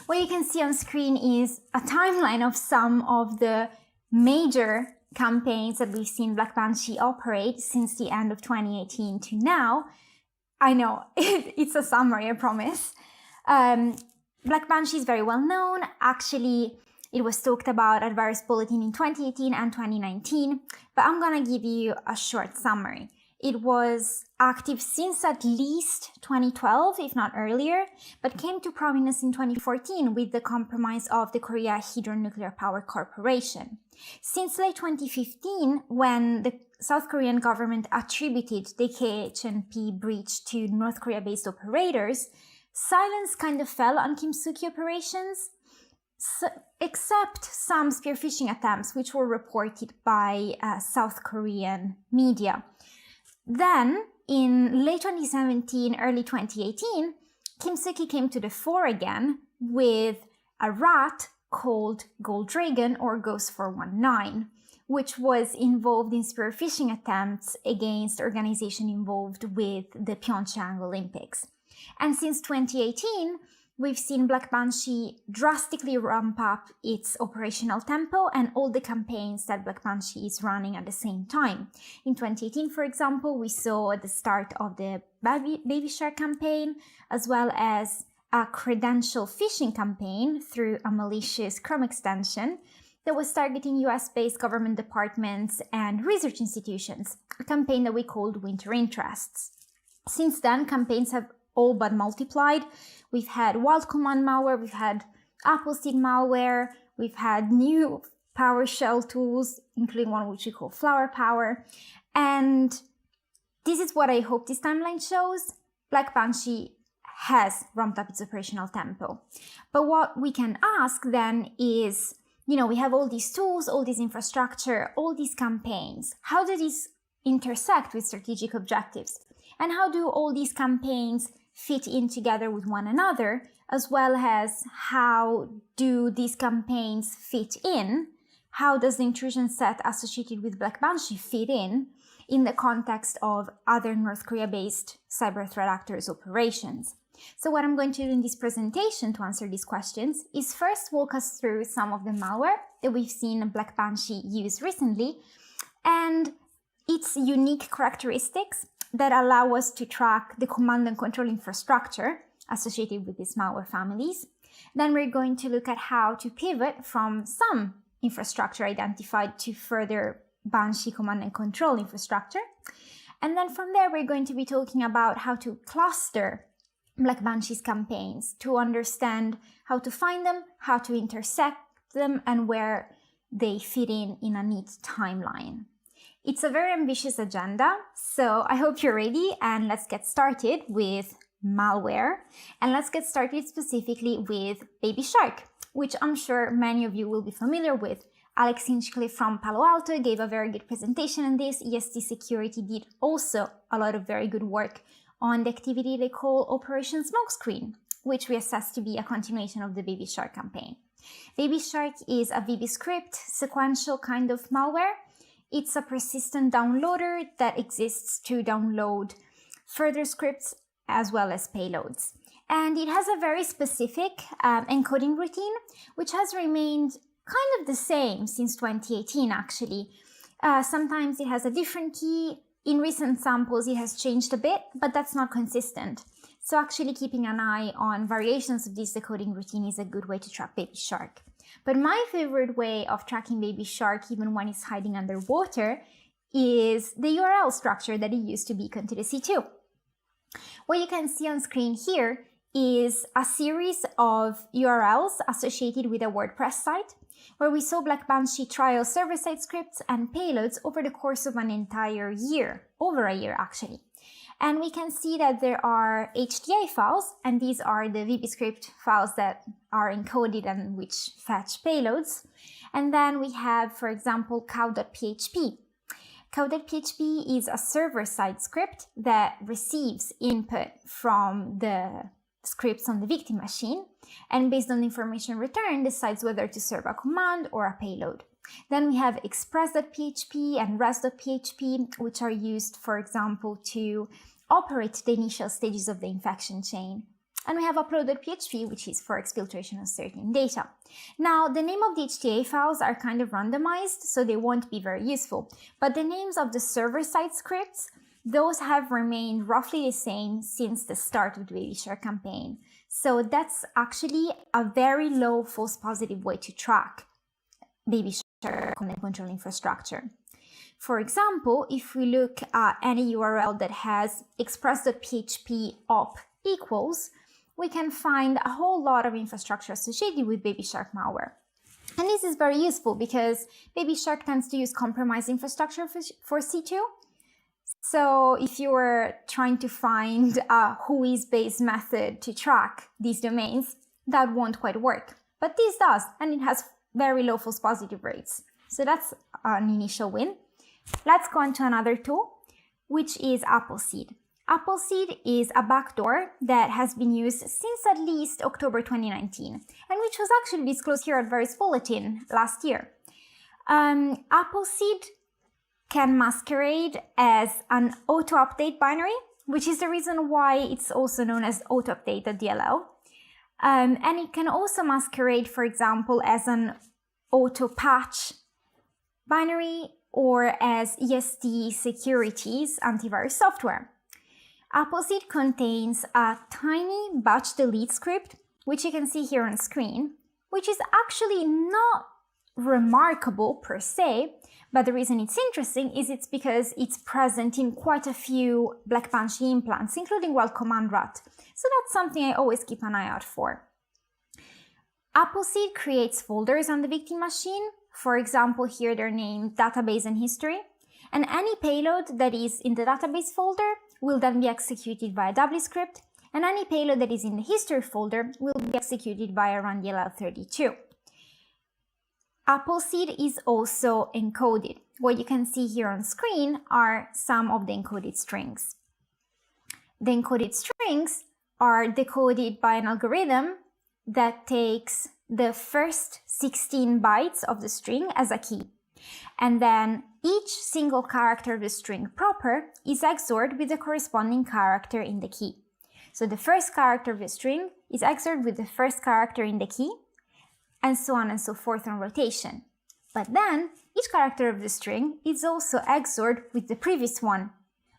What you can see on screen is a timeline of some of the major campaigns that we've seen Black Banshee operate since the end of 2018 to now. I know, it's a summary, I promise. Black Banshee is very well known. Actually, it was talked about at Virus Bulletin in 2018 and 2019, but I'm gonna give you a short summary. It was active since at least 2012, if not earlier, but came to prominence in 2014 with the compromise of the Korea Hydronuclear Power Corporation. Since late 2015, when the South Korean government attributed the KHNP breach to North Korea-based operators, silence kind of fell on Kimsuky operations, except some spear phishing attempts, which were reported by South Korean media. Then, in late 2017, early 2018, Kimsuky came to the fore again with a rat called Gold Dragon or Ghost 419, which was involved in spear phishing attempts against the organization involved with the Pyeongchang Olympics. And since 2018, we've seen Black Banshee drastically ramp up its operational tempo and all the campaigns that Black Banshee is running at the same time. In 2018, for example, we saw the start of the Baby Shark campaign, as well as a credential phishing campaign through a malicious Chrome extension that was targeting US-based government departments and research institutions, a campaign that we called Winter Interests. Since then, campaigns have all but multiplied. We've had Wild Command malware, we've had Appleseed malware, we've had new PowerShell tools, including one which we call Flower Power. And this is what I hope this timeline shows. Black Banshee has ramped up its operational tempo. But what we can ask then is, we have all these tools, all this infrastructure, all these campaigns. How do these intersect with strategic objectives? And how do all these campaigns fit in together with one another, as well as how do these campaigns fit in? How does the intrusion set associated with Black Banshee fit in the context of other North Korea-based cyber threat actors' operations? So what I'm going to do in this presentation to answer these questions is first walk us through some of the malware that we've seen Black Banshee use recently and its unique characteristics that allow us to track the command and control infrastructure associated with these malware families. Then we're going to look at how to pivot from some infrastructure identified to further Banshee command and control infrastructure. And then from there, we're going to be talking about how to cluster Black Banshee's campaigns to understand how to find them, how to intersect them, and where they fit in a neat timeline. It's a very ambitious agenda, so I hope you're ready, and let's get started with malware. And let's get started specifically with Baby Shark, which I'm sure many of you will be familiar with. Alex Hinchcliffe from Palo Alto gave a very good presentation on this. EST Security did also a lot of very good work on the activity they call Operation Smokescreen, which we assess to be a continuation of the Baby Shark campaign. Baby Shark is a VB script sequential kind of malware. It's a persistent downloader that exists to download further scripts as well as payloads. And it has a very specific encoding routine, which has remained kind of the same since 2018, actually. Sometimes it has a different key. In recent samples, it has changed a bit, but that's not consistent. So actually keeping an eye on variations of this decoding routine is a good way to track Baby Shark. But my favorite way of tracking Baby Shark, even when it's hiding underwater, is the URL structure that it used to beacon to the C2. What you can see on screen here is a series of URLs associated with a WordPress site, where we saw Black Banshee trial server-side scripts and payloads over the course of an entire year, over a year actually. And we can see that there are HTA files, and these are the VB script files that are encoded and which fetch payloads. And then we have, for example, cow.php. Cow.php is a server-side script that receives input from the scripts on the victim machine, and based on the information returned, decides whether to serve a command or a payload. Then we have express.php and res.php, which are used, for example, to operate the initial stages of the infection chain. And we have upload.php, which is for exfiltration of certain data. Now, the name of the HTA files are kind of randomized, so they won't be very useful. But the names of the server-side scripts, those have remained roughly the same since the start of the Baby Shark campaign. So that's actually a very low false positive way to track Baby Shark command control infrastructure. For example, if we look at any URL that has express.php op equals, we can find a whole lot of infrastructure associated with Baby Shark malware. And this is very useful because Baby Shark tends to use compromised infrastructure for C2. So if you were trying to find a whois-based method to track these domains, that won't quite work. But this does, and it has very low false positive rates. So that's an initial win. Let's go on to another tool, which is Appleseed. Appleseed is a backdoor that has been used since at least October 2019, and which was actually disclosed here at Varys Bulletin last year. Appleseed can masquerade as an auto-update binary, which is the reason why it's also known as auto-update.dll. And it can also masquerade, for example, as an auto-patch binary or as EST Security's antivirus software. Appleseed contains a tiny batch delete script, which you can see here on screen, which is actually not remarkable per se, but the reason it's interesting is it's because it's present in quite a few Black Banshee implants, including Wild Command Rat. So that's something I always keep an eye out for. Appleseed creates folders on the victim machine. For example, here they're named database and history. And any payload that is in the database folder will then be executed via wscript, and any payload that is in the history folder will be executed via run-dll32. Appleseed is also encoded. What you can see here on screen are some of the encoded strings. The encoded strings are decoded by an algorithm that takes the first 16 bytes of the string as a key. And then each single character of the string proper is XORed with the corresponding character in the key. So the first character of the string is XORed with the first character in the key, and so on and so forth on rotation. But then each character of the string is also XORed with the previous one,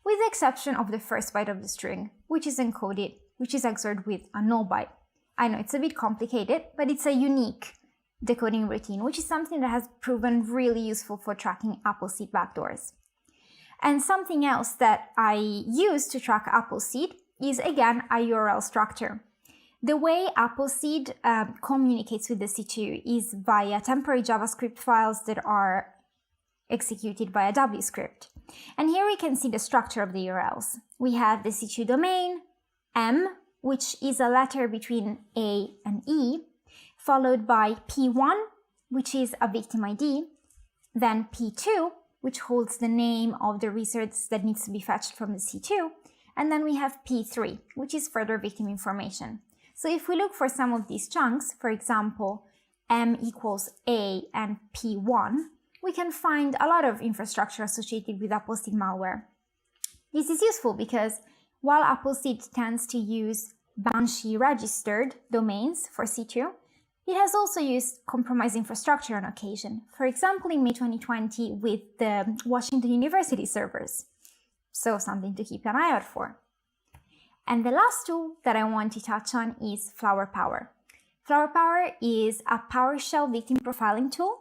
with the exception of the first byte of the string, which is encoded, which is XORed with a null byte. I know it's a bit complicated, but it's a unique decoding routine, which is something that has proven really useful for tracking Appleseed backdoors. And something else that I use to track Appleseed is, again, a URL structure. The way Appleseed communicates with the C2 is via temporary JavaScript files that are executed via wscript. And here we can see the structure of the URLs. We have the C2 domain, M, which is a letter between A and E, followed by P1, which is a victim ID, then P2, which holds the name of the resource that needs to be fetched from the C2, and then we have P3, which is further victim information. So if we look for some of these chunks, for example, M equals A and P1, we can find a lot of infrastructure associated with Appleseed malware. This is useful because while Appleseed tends to use Banshee registered domains for C2, it has also used compromised infrastructure on occasion, for example in May 2020 with the Washington University servers. So something to keep an eye out for. And the last tool that I want to touch on is FlowerPower. FlowerPower is a PowerShell victim profiling tool.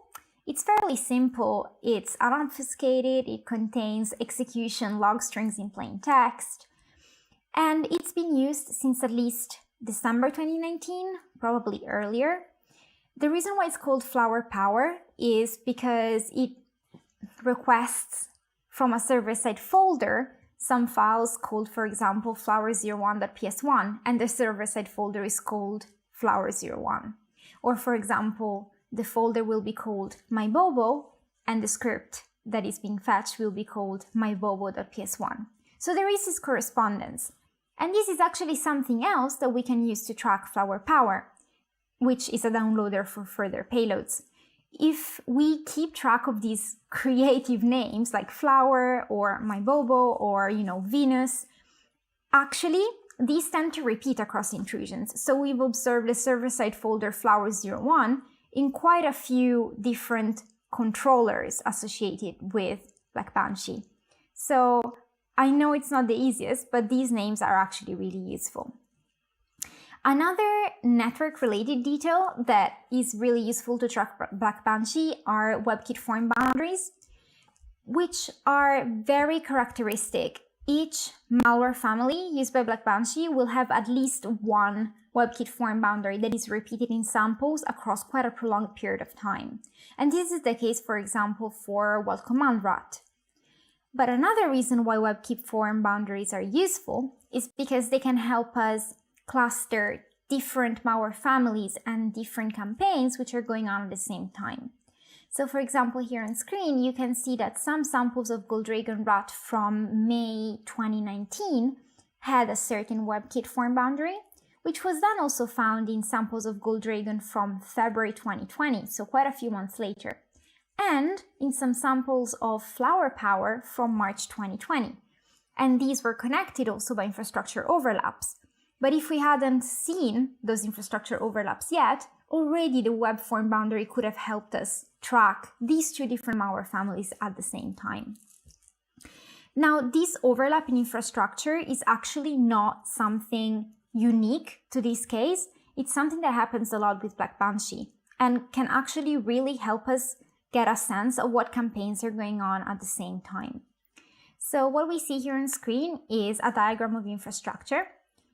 It's fairly simple, it's unobfuscated, it contains execution log strings in plain text, and it's been used since at least December 2019, probably earlier. The reason why it's called FlowerPower is because it requests from a server-side folder some files called, for example, flower01.ps1, and the server-side folder is called flower01. Or, for example, the folder will be called mybobo, and the script that is being fetched will be called mybobo.ps1. So there is this correspondence. And this is actually something else that we can use to track FlowerPower, which is a downloader for further payloads. If we keep track of these creative names like Flower or mybobo or, Venus, actually, these tend to repeat across intrusions. So we've observed the server-side folder flower01 in quite a few different controllers associated with Banshee. So I know it's not the easiest, but these names are actually really useful. Another network-related detail that is really useful to track Banshee are WebKit form boundaries, which are very characteristic. Each malware family used by Banshee will have at least one WebKit form boundary that is repeated in samples across quite a prolonged period of time. And this is the case, for example, for Wild Command Rat. But another reason why WebKit form boundaries are useful is because they can help us cluster different malware families and different campaigns which are going on at the same time. So for example, here on screen, you can see that some samples of Goldragon Rat from May 2019 had a certain WebKit form boundary, which was then also found in samples of Goldragon from February 2020, so quite a few months later, and in some samples of FlowerPower from March 2020. And these were connected also by infrastructure overlaps. But if we hadn't seen those infrastructure overlaps yet, already the web form boundary could have helped us track these two different malware families at the same time. Now, this overlap in infrastructure is actually not something unique to this case. It's something that happens a lot with Banshee and can actually really help us get a sense of what campaigns are going on at the same time. So what we see here on screen is a diagram of infrastructure.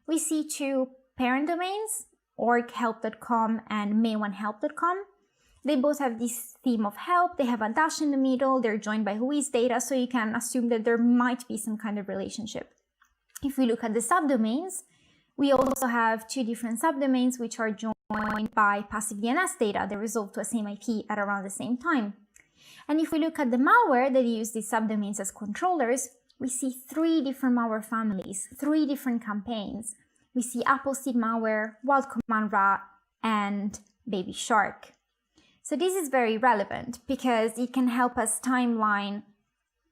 We see two parent domains, orghelp.com and may1help.com. They both have this theme of help. They have a dash in the middle. They're joined by whois data, so you can assume that there might be some kind of relationship. If we look at the subdomains, we also have two different subdomains which are joined by passive DNS data. They resolve to a same IP at around the same time. And if we look at the malware that use these subdomains as controllers, we see three different malware families, three different campaigns. We see Appleseed malware, Wild Command Rat, and Baby Shark. So this is very relevant because it can help us timeline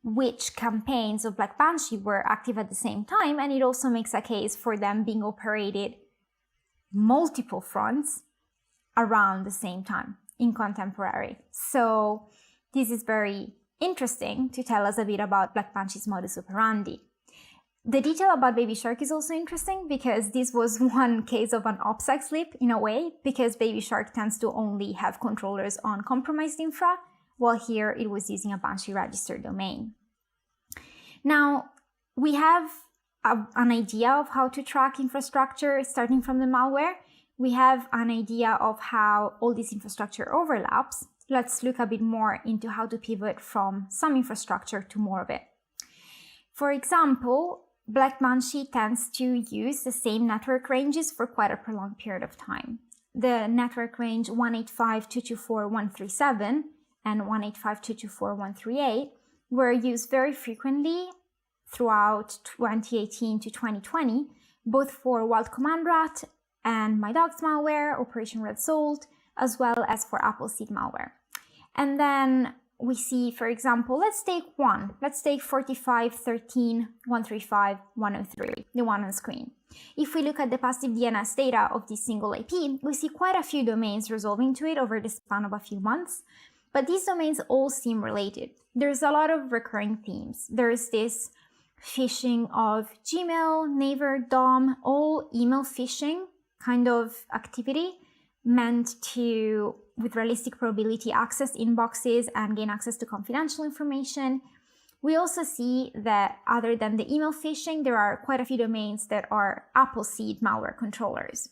which campaigns of Black Banshee were active at the same time, and it also makes a case for them being operated multiple fronts around the same time in contemporary. So this is very interesting to tell us a bit about Black Banshee's modus operandi. The detail about Baby Shark is also interesting because this was one case of an OPSEC slip in a way, because Baby Shark tends to only have controllers on compromised infra, while here it was using a Banshee registered domain. Now, we have an idea of how to track infrastructure starting from the malware. We have an idea of how all this infrastructure overlaps. Let's look a bit more into how to pivot from some infrastructure to more of it. For example, Black Banshee tends to use the same network ranges for quite a prolonged period of time. The network range 185.224.137 and 185.224.138 were used very frequently throughout 2018 to 2020, both for Wild Command Rat and My Dog's malware, Operation Red Salt, as well as for Appleseed malware. And then we see, for example, let's take 45.13.135.103, the one on screen. If we look at the passive DNS data of this single IP, we see quite a few domains resolving to it over the span of a few months, but these domains all seem related. There's a lot of recurring themes. There's this phishing of Gmail, Naver, Dom, all email phishing kind of activity meant to, with realistic probability, access inboxes and gain access to confidential information. We also see that other than the email phishing, there are quite a few domains that are Appleseed malware controllers.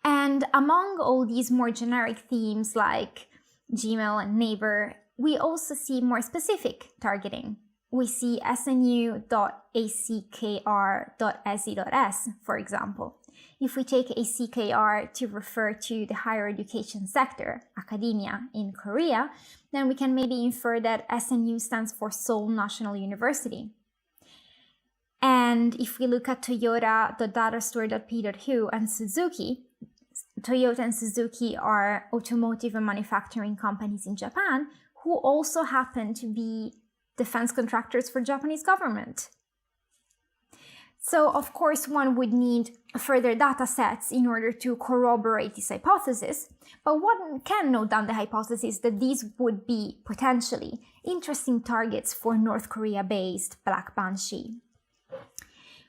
And among all these more generic themes like Gmail and Naver, we also see more specific targeting. We see snu.ackr.se.s, for example. If we take ACKR to refer to the higher education sector, academia in Korea, then we can maybe infer that SNU stands for Seoul National University. And if we look at Toyota.datastore.p.hu and Suzuki, Toyota and Suzuki are automotive and manufacturing companies in Japan who also happen to be defense contractors for Japanese government. So, of course, one would need further data sets in order to corroborate this hypothesis, but one can note down the hypothesis that these would be potentially interesting targets for North Korea-based Black Banshee.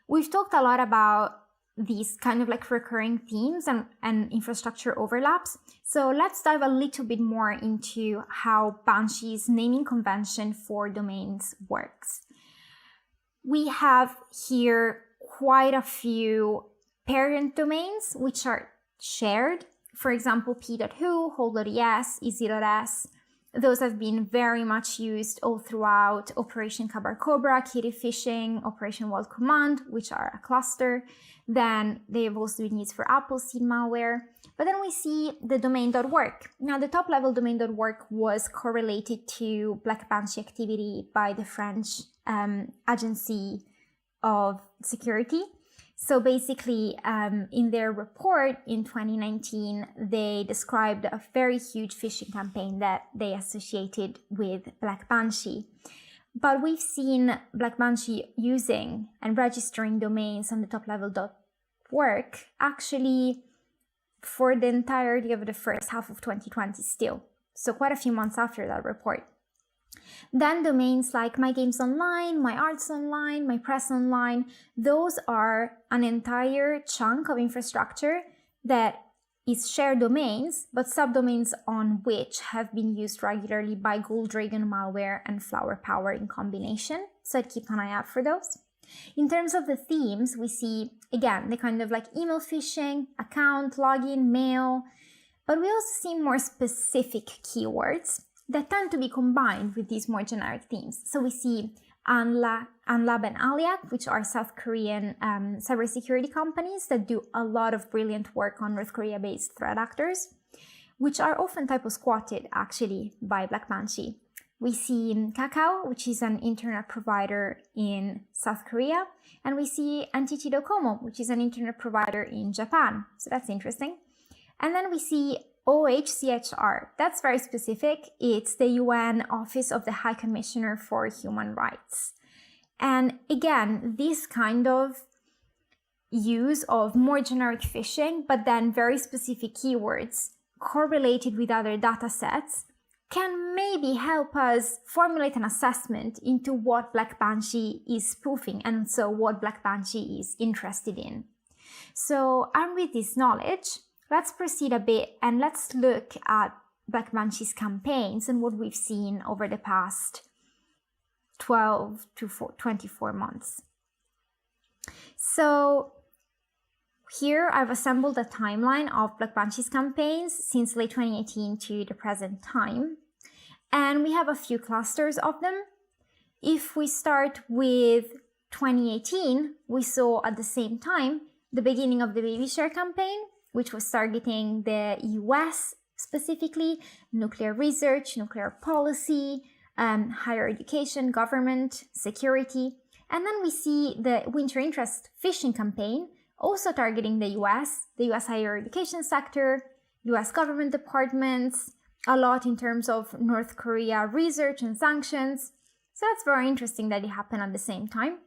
We've talked a lot about these kind of like recurring themes and infrastructure overlaps, so let's dive a little bit more into how Banshee's naming convention for domains works. We have here quite a few parent domains which are shared. For example, p.hu, whole.es, easy.s. Those have been very much used all throughout Operation Kabar Cobra, Kitty Phishing, Operation Wild Command, which are a cluster. Then they've also been used for Appleseed malware. But then we see the domain.work. Now, the top level domain.work was correlated to Black Banshee activity by the French Agency of Security. So basically, in their report in 2019, they described a very huge phishing campaign that they associated with Black Banshee. But we've seen Black Banshee using and registering domains on the top level.work actually for the entirety of the first half of 2020 still. So quite a few months after that report. Then domains like My Games Online, My Arts Online, My Press Online, those are an entire chunk of infrastructure that is shared domains, but subdomains on which have been used regularly by Gold Dragon malware and Flower Power in combination. So I'd keep an eye out for those. In terms of the themes, we see, again, the kind of like email phishing, account, login, mail, But we also see more specific keywords that tend to be combined with these more generic themes. So we see Anlab and Aliak, which are South Korean cybersecurity companies that do a lot of brilliant work on North Korea-based threat actors, which are often typo-squatted actually by Black Banshee. We see Kakao, which is an internet provider in South Korea, and we see NTT Docomo, which is an internet provider in Japan. So that's interesting. And then we see OHCHR. That's very specific. It's the UN Office of the High Commissioner for Human Rights. And again, this kind of use of more generic phishing, but then very specific keywords correlated with other data sets can maybe help us formulate an assessment into what Black Banshee is spoofing and so what Black Banshee is interested in. So armed with this knowledge, let's proceed a bit and let's look at Black Banshee's campaigns and what we've seen over the past 12 to 24 months. So here I've assembled a timeline of Black Banshee's campaigns since late 2018 to the present time. And we have a few clusters of them. If we start with 2018, we saw at the same time the beginning of the Baby Share campaign, which was targeting the US specifically, nuclear research, nuclear policy, higher education, government, security. And then we see the Winter Interest phishing campaign, also targeting the US higher education sector, US government departments, a lot in terms of North Korea research and sanctions. So that's very interesting that it happened at the same time.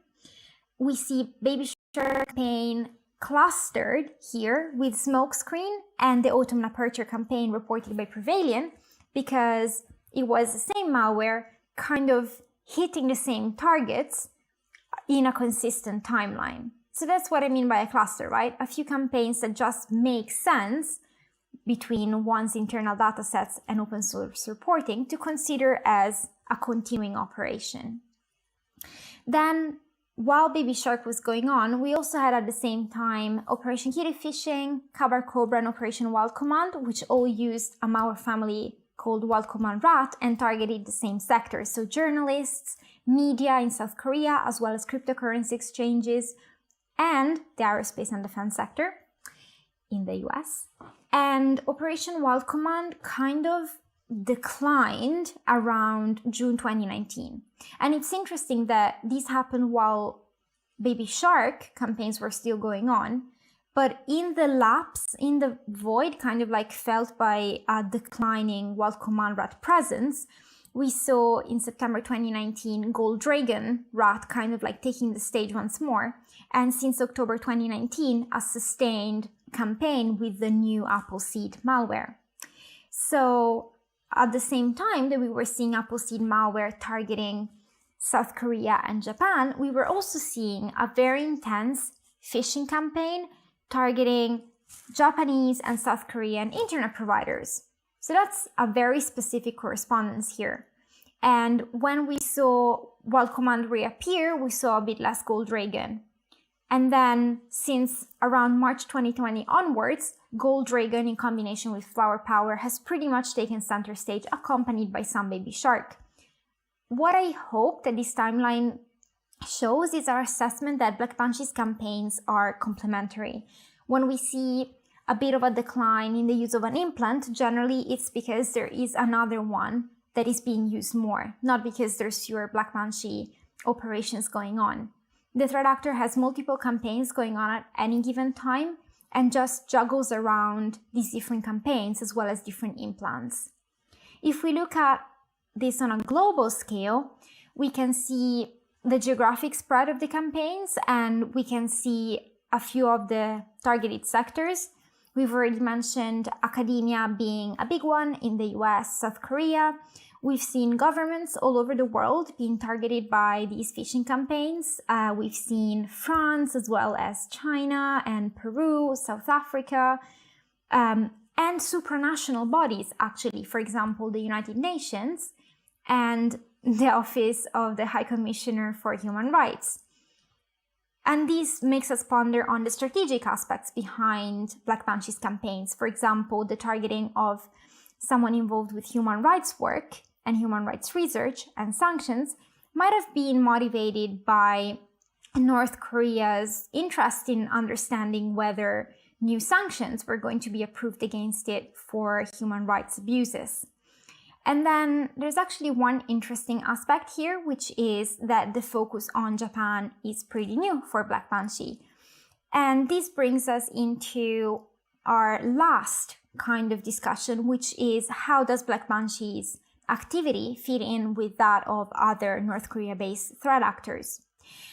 We see Baby Share campaign clustered here with Smokescreen and the Autumn Aperture campaign reported by Prevalient, because it was the same malware kind of hitting the same targets in a consistent timeline. So that's what I mean by a cluster, right? A few campaigns that just make sense between one's internal data sets and open source reporting to consider as a continuing operation. Then, while Baby Shark was going on, we also had at the same time Operation Kitty Phishing, Kabar Cobra, and Operation Wild Command, which all used a malware family called Wild Command Rat and targeted the same sectors. So journalists, media in South Korea, as well as cryptocurrency exchanges, and the aerospace and defense sector in the US. And Operation Wild Command kind of declined around June 2019. And it's interesting that this happened while Baby Shark campaigns were still going on, but in the lapse, in the void kind of like felt by a declining Wild Command Rat presence, we saw in September 2019 Gold Dragon Rat kind of like taking the stage once more. And since October 2019, a sustained campaign with the new Appleseed malware. So at the same time that we were seeing Appleseed malware targeting South Korea and Japan, we were also seeing a very intense phishing campaign targeting Japanese and South Korean internet providers. So that's a very specific correspondence here. And when we saw Wild Command reappear, we saw a bit less Gold Dragon. And then since around March 2020 onwards, Gold Dragon in combination with Flower Power has pretty much taken center stage, accompanied by some Baby Shark. What I hope that this timeline shows is our assessment that Black Banshee's campaigns are complementary. When we see a bit of a decline in the use of an implant, generally it's because there is another one that is being used more, not because there's fewer Black Banshee operations going on. The threat actor has multiple campaigns going on at any given time and just juggles around these different campaigns as well as different implants. If we look at this on a global scale, we can see the geographic spread of the campaigns and we can see a few of the targeted sectors. We've already mentioned academia being a big one in the US, South Korea. We've seen governments all over the world being targeted by these phishing campaigns. We've seen France as well as China and Peru, South Africa, and supranational bodies, actually. For example, the United Nations and the Office of the High Commissioner for Human Rights. And this makes us ponder on the strategic aspects behind Black Banshee's campaigns. For example, the targeting of someone involved with human rights work and human rights research and sanctions might have been motivated by North Korea's interest in understanding whether new sanctions were going to be approved against it for human rights abuses. And then there's actually one interesting aspect here, which is that the focus on Japan is pretty new for Black Banshee. And this brings us into our last kind of discussion, which is how does Black Banshee's activity fit in with that of other North Korea-based threat actors?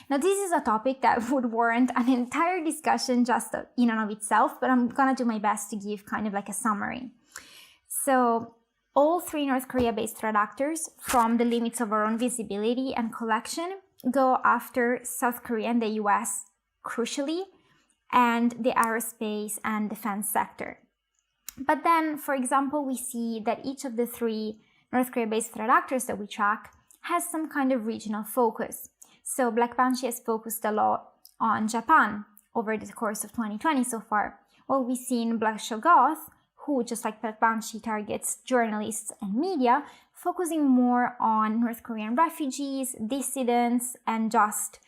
Now, this is a topic that would warrant an entire discussion just in and of itself, but I'm gonna do my best to give kind of like a summary. So, all three North Korea-based threat actors, from the limits of our own visibility and collection, go after South Korea and the US, crucially, and the aerospace and defense sector. But then, for example, we see that each of the three North Korea-based threat actors that we track has some kind of regional focus. So Black Banshee has focused a lot on Japan over the course of 2020 so far, while we've seen Black Shoggoth, who, just like Black Banshee, targets journalists and media, focusing more on North Korean refugees, dissidents, and just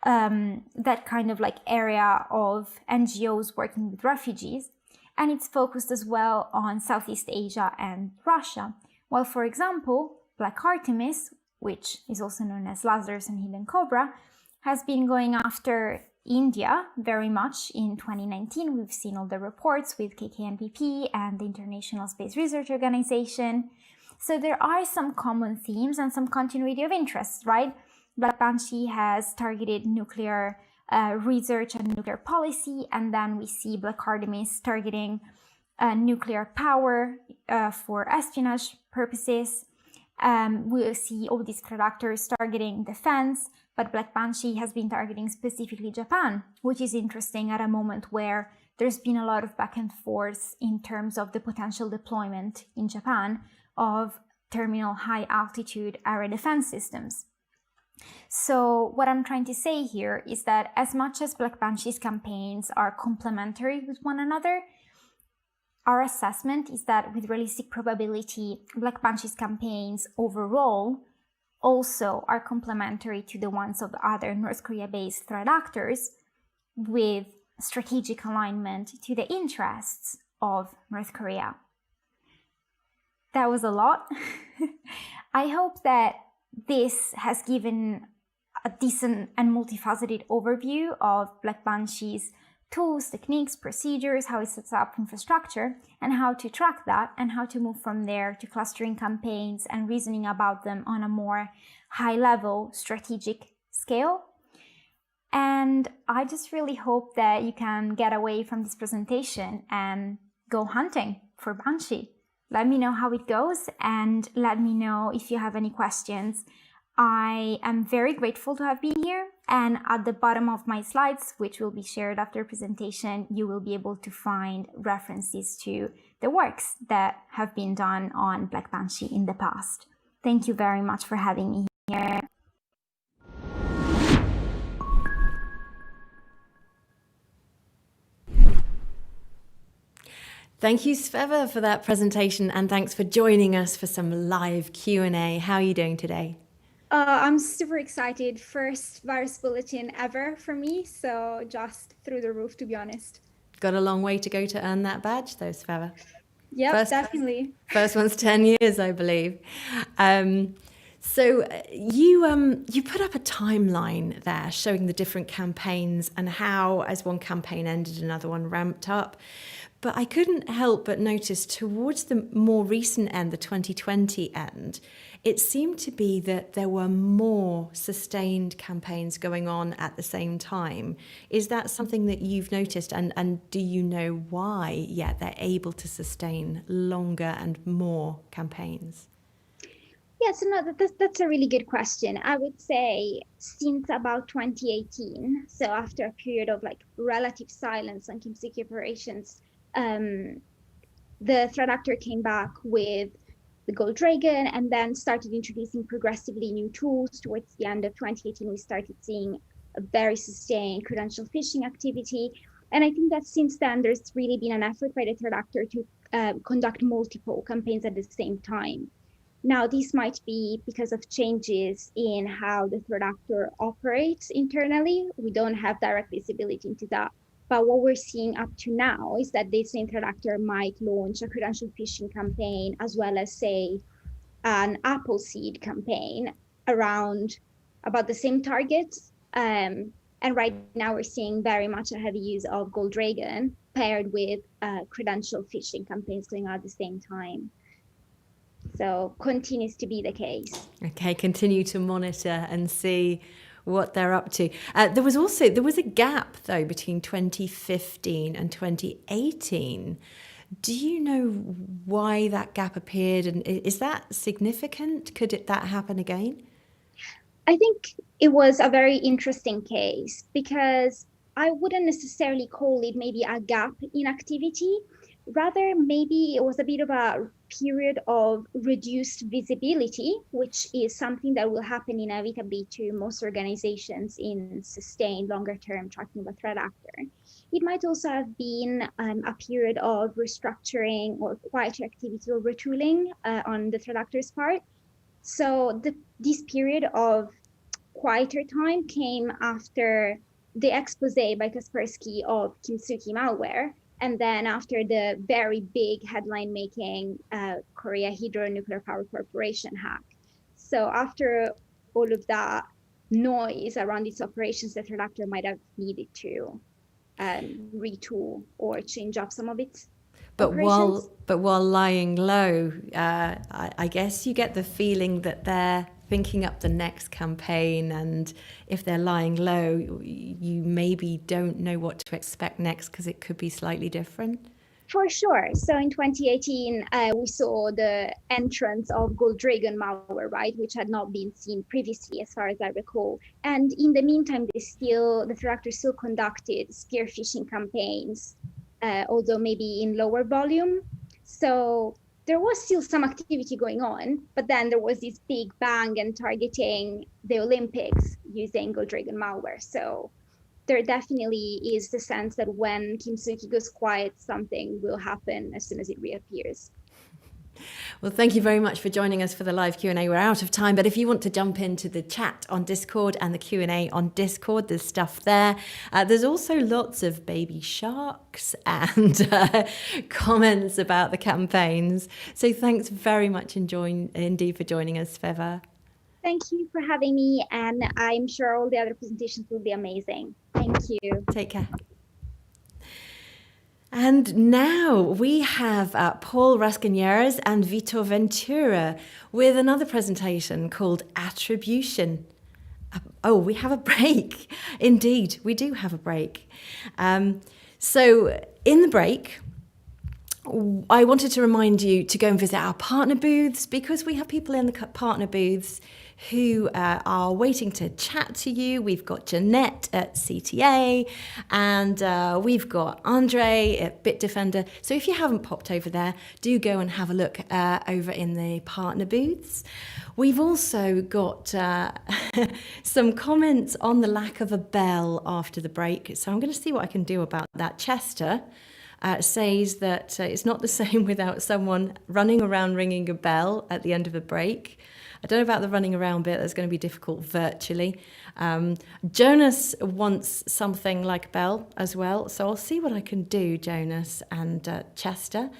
that kind of like area of NGOs working with refugees. And it's focused as well on Southeast Asia and Russia. While, for example, Black Artemis, which is also known as Lazarus and Hidden Cobra, has been going after India very much in 2019. We've seen all the reports with KKNPP and the International Space Research Organization. So there are some common themes and some continuity of interest, right? Black Banshee has targeted nuclear research and nuclear policy, and then we see Black Artemis targeting nuclear power for espionage purposes. We'll see all these threat actors targeting defense, but Black Banshee has been targeting specifically Japan, which is interesting at a moment where there's been a lot of back and forth in terms of the potential deployment in Japan of terminal high altitude air defense systems. So what I'm trying to say here is that as much as Black Banshee's campaigns are complementary with one another, our assessment is that with realistic probability, Black Banshee's campaigns overall also are complementary to the ones of the other North Korea-based threat actors, with strategic alignment to the interests of North Korea. That was a lot. I hope that this has given a decent and multifaceted overview of Black Banshee's tools, techniques, procedures, how it sets up infrastructure, and how to track that, and how to move from there to clustering campaigns and reasoning about them on a more high-level strategic scale. And I just really hope that you can get away from this presentation and go hunting for Banshee. Let me know how it goes, and let me know if you have any questions. I am very grateful to have been here, and at the bottom of my slides, which will be shared after presentation, you will be able to find references to the works that have been done on Black Banshee in the past. Thank you very much for having me here.
Thank you, Sveva, for that presentation, and thanks for joining us for some live Q&A. How are you doing today?
I'm super excited. First virus bulletin ever for me, so just through the roof, to be honest.
Got a long way to go to earn that badge, though, Sveva.
Yep, definitely.
First one's 10 years, I believe. So you put up a timeline there showing the different campaigns and how, as one campaign ended, another one ramped up. But I couldn't help but notice towards the more recent end, the 2020 end, it seemed to be that there were more sustained campaigns going on at the same time. Is that something that you've noticed? And do you know why, they're able to sustain longer and more campaigns?
Yeah, so no, that's a really good question. I would say since about 2018, so after a period of like relative silence on Kimsuky operations, the threat actor came back with the Gold Dragon and then started introducing progressively new tools. Towards the end of 2018, we started seeing a very sustained credential phishing activity. And I think that since then, there's really been an effort by the threat actor to conduct multiple campaigns at the same time. Now, this might be because of changes in how the threat actor operates internally. We don't have direct visibility into that. But what we're seeing up to now is that the same threat actor might launch a credential phishing campaign, as well as, say, an Appleseed campaign around about the same targets. And right now we're seeing very much a heavy use of Gold Dragon paired with credential phishing campaigns going on at the same time. So continues to be the case.
Okay, continue to monitor and see what they're up to. There was a gap though between 2015 and 2018. Do you know why that gap appeared, and is that significant? Could that happen again?
I think it was a very interesting case because I wouldn't necessarily call it maybe a gap in activity. Rather, maybe it was a bit of a period of reduced visibility, which is something that will happen inevitably to most organizations in sustained longer-term tracking of a threat actor. It might also have been a period of restructuring or quieter activity or retooling on the threat actor's part. So this period of quieter time came after the expose by Kaspersky of Kimsuky malware, and then after the very big headline-making Korea Hydro Nuclear Power Corporation hack. So after all of that noise around its operations, the threat actor might have needed to retool or change up some of its operations.
But while lying low, I guess you get the feeling that they're thinking up the next campaign, and if they're lying low, you maybe don't know what to expect next because it could be slightly different.
For sure. So in 2018, we saw the entrance of Gold Dragon malware, right, which had not been seen previously, as far as I recall. And in the meantime, the threat actor still conducted spear phishing campaigns, although maybe in lower volume. So there was still some activity going on, but then there was this big bang and targeting the Olympics using Gold Dragon malware. So there definitely is the sense that when Kimsuky goes quiet, something will happen as soon as it reappears.
Well, thank you very much for joining us for the live Q&A. We're out of time, but if you want to jump into the chat on Discord and the Q&A on Discord, there's stuff there. There's also lots of baby sharks and comments about the campaigns. So thanks very much indeed for joining us, Sveva.
Thank you for having me, and I'm sure all the other presentations will be amazing. Thank you.
Take care. And now we have Paul Rascanieres and Vitor Ventura with another presentation called Attribution. Oh, we have a break. Indeed, we do have a break. So in the break, I wanted to remind you to go and visit our partner booths, because we have people in the partner booths who are waiting to chat to you. We've got Jeanette at CTA, and we've got Andre at Bitdefender. So if you haven't popped over there, do go and have a look over in the partner booths. We've also got some comments on the lack of a bell after the break. So I'm going to see what I can do about that. Chester says that it's not the same without someone running around ringing a bell at the end of a break. I don't know about the running around bit. That's going to be difficult virtually. Jonas wants something like a bell as well. So I'll see what I can do, Jonas and Chester.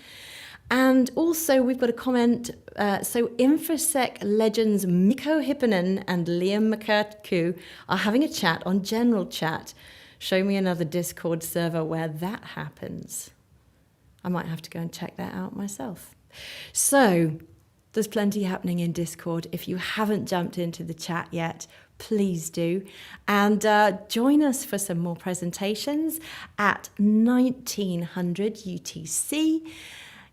And also we've got a comment. So InfoSec legends Mikko Hipponen and Liam McCurtku are having a chat on general chat. Show me another Discord server where that happens. I might have to go and check that out myself. So there's plenty happening in Discord. If you haven't jumped into the chat yet, please do. And join us for some more presentations at 1900 UTC.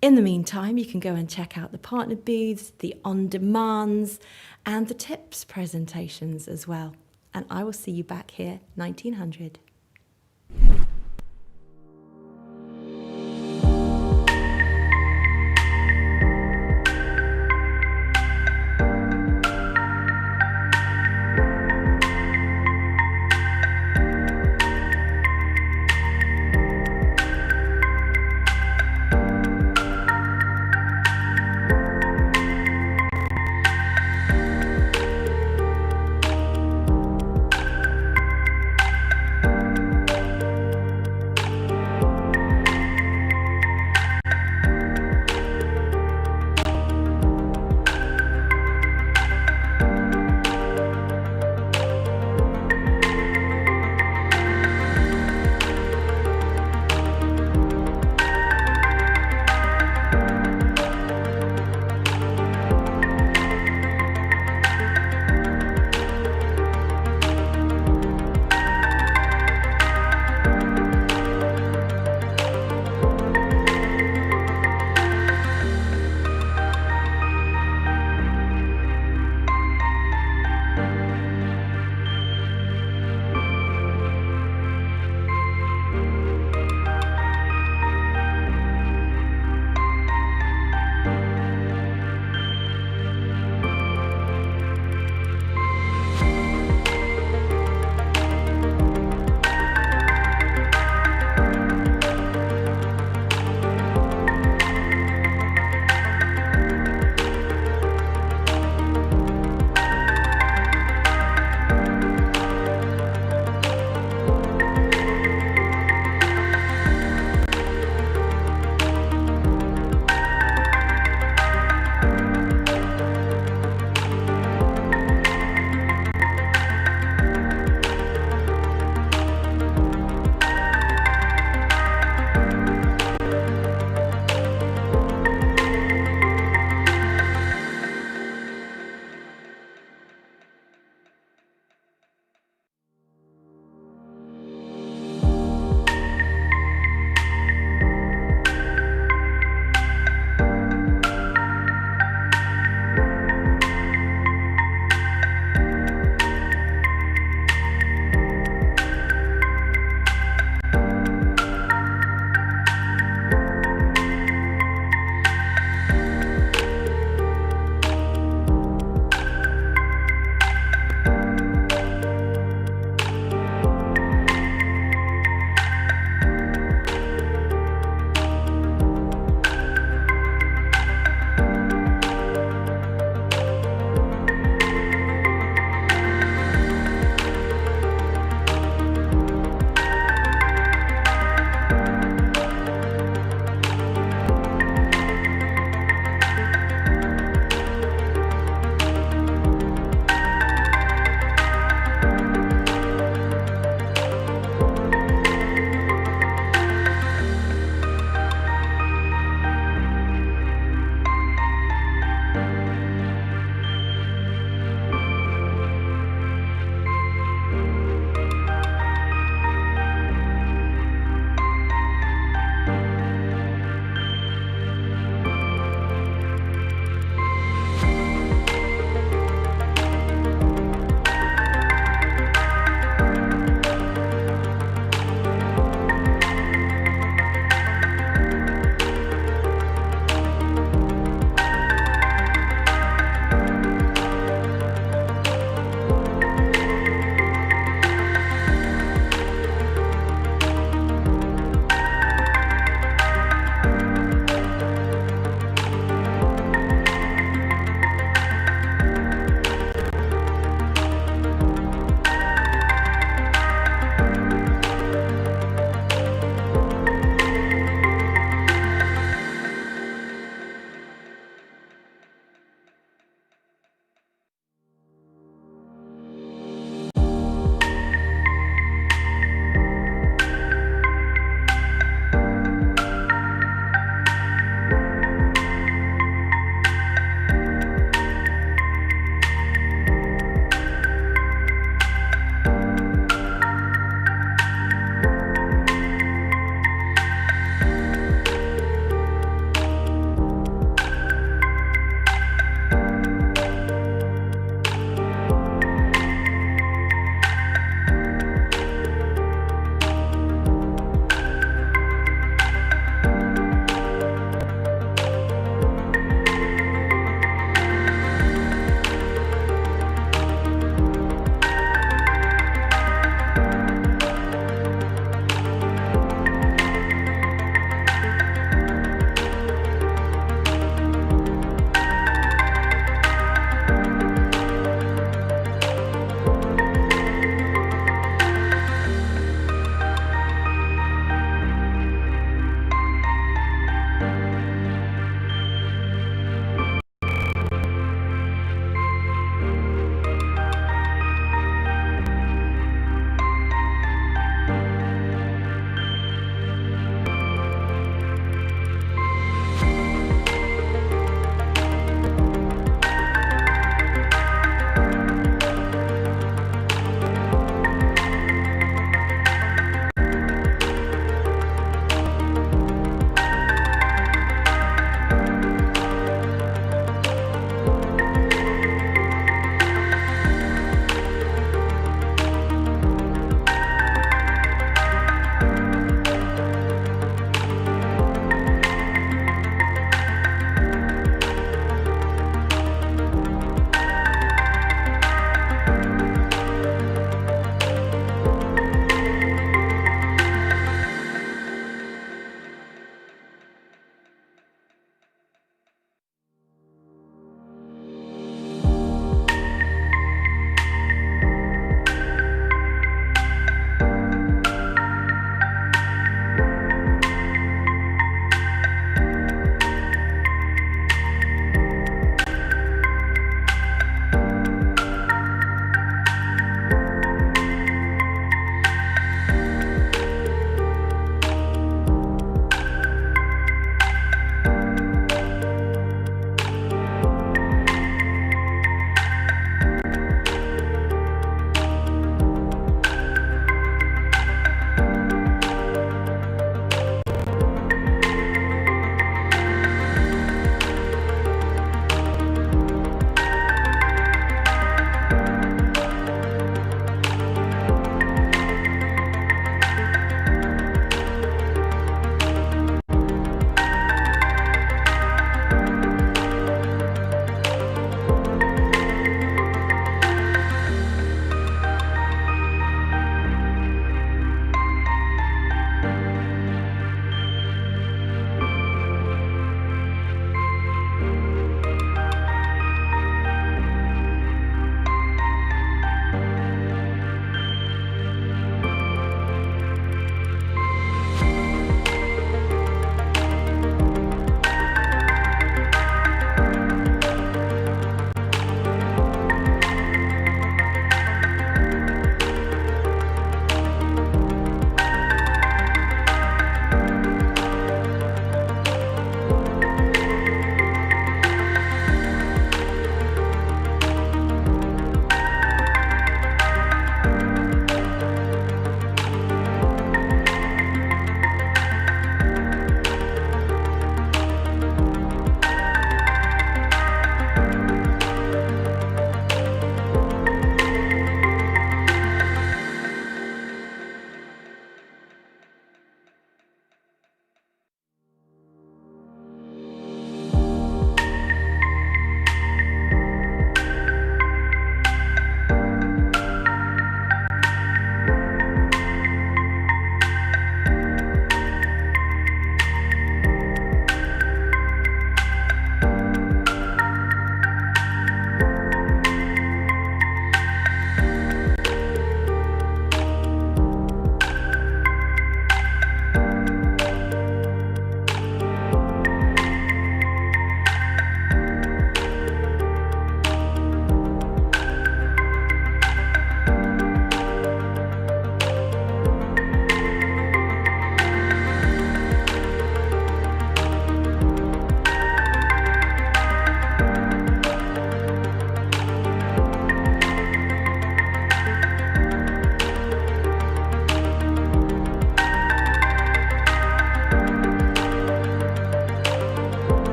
In the meantime, you can go and check out the partner booths, the on-demands, and the tips presentations as well. And I will see you back here, 1900.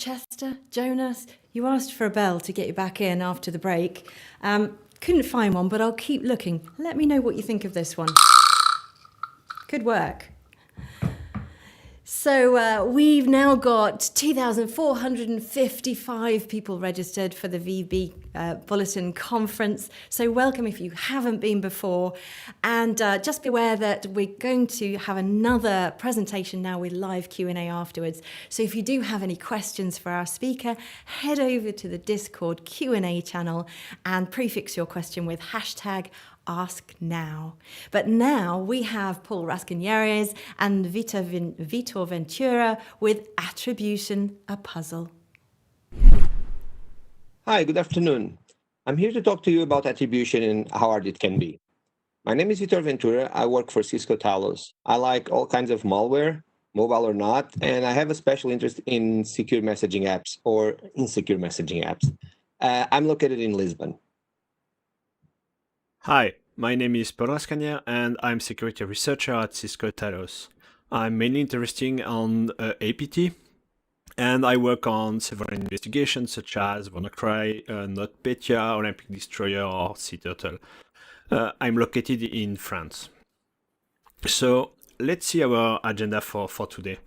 Chester, Jonas, you asked for a bell to get you back in after the break. Couldn't find one, but I'll keep looking. Let me know what you think of this one. Good work. So we've now got 2,455 people registered for the VB Bulletin Conference. So welcome if you haven't been before. And just be aware that we're going to have another presentation now with live Q&A afterwards. So if you do have any questions for our speaker, head over to the Discord Q&A channel and prefix your question with hashtag Ask Now. But now we have Paul Rascanieres and Vitor Ventura with Attribution, a Puzzle.
Hi, good afternoon. I'm here to talk to you about attribution and how hard it can be. My name is Vitor Ventura. I work for Cisco Talos. I like all kinds of malware, mobile or not, and I have a special interest in secure messaging apps or insecure messaging apps. I'm located in Lisbon.
Hi, my name is Paul Rascanier and I'm security researcher at Cisco Talos. I'm mainly interested on APT and I work on several investigations such as WannaCry, NotPetya, Olympic Destroyer or Sea Turtle. I'm located in France. So let's see our agenda for today.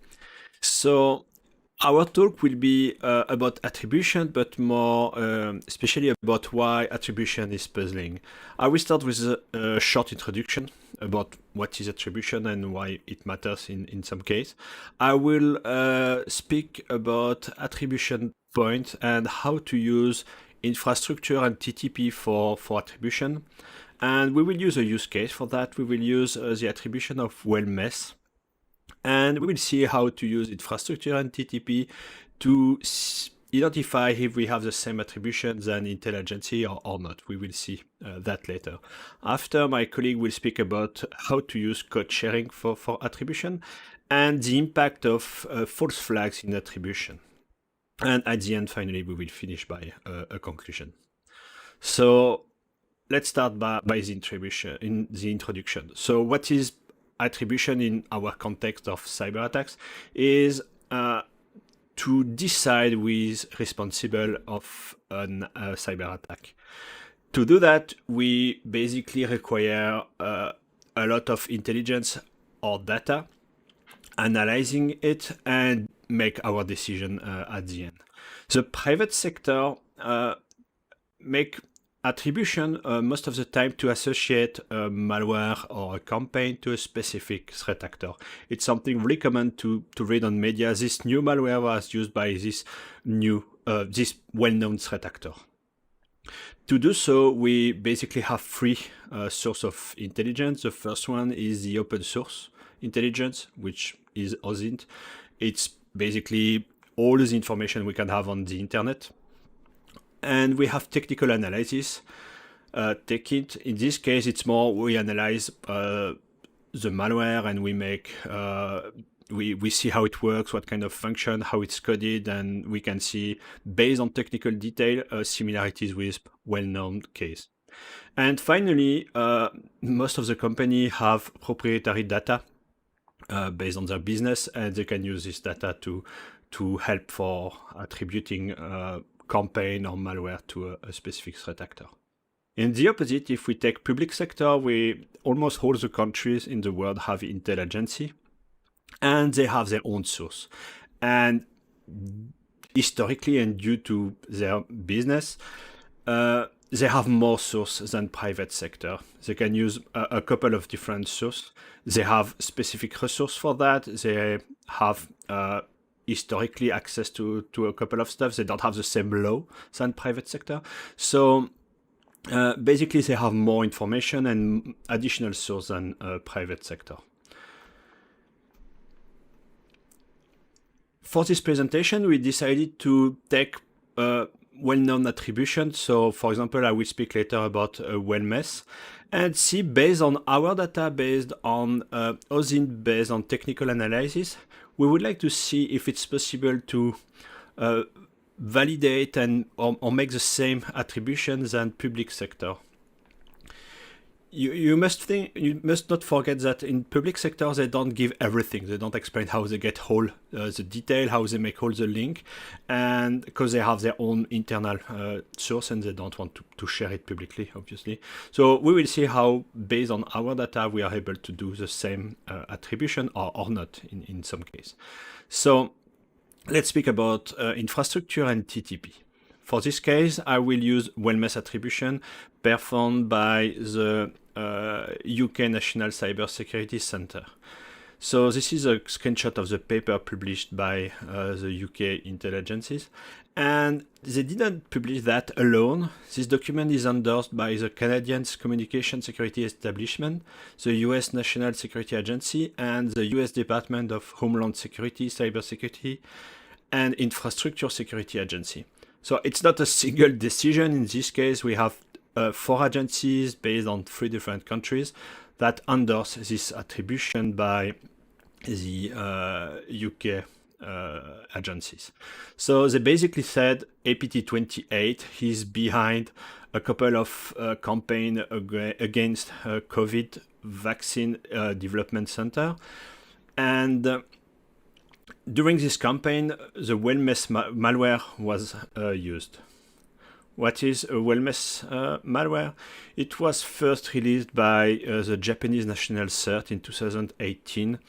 So our talk will be about attribution, but more especially about why attribution is puzzling. I will start with a short introduction about what is attribution and why it matters in some case. I will speak about attribution point and how to use infrastructure and TTP for attribution. And we will use a use case for that. We will use the attribution of well-mess. And we will see how to use infrastructure and TTP to identify if we have the same attributions than Intel agency or not. We will see that later. After, my colleague will speak about how to use code sharing for attribution and the impact of false flags in attribution. And at the end, finally, we will finish by a conclusion. So let's start by the introduction. So what is attribution in our context of cyber attacks is to decide who is responsible of a cyber attack. To do that, we basically require a lot of intelligence or data, analyzing it, and make our decision at the end. The private sector make attribution most of the time to associate a malware or a campaign to a specific threat actor. It's something really common to read on media. This new malware was used by this well-known threat actor. To do so, we basically have three sources of intelligence. The first one is the open source intelligence, which is OSINT. It's basically all the information we can have on the internet. And we have technical analysis. TechInt. In this case, it's more we analyze the malware and we make we see how it works, what kind of function, how it's coded, and we can see based on technical detail similarities with well-known case. And finally, most of the company have proprietary data based on their business, and they can use this data to help for attributing campaign or malware to a specific threat actor. In the opposite, if we take public sector, almost all the countries in the world have Intel agency, and they have their own source. And historically, and due to their business, they have more source than private sector. They can use a couple of different sources. They have specific resource for that. They have historically access to a couple of stuff. They don't have the same law than private sector. So basically they have more information and additional source than private sector. For this presentation, we decided to take well-known attribution. So for example, I will speak later about well-mess and see based on our data, based on OSINT, based on technical analysis, we would like to see if it's possible to validate and or make the same attributions than public sector. you must not forget that in public sector they don't give everything. They don't explain how they get all the detail, how they make all the link, and because they have their own internal source and they don't want to share it publicly, obviously. So we will see how, based on our data, we are able to do the same attribution or not in some case. So let's speak about infrastructure and TTP. For this case, I will use well-mess attribution performed by the UK National Cybersecurity Centre. So this is a screenshot of the paper published by the UK intelligences. And they didn't publish that alone. This document is endorsed by the Canadian Communication Security Establishment, the US National Security Agency, and the US Department of Homeland Security, Cybersecurity, and Infrastructure Security Agency. So it's not a single decision. In this case, we have 4 agencies based on 3 different countries that endorse this attribution by the UK agencies. So they basically said APT28 is behind a couple of campaigns against COVID vaccine development center. And during this campaign, the well-mess malware was used. What is a well-mess malware? It was first released by the Japanese National CERT in 2018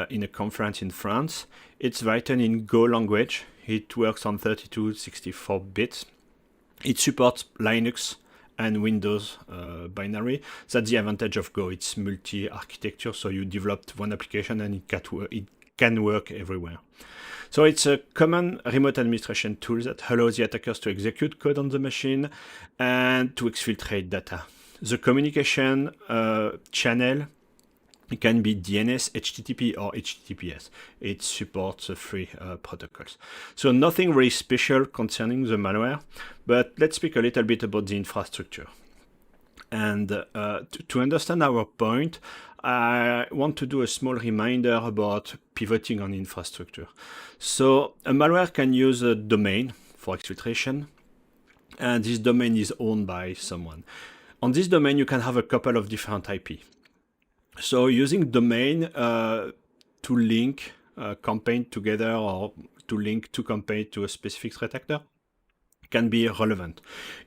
in a conference in France. It's written in Go language. It works on 32-64 bits. It supports Linux and Windows binary. That's the advantage of Go. It's multi-architecture, so you developed one application and it can work everywhere. So it's a common remote administration tool that allows the attackers to execute code on the machine and to exfiltrate data. The communication channel can be DNS, HTTP, or HTTPS. It supports the 3 protocols. So nothing very special concerning the malware, but let's speak a little bit about the infrastructure. And to understand our point, I want to do a small reminder about pivoting on infrastructure. So a malware can use a domain for exfiltration, and this domain is owned by someone. On this domain, you can have a couple of different IP. So using domain to link a campaign together or to link 2 campaigns to a specific threat actor can be relevant.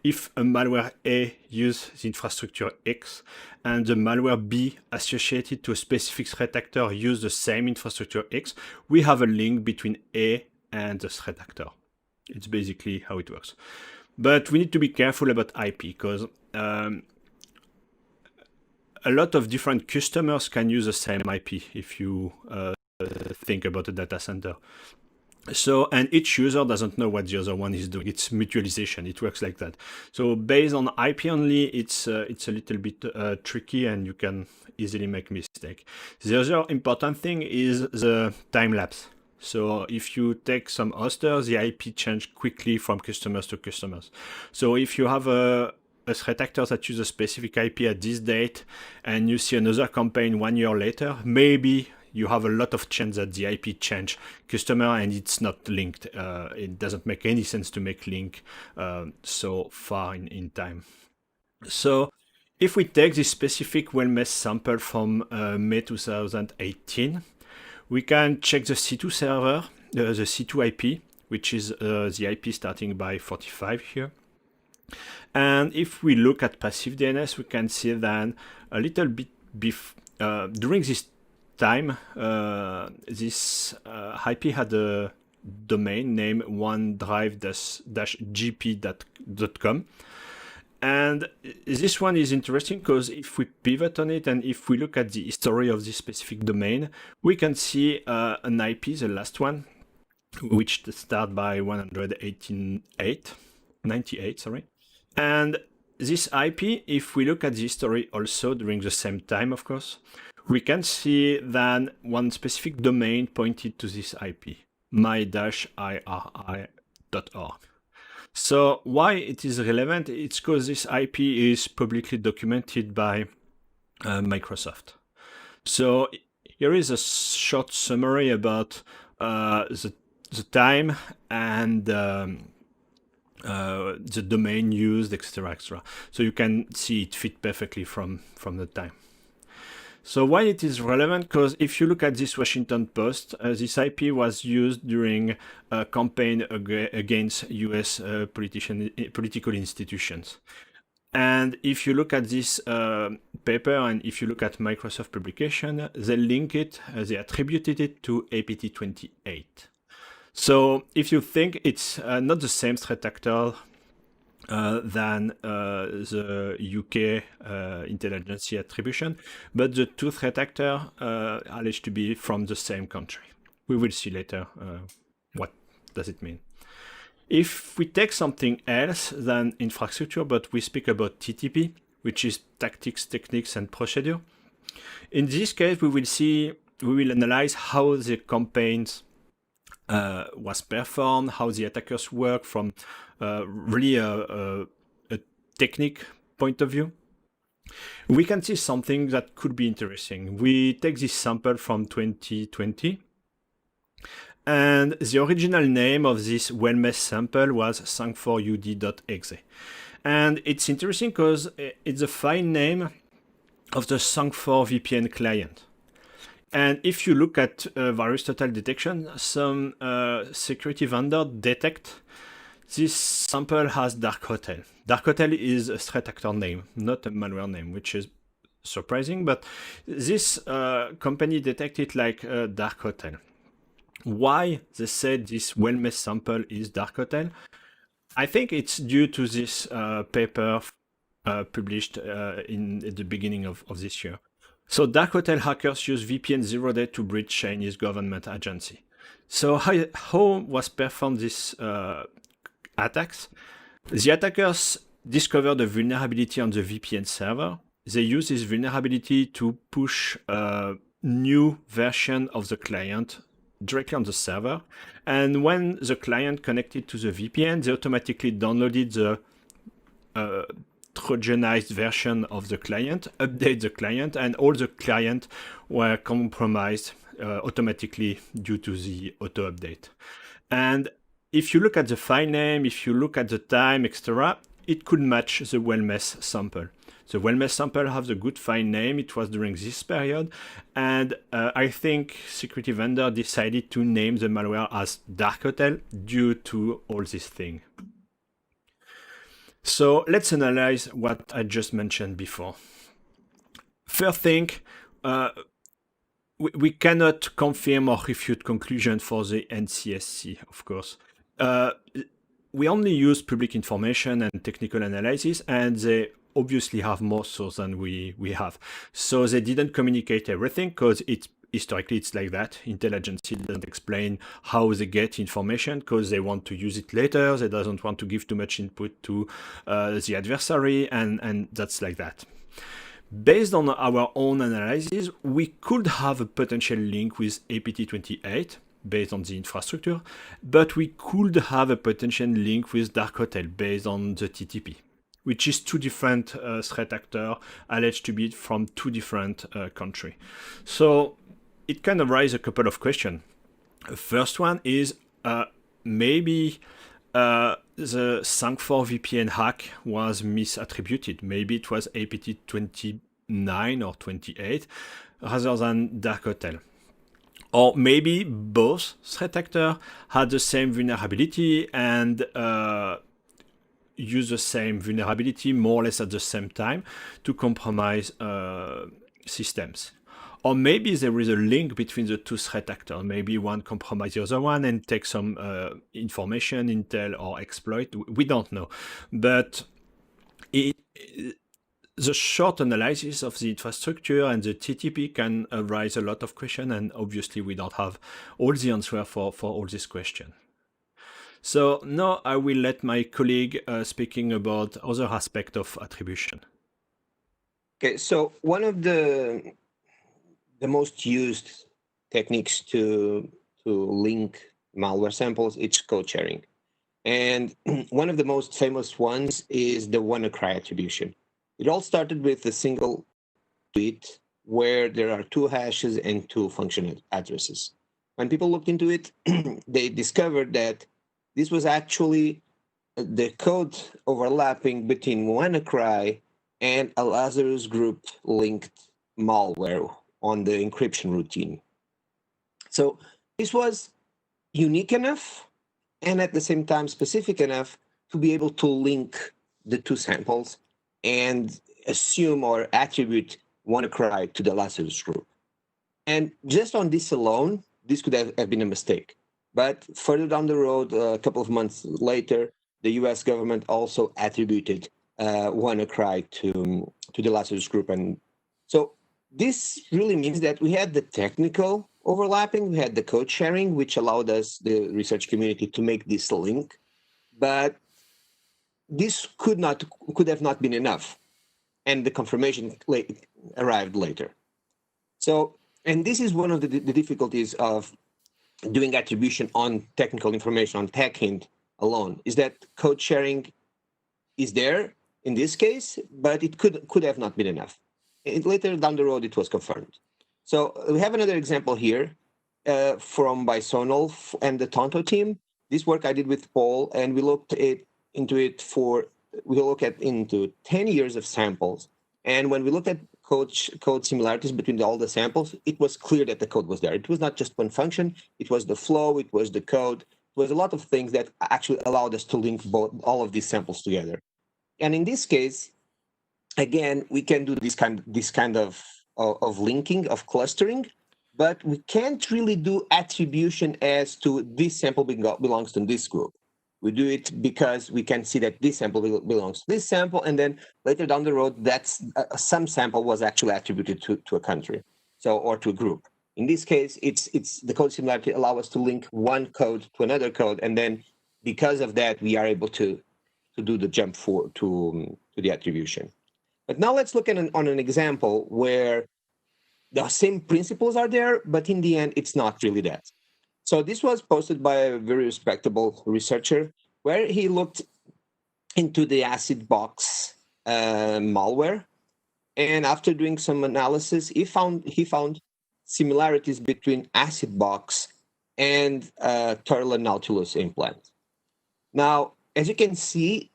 If a malware A uses the infrastructure X and the malware B associated to a specific threat actor use the same infrastructure X, we have a link between A and the threat actor. It's basically how it works. But we need to be careful about IP because a lot of different customers can use the same IP if you think about a data center. So, and each user doesn't know what the other one is doing. It's mutualization. It works like that. So based on IP only, it's a little bit tricky and you can easily make mistake. The other important thing is the time lapse. So if you take some hosters, the IP change quickly from customers to customers. So if you have a threat actor that uses a specific IP at this date and you see another campaign 1 year later, maybe you have a lot of chance that the IP change customer and it's not linked. It doesn't make any sense to make link so far in time. So if we take this specific well-mess sample from May 2018, we can check the C2 server, the C2 IP, which is the IP starting by 45 here. And if we look at passive DNS, we can see that a little bit during this time, this IP had a domain name onedrive-gp.com. And this one is interesting because if we pivot on it and if we look at the history of this specific domain, we can see an IP, the last one, which starts by 198, sorry. And this IP, if we look at the history also during the same time, of course, we can see that one specific domain pointed to this IP, my-iri.org. So why it is relevant? It's because this IP is publicly documented by Microsoft. So here is a short summary about the time and the domain used, etc., etc. So you can see it fit perfectly from the time. So why it is relevant? Because if you look at this Washington Post, this IP was used during a campaign against US political institutions. And if you look at this paper, and if you look at Microsoft publication, they link it, they attributed it to APT28. So if you think it's not the same threat actor than the UK intelligence attribution, but the two threat actors are alleged to be from the same country. We will see later what does it mean. If we take something else than infrastructure, but we speak about TTP, which is tactics, techniques, and procedure, in this case, we will analyze how the campaigns was performed, how the attackers work from really a technique point of view. We can see something that could be interesting. We take this sample from 2020. And the original name of this well-mesh sample was sang4ud.exe. And it's interesting because it's a file name of the sang4 VPN client. And if you look at virus total detection, some security vendor detect this sample has Dark Hotel. Dark Hotel is a threat actor name, not a malware name, which is surprising, but this company detected like Dark Hotel. Why they said this well-mesh sample is Dark Hotel? I think it's due to this paper published at the beginning of this year. So Dark Hotel hackers use VPN 0-day to breach Chinese government agency. So how was performed this attacks? The attackers discovered a vulnerability on the VPN server. They use this vulnerability to push a new version of the client directly on the server. And when the client connected to the VPN, they automatically downloaded the trojanized version of the client, update the client, and all the clients were compromised automatically due to the auto update. And if you look at the file name, if you look at the time, etc., it could match the well-mesh sample. The well-mesh sample has a good file name. It was during this period. And I think security vendor decided to name the malware as Dark Hotel due to all this thing. So let's analyze what I just mentioned before. First thing, we cannot confirm or refute conclusion for the NCSC, of course. We only use public information and technical analysis, and they obviously have more source than we have. So they didn't communicate everything because historically it's like that. Intelligence doesn't explain how they get information because they want to use it later. They doesn't want to give too much input to the adversary, and that's like that. Based on our own analysis, we could have a potential link with APT28 based on the infrastructure, but we could have a potential link with Dark Hotel based on the TTP, which is two different threat actors alleged to be from two different countries. So it kind of raises a couple of questions. The first one is maybe the sang4 VPN hack was misattributed. Maybe it was APT29 or 28 rather than Dark Hotel. Or maybe both threat actors had the same vulnerability and use the same vulnerability more or less at the same time to compromise systems. Or maybe there is a link between the two threat actors. Maybe one compromises the other one and takes some information, intel, or exploit. We don't know. But the short analysis of the infrastructure and the TTP can raise a lot of questions, and obviously we don't have all the answer for all these questions. So now I will let my colleague speaking about other aspects of attribution.
Okay, so one of the most used techniques to link malware samples is code sharing. And one of the most famous ones is the WannaCry attribution. It all started with a single tweet where there are two hashes and two functional addresses. When people looked into it, they discovered that this was actually the code overlapping between WannaCry and a Lazarus group linked malware on the encryption routine. So this was unique enough and at the same time specific enough to be able to link the two samples and assume or attribute WannaCry to the Lazarus group. And just on this alone, this could have been a mistake. But further down the road, a couple of months later, the US government also attributed WannaCry to the Lazarus group. And so this really means that we had the technical overlapping, we had the code sharing, which allowed us, the research community, to make this link. But this could have not been enough. And the confirmation arrived later. So, and this is one of the difficulties of doing attribution on technical information, on tech hint alone, is that code sharing is there in this case, but it could have not been enough. Later down the road, it was confirmed. So we have another example here from Bisonal and the Tonto team. This work I did with Paul, and we looked into 10 years of samples. And when we looked at code similarities between all the samples, it was clear that the code was there. It was not just one function, it was the flow, it was the code, it was a lot of things that actually allowed us to link all of these samples together. And in this case, again, we can do this kind of linking, of clustering, but we can't really do attribution as to this sample belongs to this group. We do it because we can see that this sample belongs to this sample, and then later down the road, that's some sample was actually attributed to a country, or to a group. In this case, it's the code similarity allow us to link one code to another code, and then because of that, we are able to do the jump to the attribution. But now let's look at on an example where the same principles are there, but in the end, it's not really that. So this was posted by a very respectable researcher where he looked into the AcidBox malware. And after doing some analysis, he found similarities between AcidBox and Turtle Nautilus implant. Now, as you can see,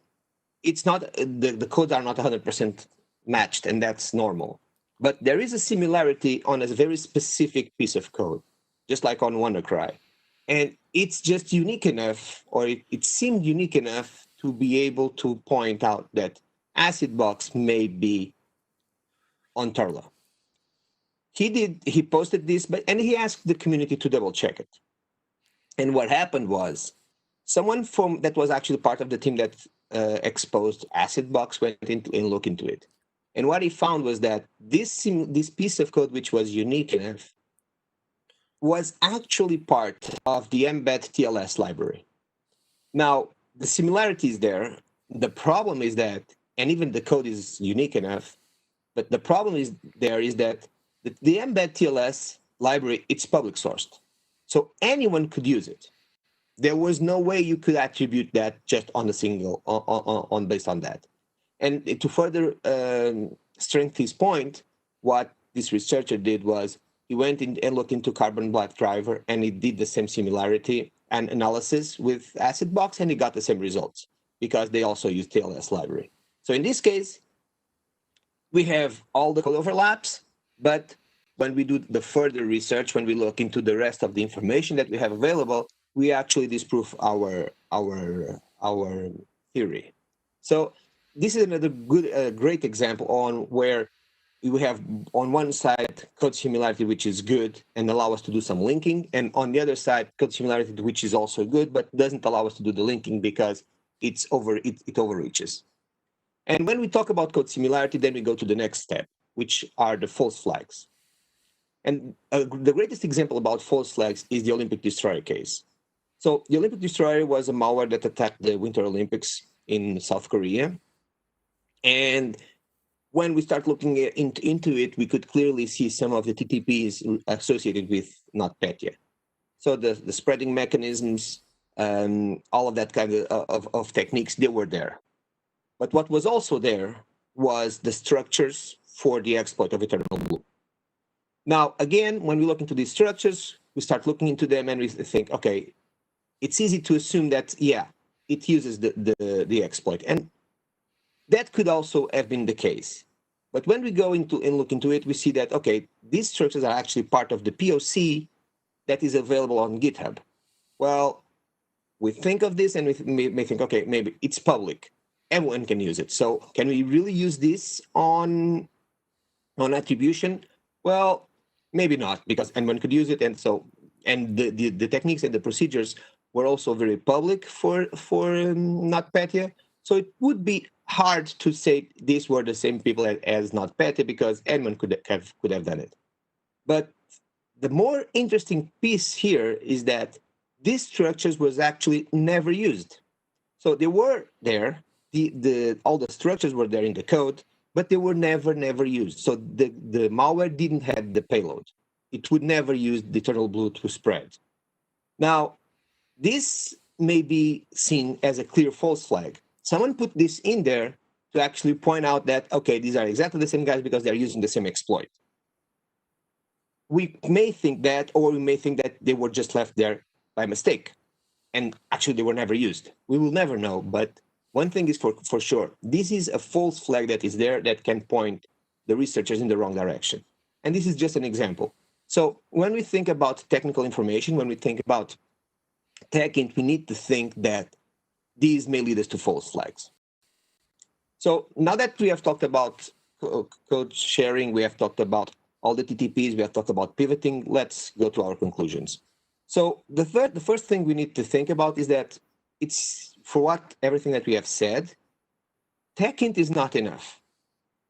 it's not the codes are not 100% matched, and that's normal. But there is a similarity on a very specific piece of code, just like on WannaCry. And it's just unique enough, or it seemed unique enough to be able to point out that AcidBox may be on Turtle. He posted this, and he asked the community to double check it. And what happened was someone that was actually part of the team that exposed AcidBox went into and looked into it. And what he found was that this piece of code, which was unique enough, was actually part of the MgBot TLS library. Now, the similarity is there. The problem is that, and even the code is unique enough, but the problem is that the MgBot TLS library, it's public sourced. So anyone could use it. There was no way you could attribute that just on a single, based on that. And to further strengthen his point, what this researcher did was he went in and looked into Carbon Black Driver, and he did the same similarity and analysis with AcidBox, and he got the same results because they also use TLS library. So in this case, we have all the code overlaps, but when we do the further research, when we look into the rest of the information that we have available, we actually disprove our theory. So this is another great example on where we have on one side code similarity, which is good and allow us to do some linking, and on the other side code similarity, which is also good but doesn't allow us to do the linking because it overreaches. And when we talk about code similarity, then we go to the next step, which are the false flags. And the greatest example about false flags is the Olympic Destroyer case. So the Olympic Destroyer was a malware that attacked the Winter Olympics in South Korea. And when we start looking into it, we could clearly see some of the TTPs associated with NotPetya. So the spreading mechanisms, all of that kind of techniques, they were there. But what was also there was the structures for the exploit of Eternal Blue. Now, again, when we look into these structures, we start looking into them and we think, okay, it's easy to assume that, yeah, it uses the exploit. And that could also have been the case. But when we go into and look into it, we see that, okay, these structures are actually part of the POC that is available on GitHub. Well, we think of this and we may think, okay, maybe it's public. Everyone can use it. So can we really use this on attribution? Well, maybe not, because anyone could use it. And so, and the techniques and the procedures were also very public for NotPetya. So it would be hard to say these were the same people as NotPetya, because anyone could have done it. But the more interesting piece here is that these structures was actually never used. So they were there, all the structures were there in the code, but they were never used. So the malware didn't have the payload. It would never use the eternal blue to spread. Now, this may be seen as a clear false flag. Someone put this in there to actually point out that, okay, these are exactly the same guys because they're using the same exploit. We may think that, or we may think that they were just left there by mistake, and actually they were never used. We will never know, but one thing is for sure, this is a false flag that is there that can point the researchers in the wrong direction. And this is just an example. So when we think about technical information, when we think about TechInt, we need to think that these may lead us to false flags. So now that we have talked about code sharing, we have talked about all the TTPs, we have talked about pivoting, let's go to our conclusions. So the first thing we need to think about is that it's, for everything that we have said, TechInt is not enough.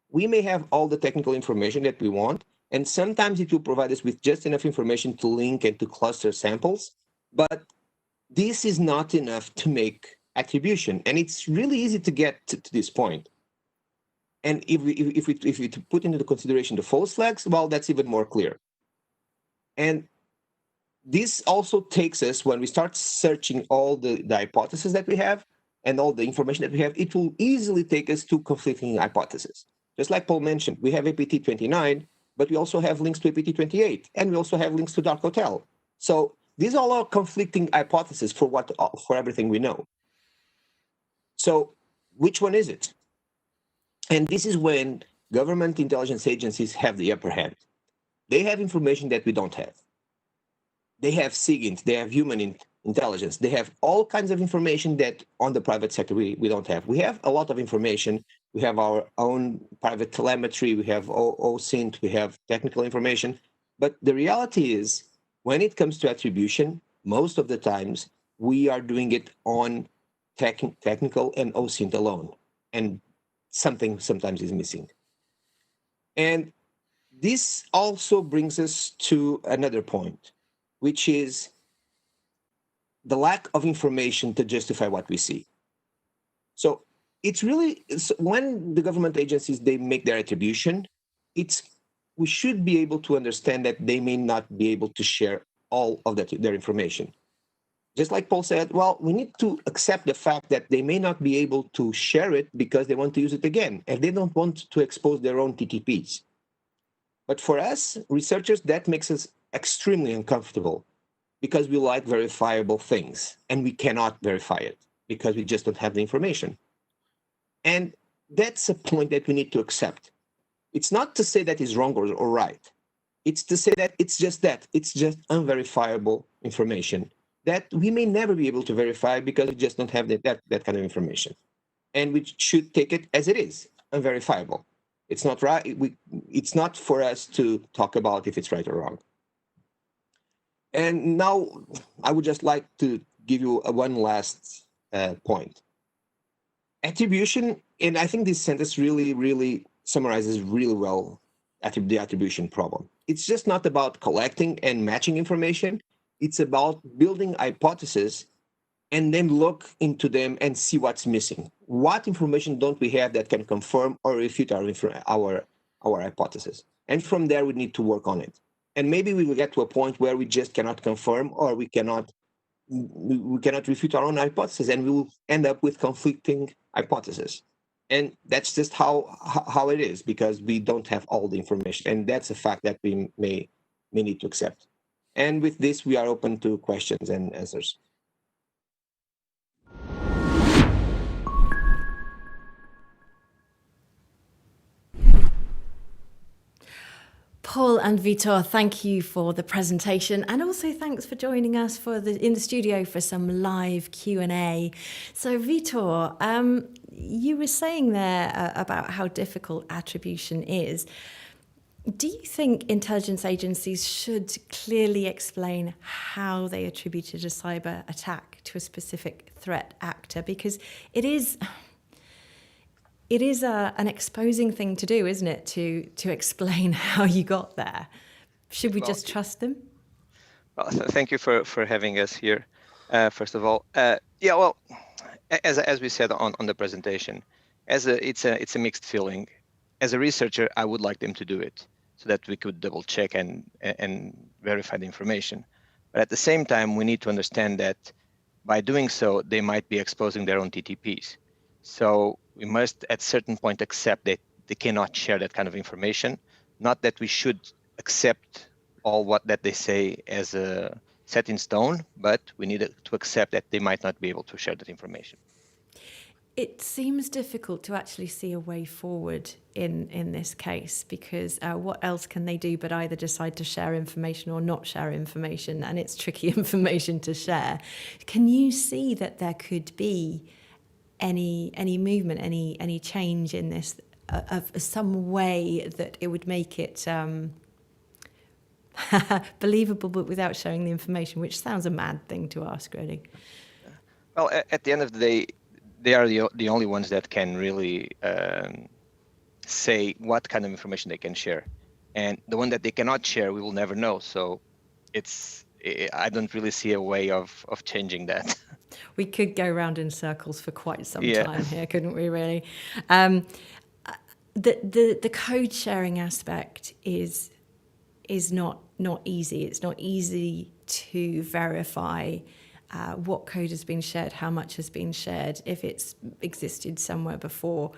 We may have all the technical information that we want, and sometimes it will provide us with just enough information to link and to cluster samples, but this is not enough to make attribution, and it's really easy to get to this point. And if we put into the consideration the false flags, well, that's even more clear. And this also takes us, when we start searching all the hypotheses that we have and all the information that we have, it will easily take us to conflicting hypotheses. Just like Paul mentioned, we have APT 29, but we also have links to APT 28, and we also have links to Dark Hotel. So these are all conflicting hypotheses for everything we know. So which one is it? And this is when government intelligence agencies have the upper hand. They have information that we don't have. They have SIGINT, they have human intelligence, they have all kinds of information that on the private sector we don't have. We have a lot of information. We have our own private telemetry, we have OSINT, we have technical information. But the reality is, when it comes to attribution, most of the times we are doing it on technical and OSINT alone. And something sometimes is missing. And this also brings us to another point, which is the lack of information to justify what we see. So it's really, when the government agencies, they make their attribution, we should be able to understand that they may not be able to share all of their information. Just like Paul said, well, we need to accept the fact that they may not be able to share it because they want to use it again, and they don't want to expose their own TTPs. But for us, researchers, that makes us extremely uncomfortable because we like verifiable things, and we cannot verify it because we just don't have the information. And that's a point that we need to accept. It's not to say that it's wrong or right. It's to say that it's just unverifiable information that we may never be able to verify because we just don't have that kind of information. And we should take it as it is, unverifiable. It's not right. It's not for us to talk about if it's right or wrong. And now I would just like to give you one last point. Attribution, and I think this sentence really summarizes really well the attribution problem. It's just not about collecting and matching information. It's about building hypotheses and then look into them and see what's missing. What information don't we have that can confirm or refute our hypothesis? And from there, we need to work on it. And maybe we will get to a point where we just cannot confirm or we cannot refute our own hypothesis, and we will end up with conflicting hypotheses. And that's just how it is, because we don't have all the information. And that's a fact that we may need to accept. And with this, we are open to questions and answers.
Paul and Vitor, thank you for the presentation, and also thanks for joining us in the studio for some live Q&A. So Vitor, you were saying there about how difficult attribution is. Do you think intelligence agencies should clearly explain how they attributed a cyber attack to a specific threat actor? Because it is an exposing thing to do, isn't it, to explain how you got there? Should we just trust them?
Well, thank you for having us here, first of all. As we said on the presentation, it's a mixed feeling. As a researcher, I would like them to do it so that we could double check and verify the information. But at the same time, we need to understand that by doing so, they might be exposing their own TTPs. So we must at certain point accept that they cannot share that kind of information. Not that we should accept all that they say as set in stone, but we need to accept that they might not be able to share that information.
It seems difficult to actually see a way forward in this case, because what else can they do but either decide to share information or not share information, and it's tricky information to share. Can you see that there could be any movement, any change in this, of some way that it would make it believable but without showing the information, which sounds a mad thing to ask, really?
Well, at the end of the day, they are the only ones that can really say what kind of information they can share. And the one that they cannot share, we will never know. So I don't really see a way of changing that.
We could go round in circles for quite some time here, couldn't we, really? The code sharing aspect is not easy. It's not easy to verify what code has been shared, how much has been shared, if it's existed somewhere before.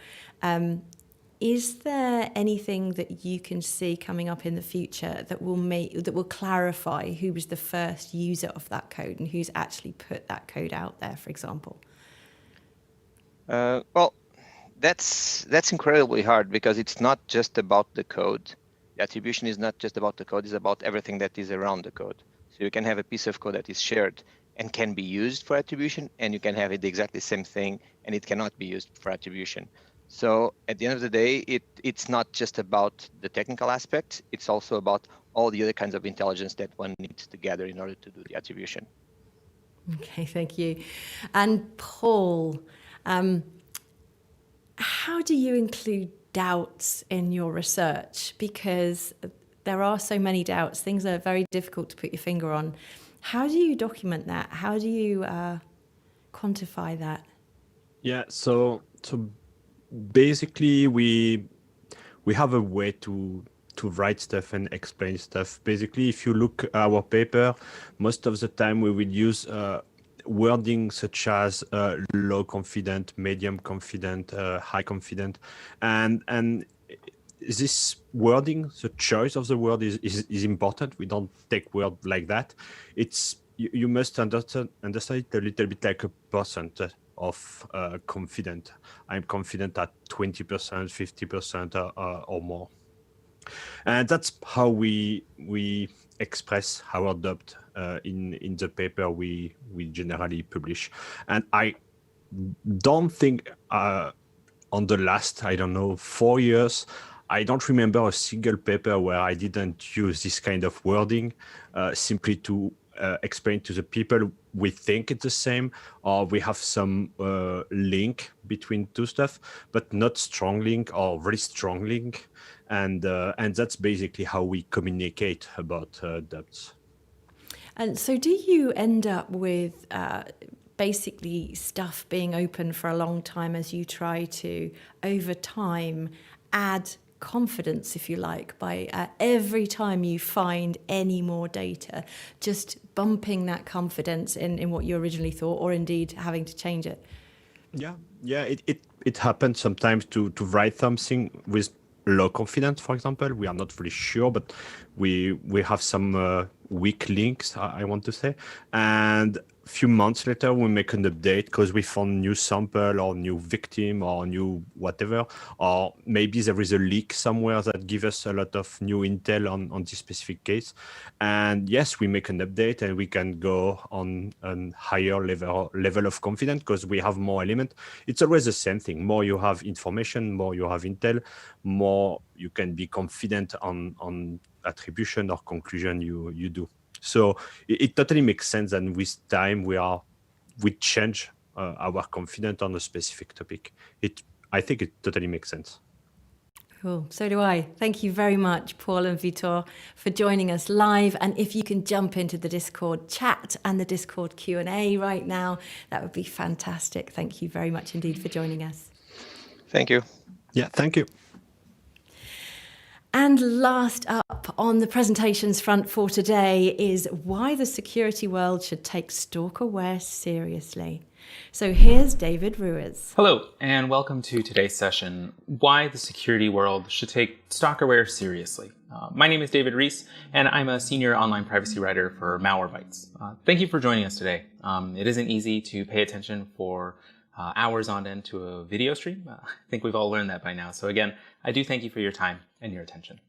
Is there anything that you can see coming up in the future that will clarify who was the first user of that code and who's actually put that code out there, for example?
Well, that's incredibly hard, because it's not just about the code. The attribution is not just about the code, it's about everything that is around the code. So you can have a piece of code that is shared and can be used for attribution, and you can have it the exactly same thing and it cannot be used for attribution. So at the end of the day, it's not just about the technical aspect, it's also about all the other kinds of intelligence that one needs to gather in order to do the attribution.
Okay, thank you. And Paul, how do you include doubts in your research? Because there are so many doubts, things are very difficult to put your finger on. How do you document that? How do you quantify that?
Yeah, so basically we have a way to write stuff and explain stuff. Basically, if you look at our paper, most of the time we will use wording such as low confident, medium confident, high confident, and this wording, the choice of the word is important. We don't take word like that. You must understand it a little bit like a percent of confident. I'm confident at 20%, 50% or more. And that's how we express our doubt in the paper we generally publish. And I don't think on the last, 4 years, I don't remember a single paper where I didn't use this kind of wording simply to explain to the people we think it's the same, or we have some link between two stuff, but not strong link or very strong link. And that's basically how we communicate about doubts.
And so do you end up with basically stuff being open for a long time as you try to, over time, add confidence, if you like, by every time you find any more data, just bumping that confidence in what you originally thought, or indeed having to change it?
Yeah, it happens sometimes to write something with low confidence, for example. We are not really sure, but we have some weak links, I want to say, and few months later, we make an update because we found new sample or new victim or new whatever, or maybe there is a leak somewhere that gives us a lot of new intel on this specific case. And yes, we make an update and we can go on a higher level of confidence because we have more element. It's always the same thing. More you have information, more you have intel, more you can be confident on attribution or conclusion you do. So it totally makes sense, and with time we change our confidence on a specific topic. I think it totally makes sense.
Cool. So do I. Thank you very much, Paul and Vitor, for joining us live. And if you can jump into the Discord chat and the Discord Q&A right now, that would be fantastic. Thank you very much indeed for joining us.
Thank you.
Yeah, thank you.
And last up on the presentations front for today is why the security world should take stalkerware seriously. So here's David Ruiz.
Hello, and welcome to today's session, Why the Security World Should Take Stalkerware Seriously. My name is David Reese, and I'm a senior online privacy writer for Malwarebytes. Thank you for joining us today. It isn't easy to pay attention for hours on end to a video stream. I think we've all learned that by now. So again, I do thank you for your time and your attention.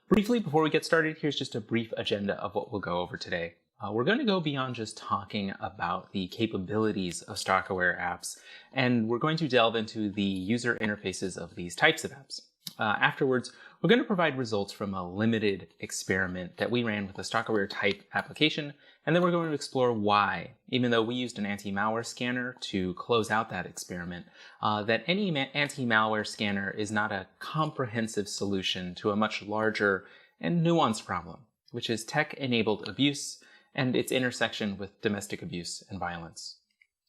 Briefly, before we get started, here's just a brief agenda of what we'll go over today. We're going to go beyond just talking about the capabilities of stalkerware apps, and we're going to delve into the user interfaces of these types of apps. Afterwards, we're going to provide results from a limited experiment that we ran with a stalkerware type application, and then we're going to explore why, even though we used an anti-malware scanner to close out that experiment, that any anti-malware scanner is not a comprehensive solution to a much larger and nuanced problem, which is tech-enabled abuse and its intersection with domestic abuse and violence.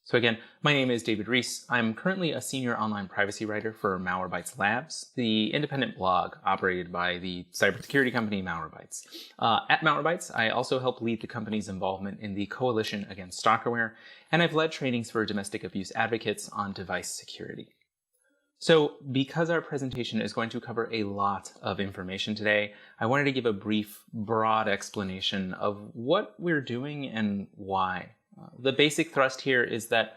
So again, my name is David Reese. I'm currently a senior online privacy writer for Malwarebytes Labs, the independent blog operated by the cybersecurity company Malwarebytes. At Malwarebytes, I also help lead the company's involvement in the Coalition Against Stalkerware, and I've led trainings for domestic abuse advocates on device security. So because our presentation is going to cover a lot of information today, I wanted to give a brief, broad explanation of what we're doing and why. The basic thrust here is that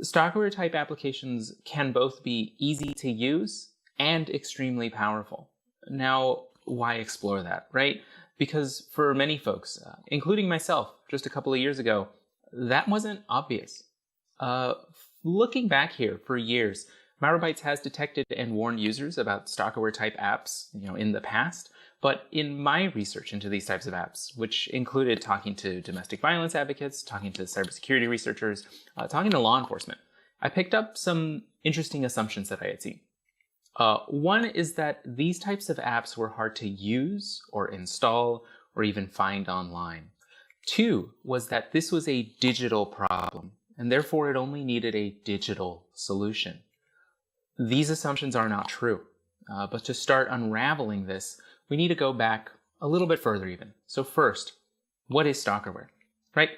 stalkerware type applications can both be easy to use and extremely powerful. Now, why explore that, right? Because for many folks, including myself just a couple of years ago, that wasn't obvious. Looking back here for years, Malwarebytes has detected and warned users about stalkerware type apps, in the past. But in my research into these types of apps, which included talking to domestic violence advocates, talking to cybersecurity researchers, talking to law enforcement, I picked up some interesting assumptions that I had seen. One is that these types of apps were hard to use or install or even find online. Two was that this was a digital problem, and therefore it only needed a digital solution. These assumptions are not true, but to start unraveling this, we need to go back a little bit further even. So first, what is stalkerware, right?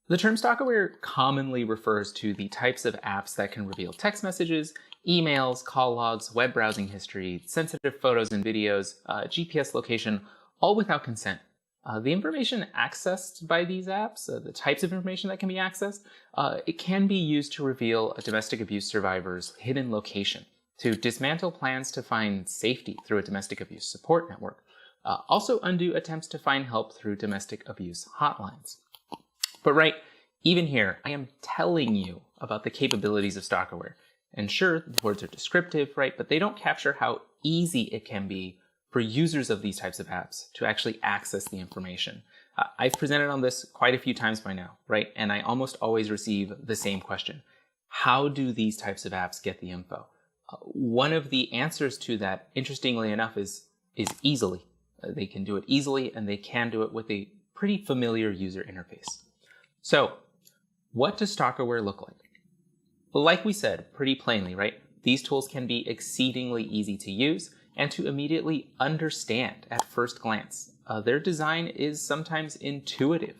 The term stalkerware commonly refers to the types of apps that can reveal text messages, emails, call logs, web browsing history, sensitive photos and videos, GPS location, all without consent. The information accessed by these apps, the types of information that can be accessed, it can be used to reveal a domestic abuse survivor's hidden location, to dismantle plans to find safety through a domestic abuse support network, also undo attempts to find help through domestic abuse hotlines. But right, even here, I am telling you about the capabilities of stalkerware. And sure, the words are descriptive, right, but they don't capture how easy it can be for users of these types of apps to actually access the information. I've presented on this quite a few times by now, right, and I almost always receive the same question. How do these types of apps get the info? One of the answers to that, interestingly enough, is easily. They can do it easily, and they can do it with a pretty familiar user interface. So, what does stalkerware look like? Well, like we said, pretty plainly, right? These tools can be exceedingly easy to use and to immediately understand at first glance. Their design is sometimes intuitive.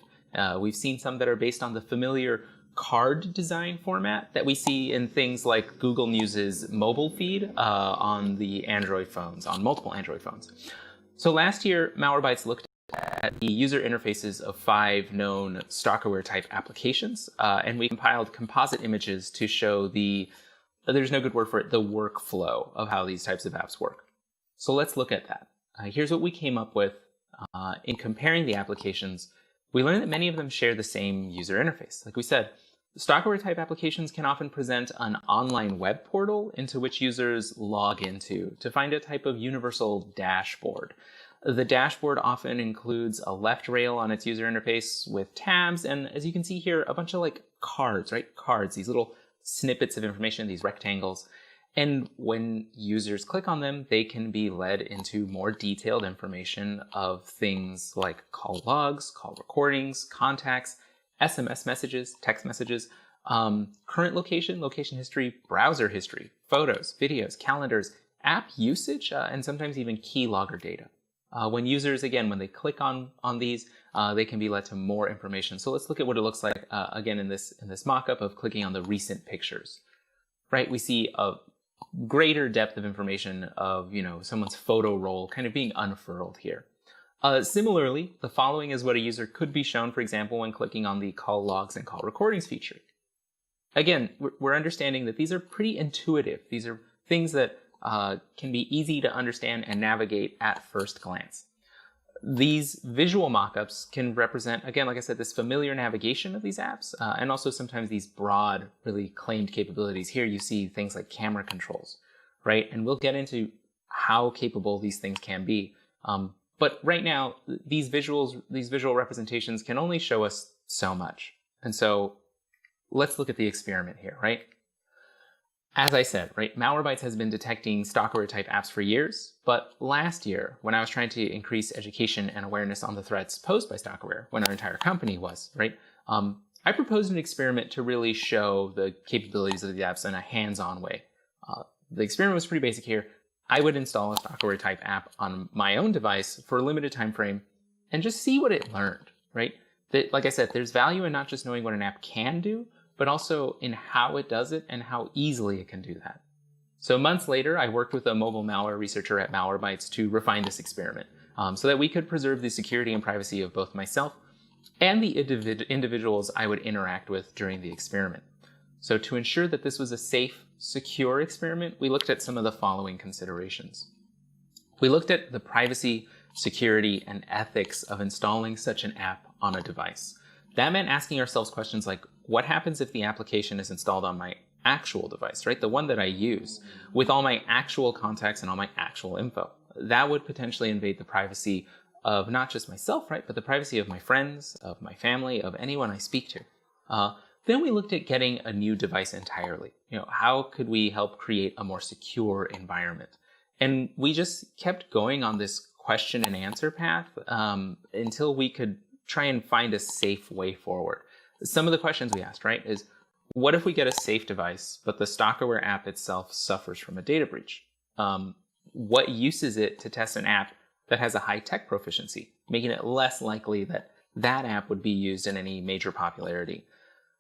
We've seen some that are based on the familiar card design format that we see in things like Google News's mobile feed on the Android phones, on multiple Android phones. So last year, Malwarebytes looked at at the user interfaces of 5 known stalkerware type applications, and we compiled composite images to show there's no good word for it, the workflow of how these types of apps work. So let's look at that. Here's what we came up with in comparing the applications. We learned that many of them share the same user interface. Like we said, stalkerware type applications can often present an online web portal into which users log into to find a type of universal dashboard. The dashboard often includes a left rail on its user interface with tabs, and as you can see here, a bunch of like cards, right? Cards, these little snippets of information, these rectangles. And when users click on them, they can be led into more detailed information of things like call logs, call recordings, contacts, SMS messages, text messages, current location, location history, browser history, photos, videos, calendars, app usage, and sometimes even keylogger data. When users, again, when they click on these, they can be led to more information. So let's look at what it looks like, again, in this mock-up of clicking on the recent pictures. Right, we see a greater depth of information of, someone's photo roll kind of being unfurled here. Similarly, the following is what a user could be shown, for example, when clicking on the call logs and call recordings feature. Again, we're understanding that these are pretty intuitive. These are things that can be easy to understand and navigate at first glance. These visual mockups can represent, again, like I said, this familiar navigation of these apps, and also sometimes these broad, really claimed capabilities. Here you see things like camera controls, right? And we'll get into how capable these things can be. But right now, these visual representations can only show us so much. And so let's look at the experiment here, right? As I said, right, Malwarebytes has been detecting stalkerware type apps for years, but last year, when I was trying to increase education and awareness on the threats posed by stalkerware, when our entire company was, right, I proposed an experiment to really show the capabilities of the apps in a hands-on way. The experiment was pretty basic here. I would install a stalkerware type app on my own device for a limited time frame and just see what it learned, right? That, like I said, there's value in not just knowing what an app can do, but also in how it does it and how easily it can do that. So months later, I worked with a mobile malware researcher at Malwarebytes to refine this experiment so that we could preserve the security and privacy of both myself and the individuals I would interact with during the experiment. So to ensure that this was a safe, secure experiment, we looked at some of the following considerations. We looked at the privacy, security, and ethics of installing such an app on a device. That meant asking ourselves questions like, what happens if the application is installed on my actual device, right? The one that I use, with all my actual contacts and all my actual info. That would potentially invade the privacy of not just myself, right? But the privacy of my friends, of my family, of anyone I speak to. Then we looked at getting a new device entirely. How could we help create a more secure environment? And we just kept going on this question and answer path until we could try and find a safe way forward. Some of the questions we asked, right, is what if we get a safe device, but the stalkerware app itself suffers from a data breach? What use is it to test an app that has a high tech proficiency, making it less likely that that app would be used in any major popularity?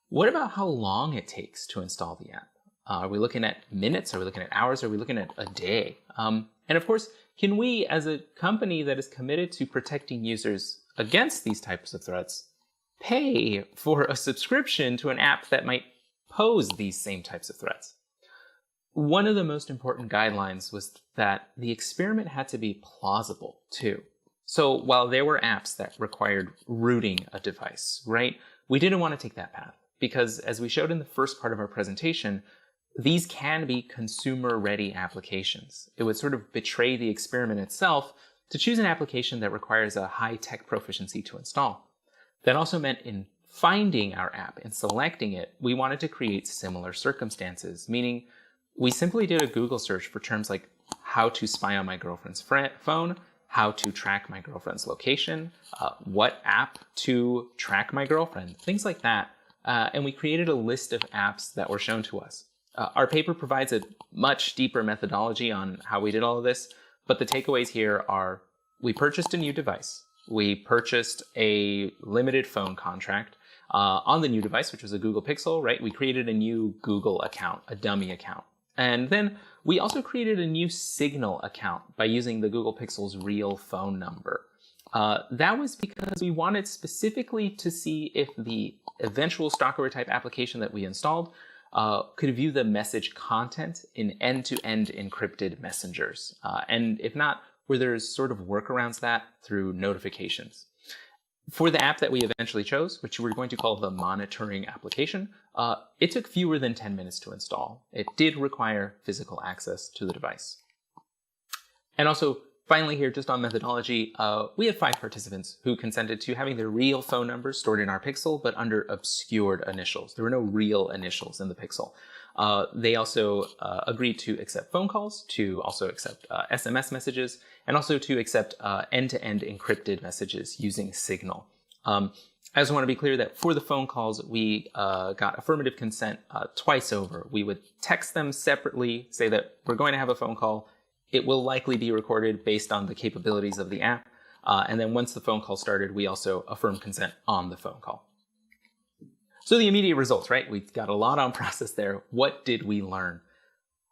What about how long it takes to install the app? Are we looking at minutes? Are we looking at hours? Are we looking at a day? And of course, can we, as a company that is committed to protecting users against these types of threats, pay for a subscription to an app that might pose these same types of threats? One of the most important guidelines was that the experiment had to be plausible too. So while there were apps that required rooting a device, right, we didn't want to take that path because, as we showed in the first part of our presentation, these can be consumer-ready applications. It would sort of betray the experiment itself to choose an application that requires a high-tech proficiency to install. That also meant in finding our app and selecting it, we wanted to create similar circumstances, meaning we simply did a Google search for terms like how to spy on my girlfriend's phone, how to track my girlfriend's location, what app to track my girlfriend, things like that. And we created a list of apps that were shown to us. Our paper provides a much deeper methodology on how we did all of this, but the takeaways here are we purchased a new device. We purchased a limited phone contract on the new device, which was a Google Pixel, right? We created a new Google account, a dummy account. And then we also created a new Signal account by using the Google Pixel's real phone number. That was because we wanted specifically to see if the eventual stalkerware type application that we installed could view the message content in end-to-end encrypted messengers. And if not, where there's sort of workarounds that through notifications. For the app that we eventually chose, which we're going to call the monitoring application, it took fewer than 10 minutes to install. It did require physical access to the device. And also, finally here, just on methodology, we had 5 participants who consented to having their real phone numbers stored in our pixel, but under obscured initials. There were no real initials in the pixel. They also agreed to accept phone calls, to also accept SMS messages, and also to accept end-to-end encrypted messages using Signal. I also want to be clear that for the phone calls, we got affirmative consent twice over. We would text them separately, say that we're going to have a phone call. It will likely be recorded based on the capabilities of the app. And then once the phone call started, we also affirmed consent on the phone call. So the immediate results, right? We got a lot on process there. What did we learn?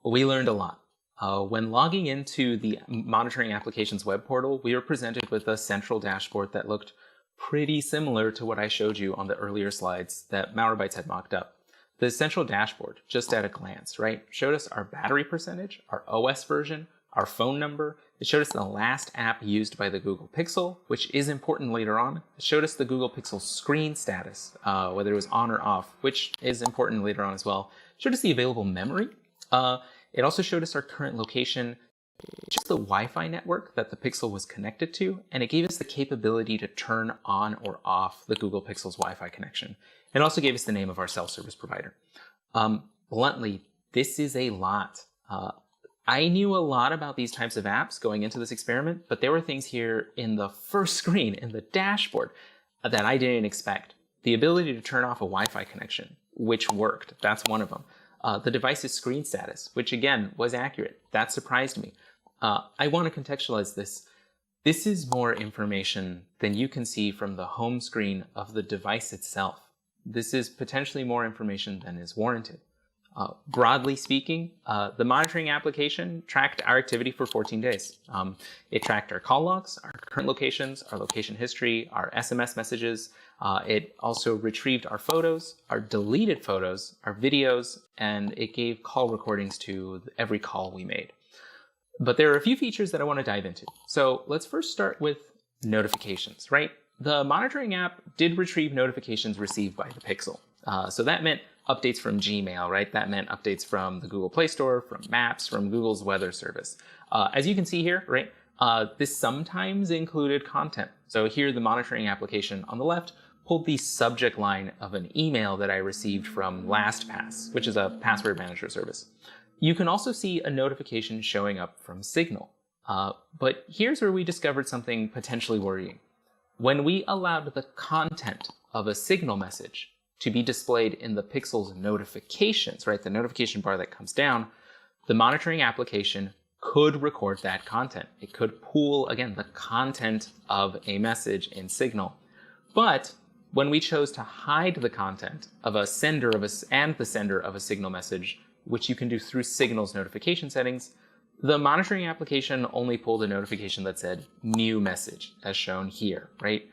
Well, we learned a lot. When logging into the monitoring application's web portal, we were presented with a central dashboard that looked pretty similar to what I showed you on the earlier slides that Malwarebytes had mocked up. The central dashboard, just at a glance, right, showed us our battery percentage, our OS version, our phone number. It showed us the last app used by the Google Pixel, which is important later on. It showed us the Google Pixel screen status, whether it was on or off, which is important later on as well. It showed us the available memory. It also showed us our current location, just the Wi-Fi network that the Pixel was connected to, and it gave us the capability to turn on or off the Google Pixel's Wi-Fi connection. It also gave us the name of our self-service provider. Bluntly, this is a lot. I knew a lot about these types of apps going into this experiment, but there were things here in the first screen, in the dashboard, that I didn't expect. The ability to turn off a Wi-Fi connection, which worked. That's one of them. The device's screen status, which again was accurate. That surprised me. I want to contextualize this. This is more information than you can see from the home screen of the device itself. This is potentially more information than is warranted. Broadly speaking, the monitoring application tracked our activity for 14 days. It tracked our call logs, our current locations, our location history, our SMS messages. It also retrieved our photos, our deleted photos, our videos, and it gave call recordings to every call we made. But there are a few features that I want to dive into. So let's first start with notifications, right? The monitoring app did retrieve notifications received by the Pixel. So that meant updates from Gmail, right? That meant updates from the Google Play Store, from Maps, from Google's weather service. As you can see here, right, this sometimes included content. So here the monitoring application on the left pulled the subject line of an email that I received from LastPass, which is a password manager service. You can also see a notification showing up from Signal. But here's where we discovered something potentially worrying. When we allowed the content of a Signal message to be displayed in the Pixel's notifications, right, the notification bar that comes down, the monitoring application could record that content. It could pool, again, the content of a message in Signal. But when we chose to hide the content of a sender of and the sender of a Signal message, which you can do through Signal's notification settings, the monitoring application only pulled a notification that said new message, as shown here, right?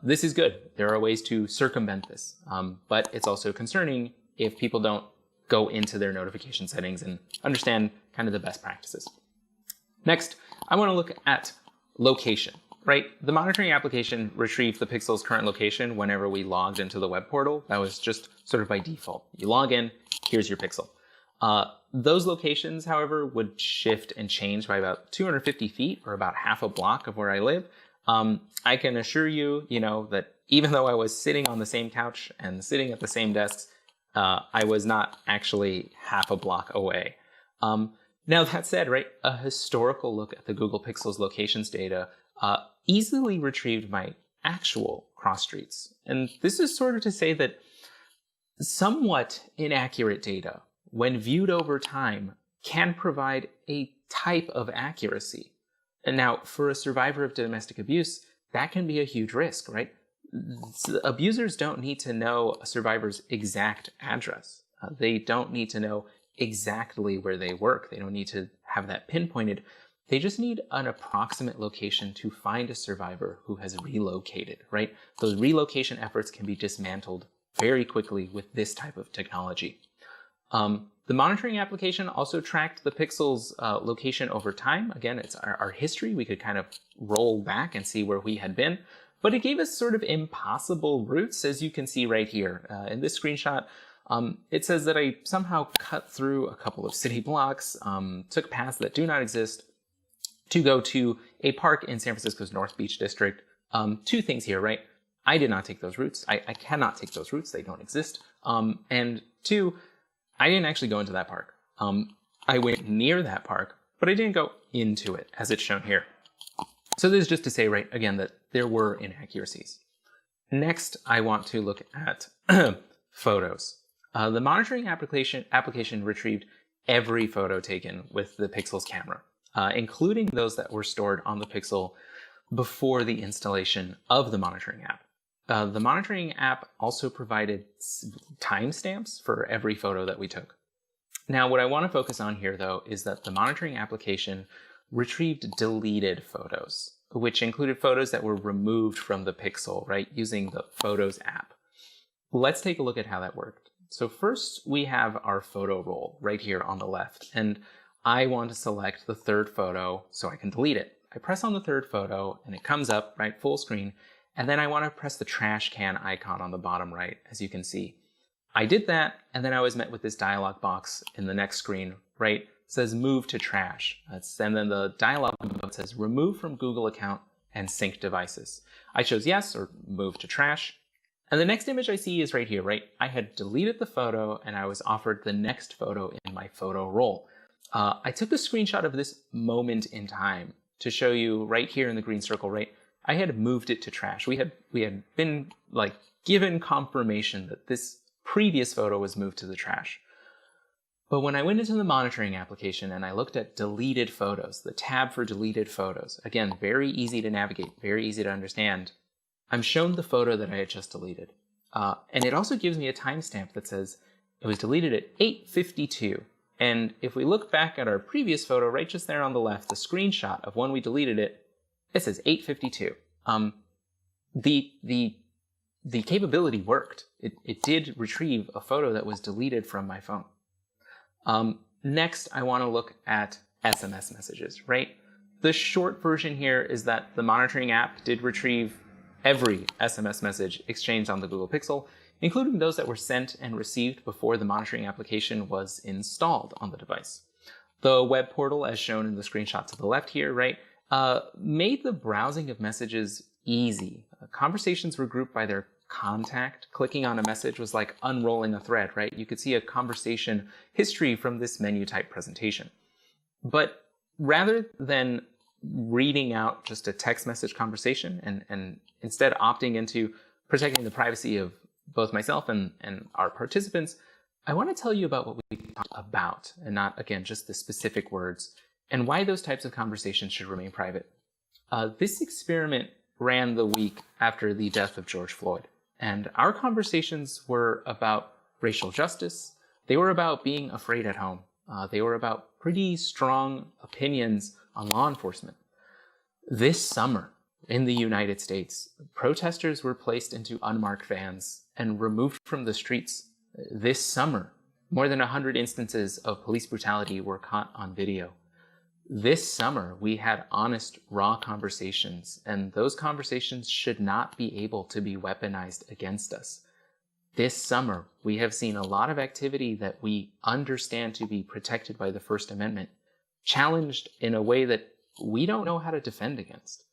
This is good. There are ways to circumvent this, but it's also concerning if people don't go into their notification settings and understand kind of the best practices. Next, I want to look at location, right? The monitoring application retrieved the Pixel's current location whenever we logged into the web portal. That was just sort of by default. You log in, here's your Pixel. Those locations, however, would shift and change by about 250 feet or about half a block of where I live. I can assure you, that even though I was sitting on the same couch and sitting at the same desks, I was not actually half a block away. Now that said, right, a historical look at the Google Pixel's locations data easily retrieved my actual cross streets. And this is sort of to say that somewhat inaccurate data, when viewed over time, can provide a type of accuracy. And now, for a survivor of domestic abuse, that can be a huge risk, right? Abusers don't need to know a survivor's exact address. They don't need to know exactly where they work. They don't need to have that pinpointed. They just need an approximate location to find a survivor who has relocated, right? Those relocation efforts can be dismantled very quickly with this type of technology. The monitoring application also tracked the pixel's location over time. Again, it's our history. We could kind of roll back and see where we had been, but it gave us sort of impossible routes, as you can see right here. In this screenshot, it says that I somehow cut through a couple of city blocks, took paths that do not exist to go to a park in San Francisco's North Beach district. Two things here, right? I did not take those routes. I cannot take those routes. They don't exist. And two, I didn't actually go into that park. I went near that park, but I didn't go into it, as it's shown here. So this is just to say, right, again, that there were inaccuracies. Next, I want to look at photos. The monitoring application retrieved every photo taken with the Pixel's camera, including those that were stored on the Pixel before the installation of the monitoring app. The monitoring app also provided timestamps for every photo that we took. Now, what I want to focus on here, though, is that the monitoring application retrieved deleted photos, which included photos that were removed from the Pixel, right, using the Photos app. Let's take a look at how that worked. So first, we have our photo roll right here on the left, and I want to select the third photo so I can delete it. I press on the third photo, and it comes up, right, full screen, and then I want to press the trash can icon on the bottom right, as you can see. I did that, and then I was met with this dialog box in the next screen, right? It says move to trash. And then the dialog box says remove from Google account and sync devices. I chose yes, or move to trash. And the next image I see is right here, right? I had deleted the photo, and I was offered the next photo in my photo roll. I took a screenshot of this moment in time to show you right here in the green circle, right? I had moved it to trash. We had been like given confirmation that this previous photo was moved to the trash. But when I went into the monitoring application and I looked at deleted photos, the tab for deleted photos, again, very easy to navigate, very easy to understand, I'm shown the photo that I had just deleted. And it also gives me a timestamp that says it was deleted at 8:52. And if we look back at our previous photo, right just there on the left, the screenshot of when we deleted it, it says 8:52. The capability worked. It did retrieve a photo that was deleted from my phone. Next, I want to look at SMS messages, right? The short version here is that the monitoring app did retrieve every SMS message exchanged on the Google Pixel, including those that were sent and received before the monitoring application was installed on the device. The web portal, as shown in the screenshot to the left here, right, made the browsing of messages easy. Conversations were grouped by their contact. Clicking on a message was like unrolling a thread, right? You could see a conversation history from this menu type presentation. But rather than reading out just a text message conversation and instead opting into protecting the privacy of both myself and our participants, I want to tell you about what we talked about and not, again, just the specific words and why those types of conversations should remain private. This experiment ran the week after the death of George Floyd, and our conversations were about racial justice. They were about being afraid at home. They were about pretty strong opinions on law enforcement. This summer in the United States, protesters were placed into unmarked vans and removed from the streets. This summer, more than 100 instances of police brutality were caught on video. This summer, we had honest, raw conversations, and those conversations should not be able to be weaponized against us. This summer, we have seen a lot of activity that we understand to be protected by the First Amendment, challenged in a way that we don't know how to defend against.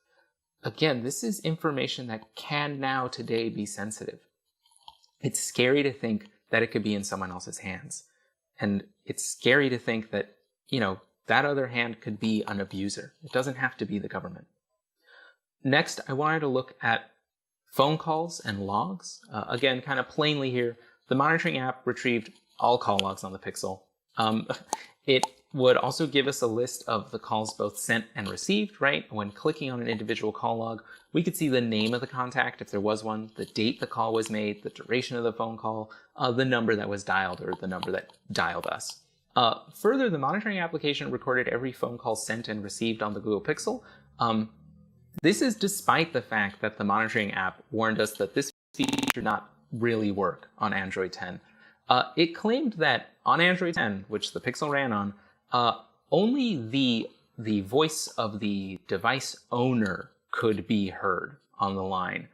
Again, this is information that can now today be sensitive. It's scary to think that it could be in someone else's hands. And it's scary to think that, that other hand could be an abuser. It doesn't have to be the government. Next, I wanted to look at phone calls and logs. Again, kind of plainly here, the monitoring app retrieved all call logs on the Pixel. It would also give us a list of the calls both sent and received, right? When clicking on an individual call log, we could see the name of the contact, if there was one, the date the call was made, the duration of the phone call, the number that was dialed or the number that dialed us. Further, the monitoring application recorded every phone call sent and received on the Google Pixel. This is despite the fact that the monitoring app warned us that this feature did not really work on Android 10. It claimed that on Android 10, which the Pixel ran on, only the voice of the device owner could be heard on the line.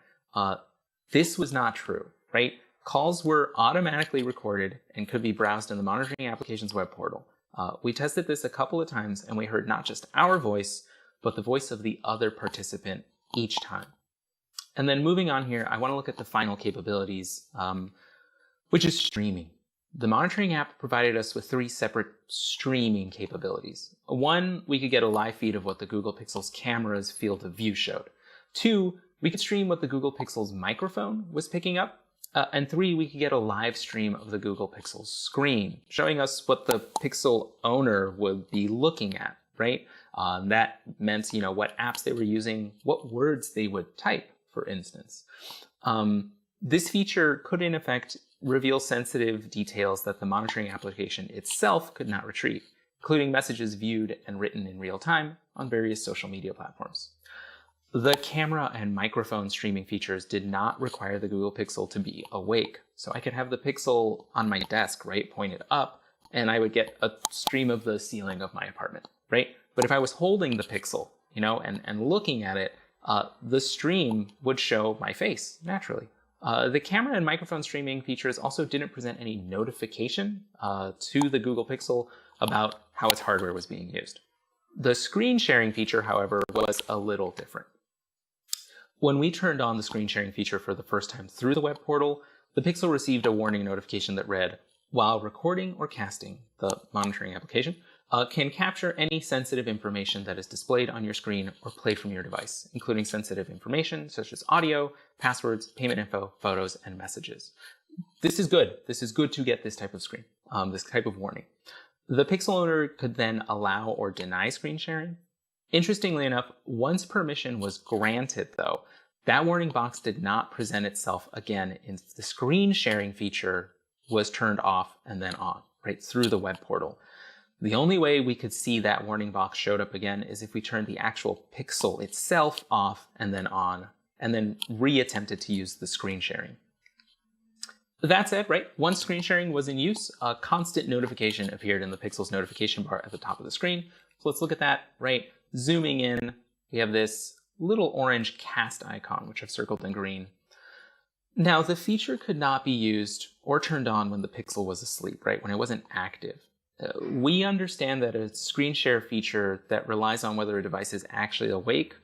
This was not true, right? Calls were automatically recorded and could be browsed in the monitoring application's web portal. We tested this a couple of times, and we heard not just our voice, but the voice of the other participant each time. And then moving on here, I want to look at the final capabilities, which is streaming. The monitoring app provided us with 3 separate streaming capabilities. 1, we could get a live feed of what the Google Pixel's camera's field of view showed. 2, we could stream what the Google Pixel's microphone was picking up. And 3, we could get a live stream of the Google Pixel's screen, showing us what the Pixel owner would be looking at, right? That meant, what apps they were using, what words they would type, for instance. This feature could, in effect, reveal sensitive details that the monitoring application itself could not retrieve, including messages viewed and written in real time on various social media platforms. The camera and microphone streaming features did not require the Google Pixel to be awake. So I could have the Pixel on my desk, right, pointed up, and I would get a stream of the ceiling of my apartment, right? But if I was holding the Pixel, and looking at it, the stream would show my face, naturally. The camera and microphone streaming features also didn't present any notification to the Google Pixel about how its hardware was being used. The screen sharing feature, however, was a little different. When we turned on the screen sharing feature for the first time through the web portal, the Pixel received a warning notification that read, "While recording or casting," the monitoring application, "can capture any sensitive information that is displayed on your screen or played from your device, including sensitive information such as audio, passwords, payment info, photos, and messages." This is good. This is good to get this type of screen, this type of warning. The Pixel owner could then allow or deny screen sharing. Interestingly enough, once permission was granted, though, that warning box did not present itself again in the screen sharing feature was turned off and then on, right, through the web portal. The only way we could see that warning box showed up again is if we turned the actual Pixel itself off and then on, and then re-attempted to use the screen sharing. That said, right, once screen sharing was in use, a constant notification appeared in the Pixel's notification bar at the top of the screen. So let's look at that, right? Zooming in, we have this little orange cast icon, which I've circled in green. Now, the feature could not be used or turned on when the Pixel was asleep, right, when it wasn't active. We understand that a screen share feature that relies on whether a device is actually awake,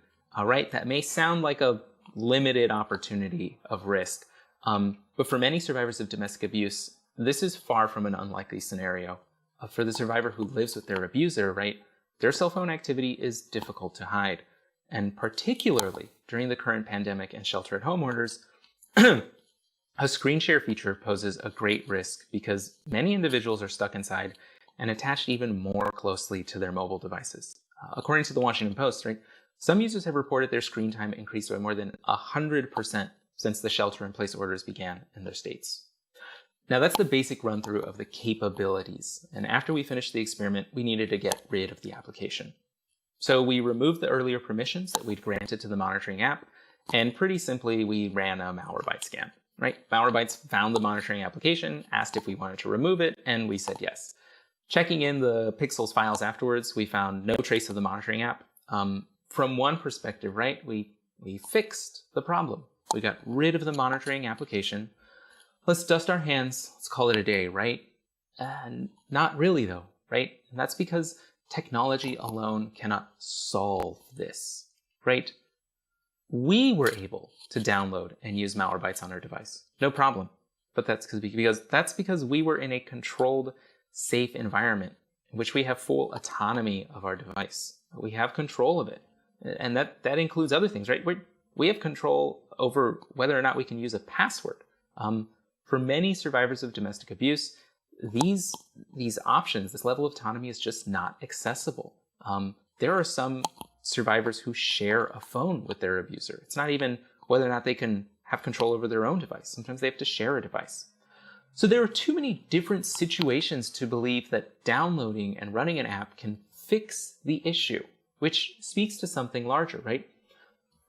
right, that may sound like a limited opportunity of risk. But for many survivors of domestic abuse, this is far from an unlikely scenario. For the survivor who lives with their abuser, right, their cell phone activity is difficult to hide. And particularly during the current pandemic and shelter-at-home orders, a screen share feature poses a great risk because many individuals are stuck inside and attached even more closely to their mobile devices. According to the Washington Post, right, some users have reported their screen time increased by more than 100% since the shelter-in-place orders began in their states. Now that's the basic run-through of the capabilities, and after we finished the experiment, we needed to get rid of the application. So we removed the earlier permissions that we'd granted to the monitoring app, and pretty simply, we ran a Malwarebytes scan, right? Malwarebytes found the monitoring application, asked if we wanted to remove it, and we said yes. Checking in the Pixel's files afterwards, we found no trace of the monitoring app. From one perspective, right, we fixed the problem. We got rid of the monitoring application. Let's dust our hands, let's call it a day, right? Not really though, right? And that's because technology alone cannot solve this, right? We were able to download and use Malwarebytes on our device, no problem. But that's because we were in a controlled, safe environment in which we have full autonomy of our device. We have control of it. And that includes other things, right? We have control over whether or not we can use a password. For many survivors of domestic abuse, these options, this level of autonomy is just not accessible. There are some survivors who share a phone with their abuser. It's not even whether or not they can have control over their own device. Sometimes they have to share a device. So there are too many different situations to believe that downloading and running an app can fix the issue, which speaks to something larger, right?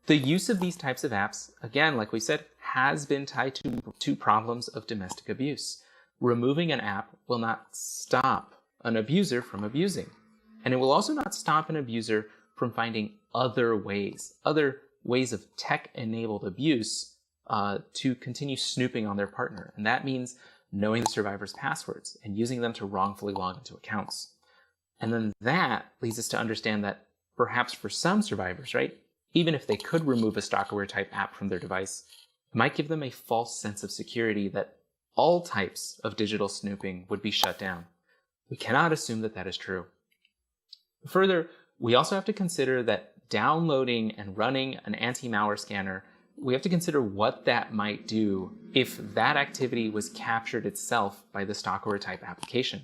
The use of these types of apps, again, like we said, has been tied to problems of domestic abuse. Removing an app will not stop an abuser from abusing. And it will also not stop an abuser from finding other ways of tech-enabled abuse to continue snooping on their partner. And that means knowing the survivor's passwords and using them to wrongfully log into accounts. And then that leads us to understand that perhaps for some survivors, right, even if they could remove a stalkerware type app from their device, it might give them a false sense of security that all types of digital snooping would be shut down. We cannot assume that that is true. Further, we also have to consider that downloading and running an anti-malware scanner, we have to consider what that might do if that activity was captured itself by the stalkerware type application.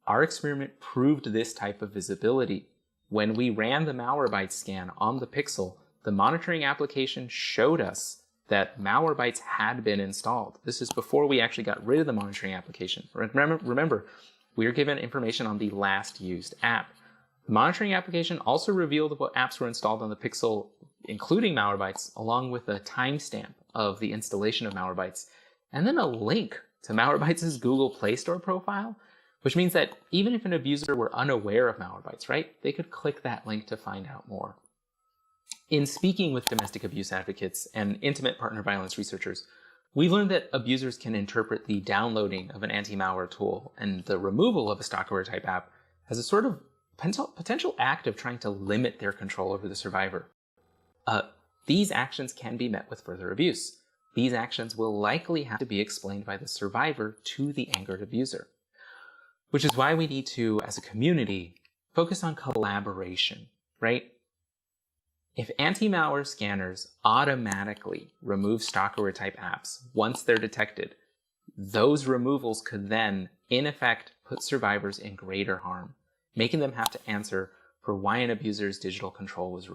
Our experiment proved this type of visibility. When we ran the Malwarebytes scan on the Pixel, the monitoring application showed us that Malwarebytes had been installed. This is before we actually got rid of the monitoring application. Remember, we were given information on the last used app. The monitoring application also revealed what apps were installed on the Pixel, including Malwarebytes, along with a timestamp of the installation of Malwarebytes, and then a link to Malwarebytes' Google Play Store profile, which means that even if an abuser were unaware of Malwarebytes, right, they could click that link to find out more. In speaking with domestic abuse advocates and intimate partner violence researchers, we've learned that abusers can interpret the downloading of an anti-malware tool and the removal of a stalkerware type app as a sort of potential act of trying to limit their control over the survivor. These actions can be met with further abuse. These actions will likely have to be explained by the survivor to the angered abuser. Which is why we need to, as a community, focus on collaboration, right? If anti-malware scanners automatically remove stalkerware type apps once they're detected, those removals could then, in effect, put survivors in greater harm, making them have to answer for why an abuser's digital control was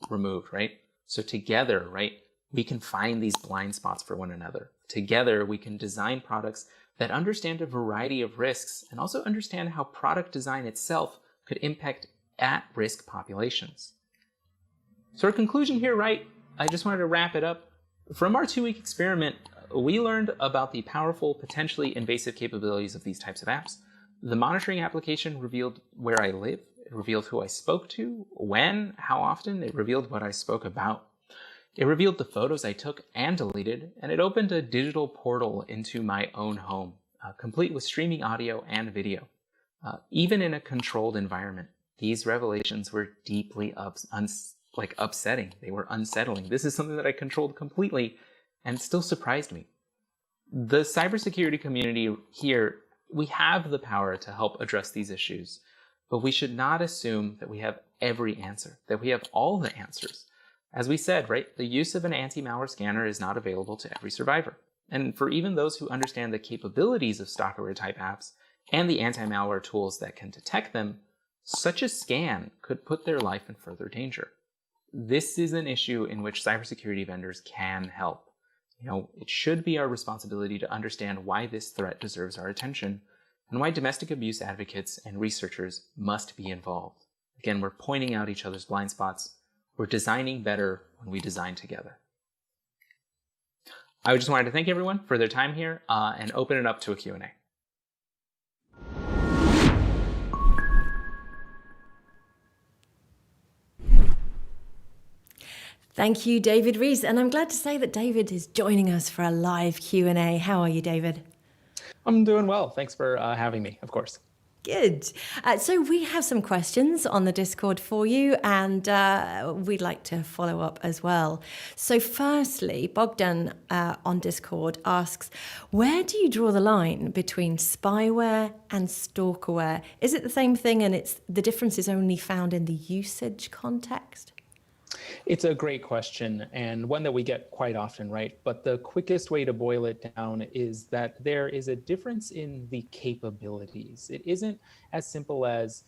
removed, right? So together, right, we can find these blind spots for one another. Together, we can design products that understand a variety of risks and also understand how product design itself could impact at-risk populations. So our conclusion here, right, I just wanted to wrap it up. From our 2-week experiment, we learned about the powerful, potentially invasive capabilities of these types of apps. The monitoring application revealed where I live. It revealed who I spoke to, when, how often. It revealed what I spoke about. It revealed the photos I took and deleted, and it opened a digital portal into my own home, complete with streaming audio and video. Even in a controlled environment, these revelations were deeply upsetting. They were unsettling. This is something that I controlled completely and still surprised me. The cybersecurity community here, we have the power to help address these issues, but we should not assume that we have every answer, that we have all the answers. As we said, right, the use of an anti-malware scanner is not available to every survivor. And for even those who understand the capabilities of stalkerware type apps and the anti-malware tools that can detect them, such a scan could put their life in further danger. This is an issue in which cybersecurity vendors can help. It should be our responsibility to understand why this threat deserves our attention and why domestic abuse advocates and researchers must be involved. Again, we're pointing out each other's blind spots. We're designing better when we design together. I just wanted to thank everyone for their time here and open it up to a Q&A.
Thank you, David Rees. And I'm glad to say that David is joining us for a live Q&A. How are you, David?
I'm doing well. Thanks for having me, of course.
Good. So we have some questions on the Discord for you, and we'd like to follow up as well. So firstly, Bogdan on Discord asks, where do you draw the line between spyware and stalkerware? Is it the same thing and the difference is only found in the usage context?
It's a great question and one that we get quite often, right? But the quickest way to boil it down is that there is a difference in the capabilities. It isn't as simple as,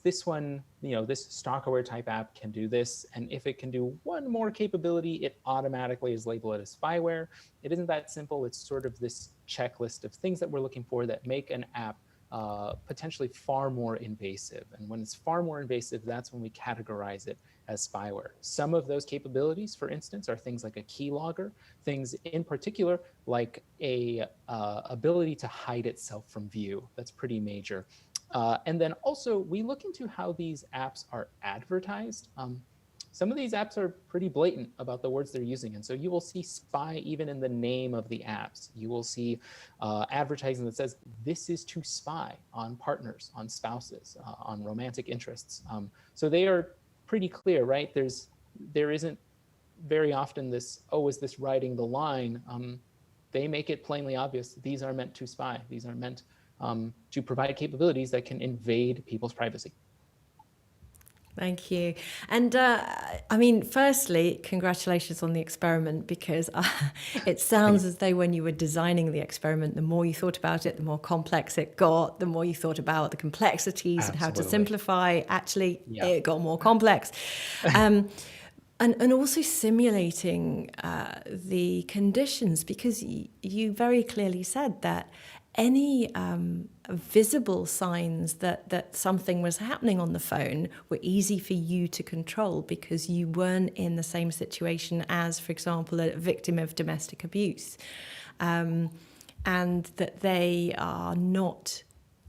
this one, this stalkerware type app can do this. And if it can do one more capability, it automatically is labeled as spyware. It isn't that simple. It's sort of this checklist of things that we're looking for that make an app potentially far more invasive. And when it's far more invasive, that's when we categorize it as spyware. Some of those capabilities, for instance, are things like a keylogger, things in particular like a ability to hide itself from view. That's pretty major. And then also we look into how these apps are advertised. Some of these apps are pretty blatant about the words they're using. And so you will see spy even in the name of the apps. You will see advertising that says, this is to spy on partners, on spouses, on romantic interests. So they are pretty clear, right? There isn't very often this, oh, is this writing the line? They make it plainly obvious. These are meant to spy. These are meant to provide capabilities that can invade people's privacy.
Thank you. And I mean, firstly, congratulations on the experiment, because it sounds as though when you were designing the experiment, the more you thought about it, the more complex it got, the more you thought about the complexities and how to simplify. Actually, it got more complex. And also simulating the conditions, because you very clearly said that any visible signs that something was happening on the phone were easy for you to control because you weren't in the same situation as, for example, a victim of domestic abuse, and that they are not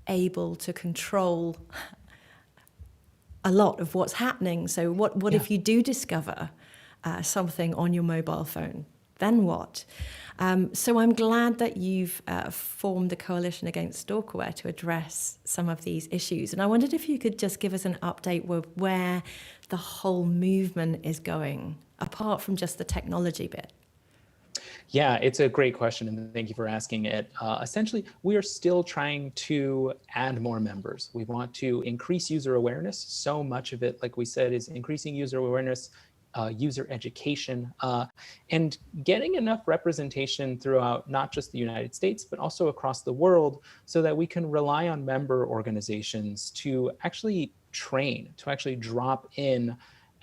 able to control a lot of what's happening. So what if you do discover something on your mobile phone? Then what? So I'm glad that you've formed a coalition against stalkerware to address some of these issues. And I wondered if you could just give us an update with where the whole movement is going, apart from just the technology bit.
Yeah, it's a great question, and thank you for asking it. Essentially, we are still trying to add more members. We want to increase user awareness. So much of it, like we said, is increasing user awareness, user education, and getting enough representation throughout not just the United States, but also across the world, so that we can rely on member organizations to actually train, to actually drop in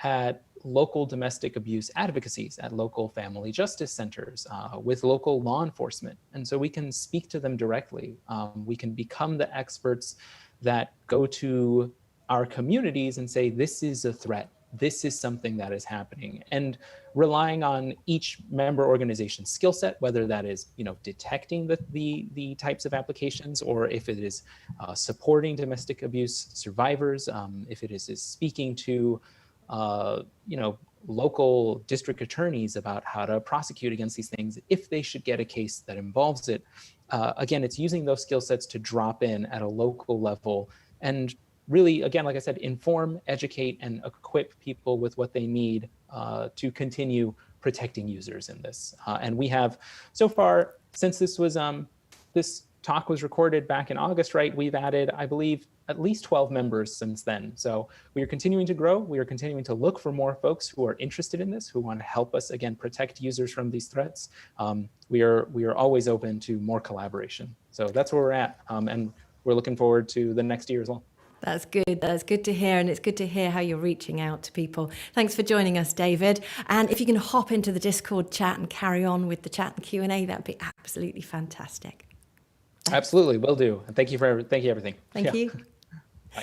at local domestic abuse advocacies, at local family justice centers, with local law enforcement. And so we can speak to them directly. We can become the experts that go to our communities and say, this is a threat. This is something that is happening, and relying on each member organization's skill set, whether that is, detecting the types of applications, or if it is supporting domestic abuse survivors, if it is speaking to, local district attorneys about how to prosecute against these things, if they should get a case that involves it. Again, it's using those skill sets to drop in at a local level and really, again, like I said, inform, educate, and equip people with what they need to continue protecting users in this. And we have, so far, since this talk was recorded back in August, right, we've added, I believe, at least 12 members since then. So we are continuing to grow. We are continuing to look for more folks who are interested in this, who want to help us, again, protect users from these threats. We are always open to more collaboration. So that's where we're at. And we're looking forward to the next year as well.
That's good. That's good to hear. And it's good to hear how you're reaching out to people. Thanks for joining us, David. And if you can hop into the Discord chat and carry on with the chat and Q&A, that'd be absolutely fantastic. Thanks.
Absolutely, will do. And thank you everything.
Thank you.
Bye.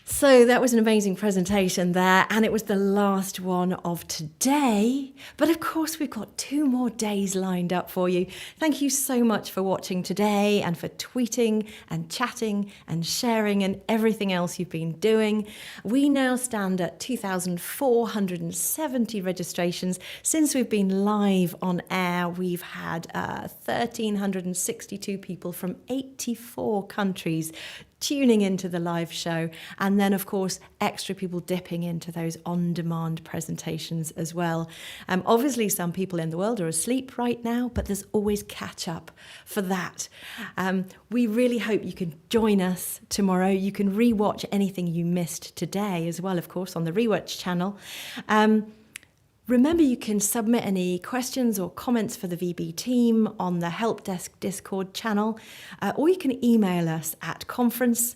So that was an amazing presentation there, and it was the last one of today. But of course, we've got 2 more days lined up for you. Thank you so much for watching today and for tweeting and chatting and sharing and everything else you've been doing. We now stand at 2,470 registrations. Since we've been live on air, we've had 1,362 people from 84 countries tuning into the live show, and then of course extra people dipping into those on-demand presentations as well. Obviously some people in the world are asleep right now, but there's always catch up for that. We really hope you can join us tomorrow. You can rewatch anything you missed today as well, of course, on the Rewatch channel. Remember, you can submit any questions or comments for the VB team on the Help Desk Discord channel, or you can email us at conference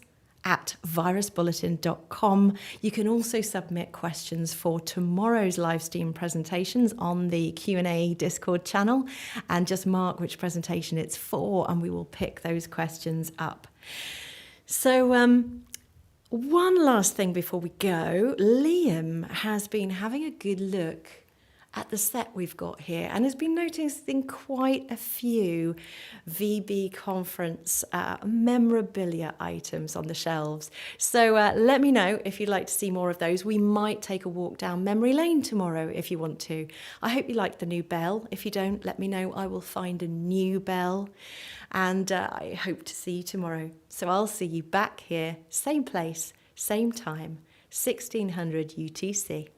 virusbulletin.com. You can also submit questions for tomorrow's live stream presentations on the Q&A Discord channel, and just mark which presentation it's for and we will pick those questions up. So one last thing before we go. Liam has been having a good look at the set we've got here and has been noticing quite a few VB conference memorabilia items on the shelves. So let me know if you'd like to see more of those. We might take a walk down memory lane tomorrow if you want to. I hope you like the new bell. If you don't, let me know. I will find a new bell. And I hope to see you tomorrow. So I'll see you back here, same place, same time, 1600 UTC.